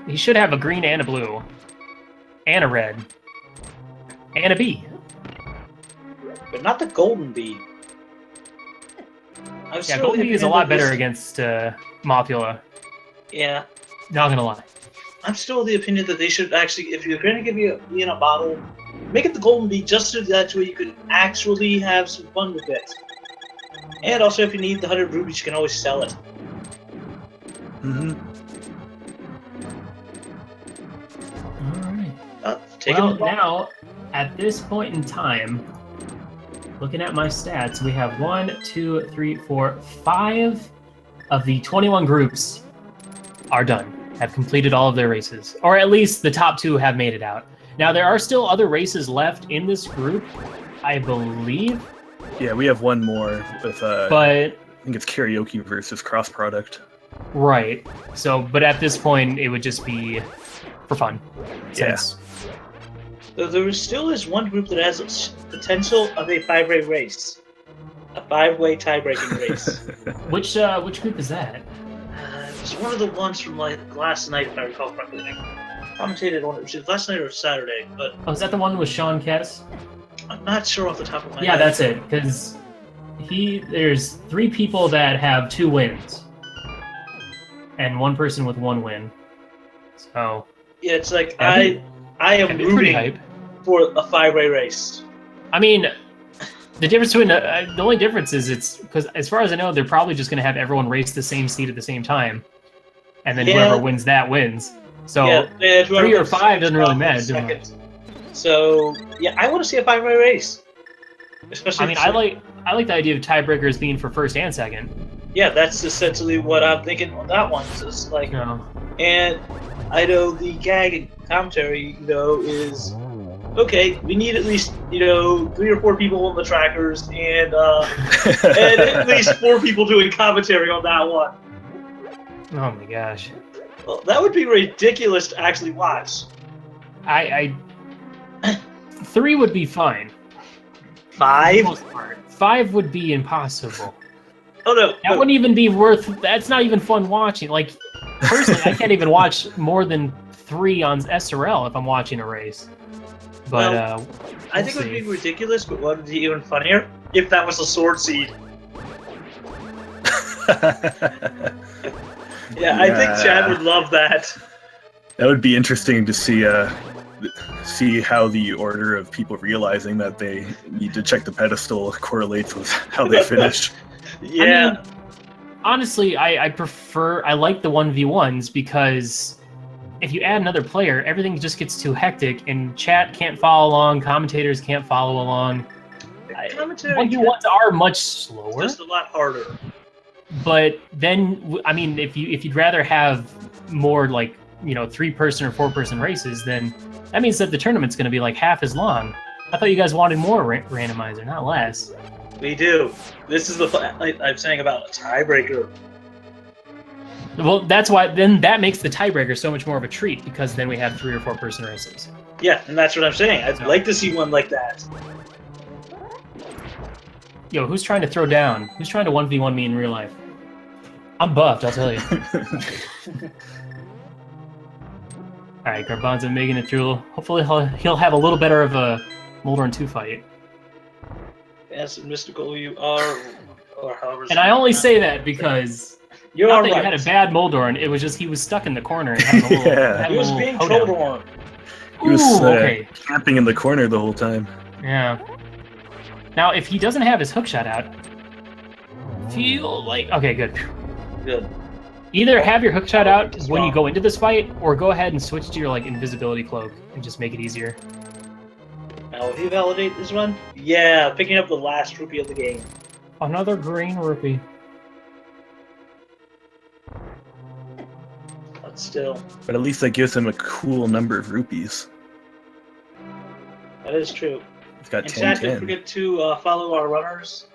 He should have a green and a blue. And a red. And a bee. But not the golden bee. Yeah, golden bee is a lot better against Mothula. Yeah. Not gonna lie. I'm still of the opinion that they should actually, if you're going to give you in a bottle, make it the golden bee just so that way you can actually have some fun with it. And also, if you need the 100 rubies, you can always sell it. Mm-hmm. Alright. Well, now, at this point in time, looking at my stats, we have 1, 2, 3, 4, 5 of the 21 groups are done. Have completed all of their races. Or at least the top 2 have made it out. Now, there are still other races left in this group, I believe. Yeah, we have one more with, but I think it's karaoke versus cross product. Right. So, but at this point, it would just be for fun. Yes. Yeah. There still is one group that has potential of a 5-way race. A 5-way tie-breaking race. Which group is that? It's one of the ones from like last night, if I recall correctly. I commentated on it. It was last night or Saturday, but... Oh, is that the one with Sean Kess? I'm not sure off the top of my head. Yeah, that's it, because there's 3 people that have 2 wins. And 1 person with 1 win. So... Yeah, it's like, I am rooting for a 5-way race. I mean, the difference between... the only difference is it's... Because as far as I know, they're probably just going to have everyone race the same seat at the same time. And then whoever wins that wins. So, 3 or 5 doesn't really matter. So, yeah, I want to see a 5-way race. Especially I mean, I like the idea of tiebreakers being for first and second. Yeah, that's essentially what I'm thinking on that one. So it's like, and I know the gag and commentary, is okay. We need at least 3 or 4 people on the trackers, and and at least 4 people doing commentary on that one. Oh my gosh! Well, that would be ridiculous to actually watch. 3 would be fine. 5? 5 would be impossible. Oh no! That wouldn't even be worth. That's not even fun watching. Like, personally, I can't even watch more than 3 on SRL if I'm watching a race. But I think it would be ridiculous. But what would be even funnier if that was a sword seed? Yeah, I think Chad would love that. That would be interesting to see how the order of people realizing that they need to check the pedestal correlates with how they finish. Yeah. I mean, honestly, I like the 1v1s because if you add another player, everything just gets too hectic and chat can't follow along, commentators can't follow along. 1v1s are much slower. Just a lot harder. But then, I mean, if you'd rather have more like, 3-person or 4-person races, then that means that the tournament's going to be like half as long. I thought you guys wanted more randomizer, not less. We do. This is I'm saying about a tiebreaker. Well, that's why then that makes the tiebreaker so much more of a treat because then we have 3 or 4-person races. Yeah, and that's what I'm saying. I'd like to see one like that. Yo, who's trying to throw down? Who's trying to 1v1 me in real life? I'm buffed, I'll tell you. Alright, Garbanzo making it through. Hopefully he'll have a little better of a Moldorn 2 fight. As mystical you are, or however. And I only say that because you not that you had a bad Moldorn, it was just he was stuck in the corner and having a little, he was being trolled. He was camping in the corner the whole time. Yeah. Now, if he doesn't have his hookshot out, feel like... Okay, good. Good. Either have your hookshot out when you go into this fight, or go ahead and switch to your invisibility cloak and just make it easier. Now, will he validate this one? Yeah, picking up the last rupee of the game. Another green rupee. But still. But at least that gives him a cool number of rupees. That is true. He's got and 10. Chad, don't forget to follow our runners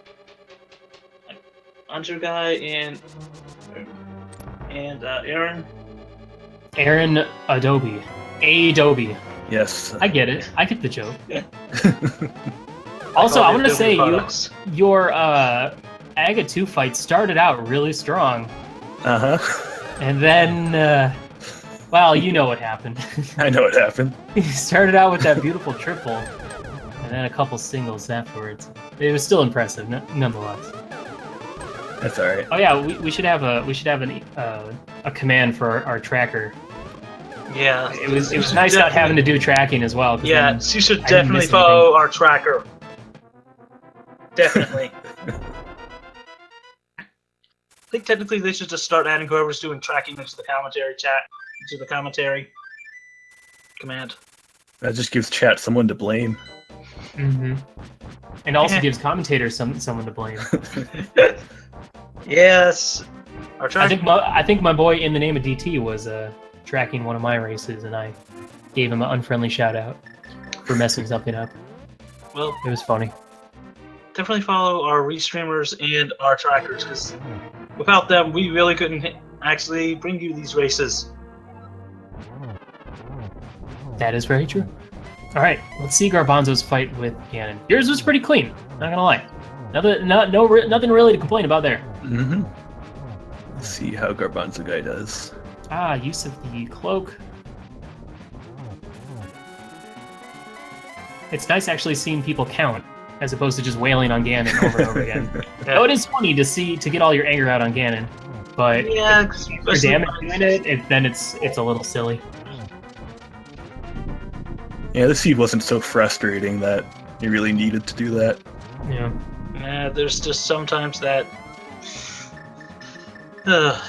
Hunter guy and Aaron. AaronDobbe. AADobbe. Yes. I get it. I get the joke. Also, I want to say your Aga 2 fight started out really strong. And then, well, you know what happened. I know what happened. You started out with that beautiful triple, and then a couple singles afterwards. It was still impressive, nonetheless. That's all right. Oh yeah, we should have a command for our tracker. Yeah, it was nice not having to do tracking as well. Yeah, you should definitely follow our tracker. Definitely. I think technically they should just start adding whoever's doing tracking into the commentary chat, into the commentary command. That just gives chat someone to blame. Mm-hmm. And also gives commentators someone to blame. Yes. I think my boy in the name of DT was tracking one of my races, and I gave him an unfriendly shout out for messing something up. Well, it was funny. Definitely follow our restreamers and our trackers, because without them, we really couldn't actually bring you these races. That is very true. All right, let's see Garbanzo's fight with Ganon. Yours was pretty clean, not gonna lie. Nothing really to complain about there. Mm-hmm. Let's see how garbanzoguy does. Use of the cloak. It's nice actually seeing people count, as opposed to just wailing on Ganon over and over again. Though it is funny to get all your anger out on Ganon, but yeah, for damage doing it, then it's a little silly. Yeah, this seed wasn't so frustrating that you really needed to do that. Yeah. There's just sometimes that there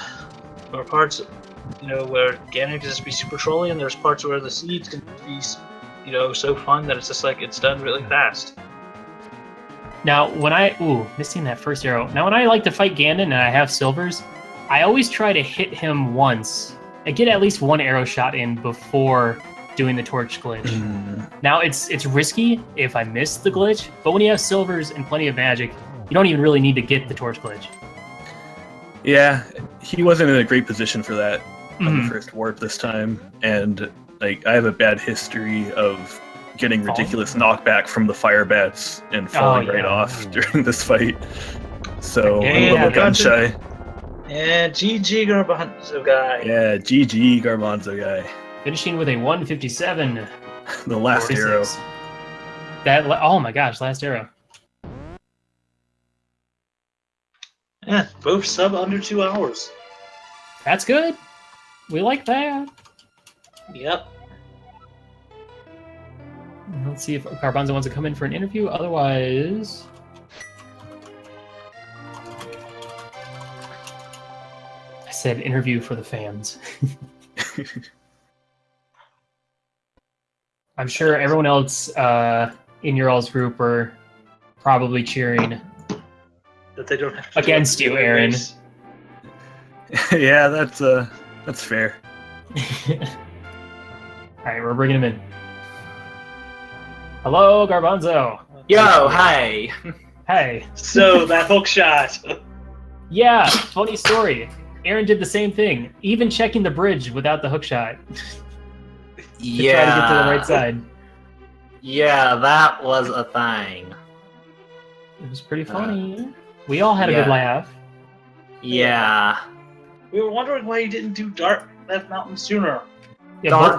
are parts, where Ganon can just be super trolly, and there's parts where the seeds can be, so fun that it's just like it's done really fast. Now, when missing that first arrow. Now, when I like to fight Ganon and I have silvers, I always try to hit him once. I get at least one arrow shot in before doing the torch glitch. Now, it's risky if I miss the glitch, but when you have silvers and plenty of magic, you don't even really need to get the torch glitch. Yeah, he wasn't in a great position for that on the first warp this time, and I have a bad history of getting ridiculous knockback from the fire bats and falling right off during this fight. So I'm a little gun shy. And GG garbanzoguy. Yeah, GG garbanzoguy. Finishing with a 157. The last 46. arrow. Oh my gosh, last arrow. Yeah, both sub under 2 hours. That's good. We like that. Yep. Let's see if Garbanzo wants to come in for an interview. Otherwise, I said interview for the fans. I'm sure everyone else in your all's group are probably cheering that they don't have to against you, Aaron. Yeah, that's fair. All right, we're bringing him in. Hello, Garbanzo. Yo, hi. Hey. So that hook shot. Yeah, funny story. Aaron did the same thing, even checking the bridge without the hook shot. To try to get to the right side. Yeah, that was a thing. It was pretty funny. We all had a good laugh. Yeah. We were wondering why you didn't do Dark Death Mountain sooner. Yeah,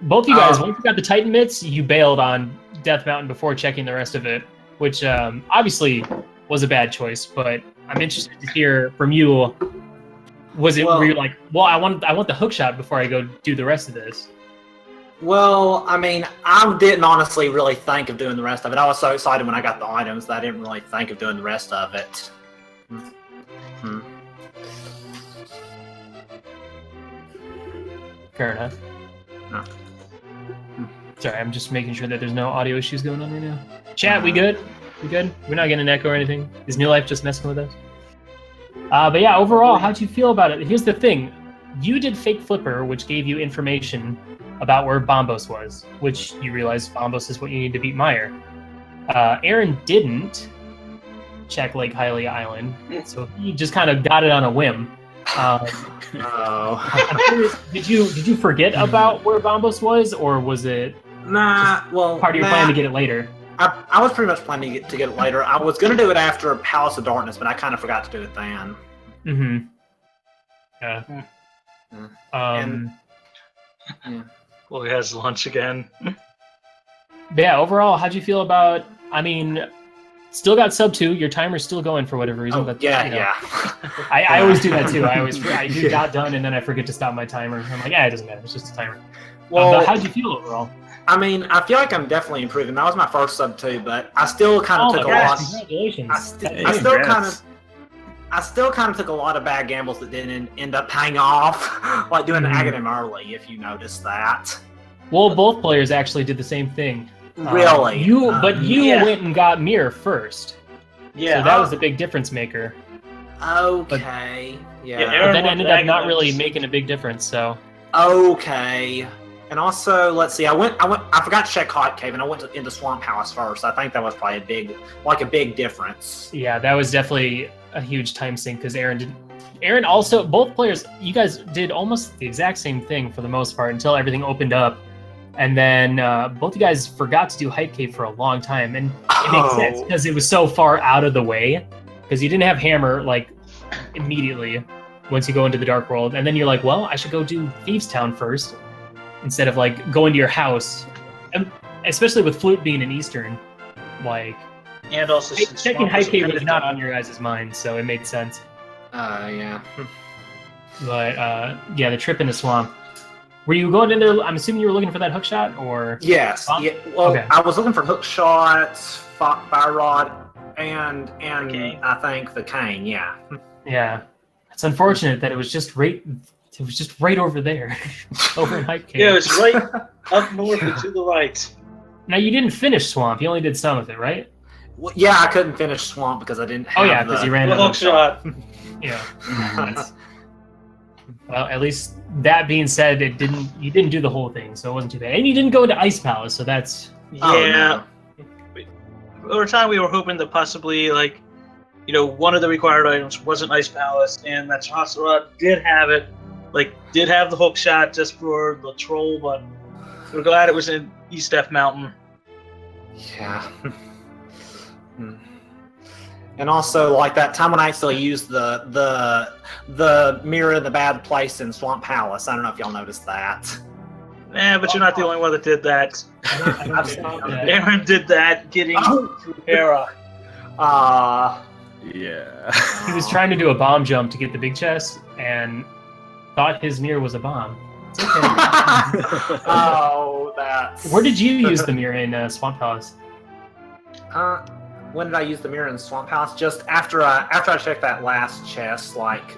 both you guys, once you got the Titan mitts, you bailed on Death Mountain before checking the rest of it, which obviously was a bad choice, but I'm interested to hear from you. Were you like, well, I want the hook shot before I go do the rest of this? Well, I mean, I didn't honestly really think of doing the rest of it. I was so excited when I got the items that I didn't really think of doing the rest of it. Fair enough. No. Sorry, I'm just making sure that there's no audio issues going on right now. Chat, we good? We good? We're not getting an echo or anything? Is New Life just messing with us? But yeah, overall, how'd you feel about it? Here's the thing. You did Fake Flipper, which gave you information about where Bombos was, which you realized Bombos is what you need to beat Meyer. Aaron didn't, check Lake Hylia Island, so he just kind of got it on a whim. I'm curious, did you forget about where Bombos was, or was it part of your plan to get it later? I was pretty much planning to get it later. I was going to do it after Palace of Darkness, but I kind of forgot to do it then. Mm-hmm. Yeah. Well, he has lunch again. Yeah, overall, how'd you feel about, I mean, still got sub 2, your timer's still going for whatever reason. But, I always do that too. I do got done and then I forget to stop my timer. I'm like, it doesn't matter, it's just a timer. Well, but how'd you feel overall? I mean, I feel like I'm definitely improving. That was my first sub 2, but I still kind of took a lot. Congratulations. I still kind of took a lot of bad gambles that didn't end up paying off, like doing the Aganim early, if you noticed that. Well, both players actually did the same thing. Really? You went and got Mir first. Yeah. So that was the big difference maker. Okay. But then ended up not really making a big difference, so. Okay. And also, let's see, I forgot to check Hot Cave, and I went into Swamp Palace first. I think that was probably a big difference. Yeah, that was definitely a huge time sink, because Aaron also, both players, you guys did almost the exact same thing for the most part until everything opened up. And then both you guys forgot to do Hype Cave for a long time. And it makes sense, because it was so far out of the way, because you didn't have Hammer, like, immediately once you go into the Dark World. And then you're like, well, I should go do Thieves Town first, instead of, like, going to your house. And especially with Flute being in Eastern, like... And also, checking Hype Cave was not on your guys' mind, so it made sense. Yeah. But, yeah, the trip into Swamp. Were you going in there, I'm assuming you were looking for that hook shot, or? Yes. Yeah, well, okay. I was looking for hook shots, fire rod, and I think the cane, yeah. Yeah. It's unfortunate that it was just right over there, over in Hype Cave. Yeah, it was right up north and to the right. Now, you didn't finish Swamp, you only did some of it, right? Well, yeah, I couldn't finish Swamp because I didn't have because you ran the hook shot. Yeah. Well, at least that being said, you didn't do the whole thing, so it wasn't too bad. And you didn't go into Ice Palace, so that's... Yeah. Over time, we were hoping that possibly, like, one of the required items wasn't Ice Palace, and that Chassarat did have it, like, did have the hook shot just for the troll, but we're glad it was in East F Mountain. Yeah. And also, like, that time when I actually used the mirror in the bad place in Swamp Palace. I don't know if y'all noticed that. Yeah, but you're not the only one that did that. Aaron did that getting through Hera. Yeah. He was trying to do a bomb jump to get the big chest and thought his mirror was a bomb. It's okay. That's... Where did you use the mirror in Swamp Palace? When did I use the mirror in Swamp Palace? Just after I checked that last chest, like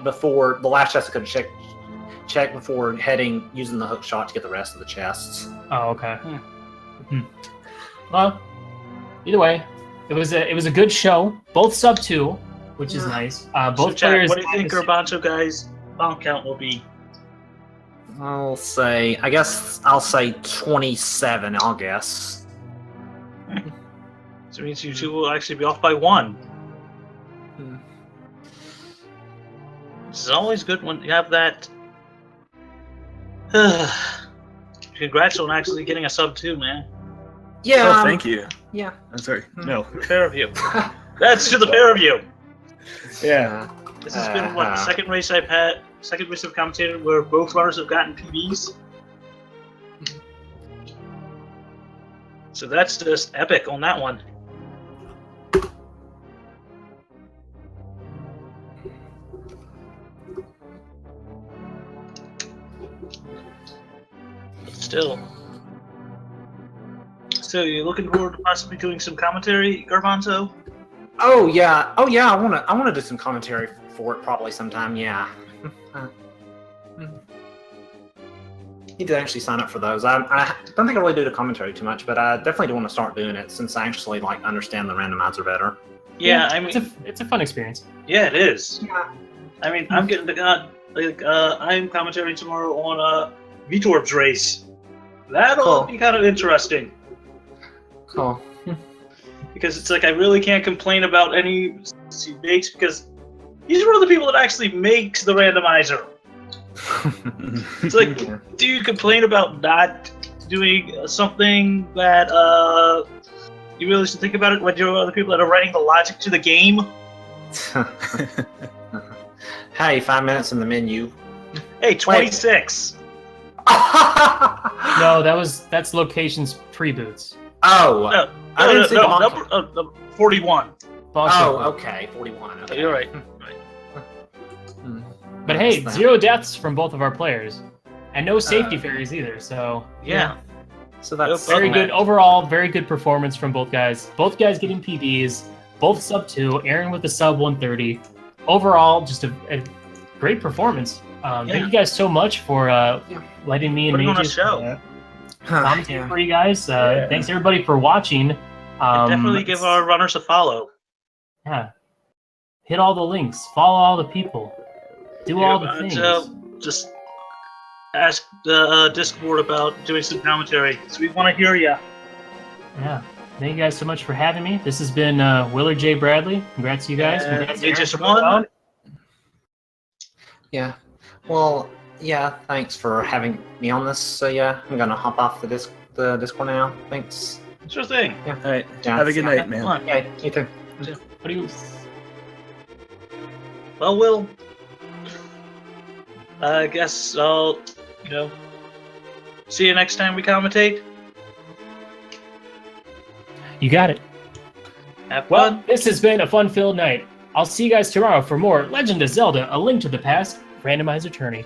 before the last chest I could check before using the hook shot to get the rest of the chests. Oh, okay. Well, either way, it was a good show. Both sub 2, which is nice. Both players. What do you think Garbanzo guys' bomb count will be? I'll say 27. I'll guess. So it means you two will actually be off by 1. It's always good when you have that. Congrats on actually getting a sub 2, man. Yeah. Oh, thank you. Yeah. I'm sorry. No. The pair of you. That's to the pair of you. Yeah. This has been the second race I've commentated where both runners have gotten PBs. So that's just epic on that one. Still, you're looking forward to possibly doing some commentary, Garbanzo? Oh yeah. I wanna do some commentary for it probably sometime. Yeah. Need to actually sign up for those. I don't think I really do the commentary too much, but I definitely do want to start doing it since I actually understand the randomizer better. Yeah, I mean, it's a fun experience. Yeah, it is. Yeah. I mean, I'm getting I'm commentary tomorrow on Vitorb's race. That'll be kind of interesting. Cool. because it's like I really can't complain about any he makes because he's one of the people that actually makes the randomizer. It's like, do you complain about not doing something that you really should think about it when you're other people that are writing the logic to the game? Hey, 5 minutes in the menu. Hey, 26. No, that's locations pre-boots. Oh, I didn't see the monkey. Number 41. Oh, okay, 41. Okay. You're right. But hey, 0 deaths from both of our players, and no safety fairies either. So yeah. So that's very good overall. Very good performance from both guys. Both guys getting PBs. Both sub 2. Aaron with the sub 130. Overall, just a great performance. Thank you guys so much for letting me and Mages commentate for you guys. Thanks everybody for watching. Definitely give our runners a follow. Yeah. Hit all the links. Follow all the people. Do all the things. Just ask the Discord about doing some commentary. So we want to hear you. Yeah. Thank you guys so much for having me. This has been Willard J. Bradley. Congrats to you guys. Congrats you just won. Yeah. Well, yeah, thanks for having me on this. So yeah, I'm gonna hop off the Discord now. Thanks. Sure thing. Yeah. All right. Yeah, have a good night, man. Yeah, you too. Adios. Well, Will, I guess I'll, see you next time we commentate. You got it. Have fun. Well, this has been a fun-filled night. I'll see you guys tomorrow for more Legend of Zelda: A Link to the Past Randomizer Tourney.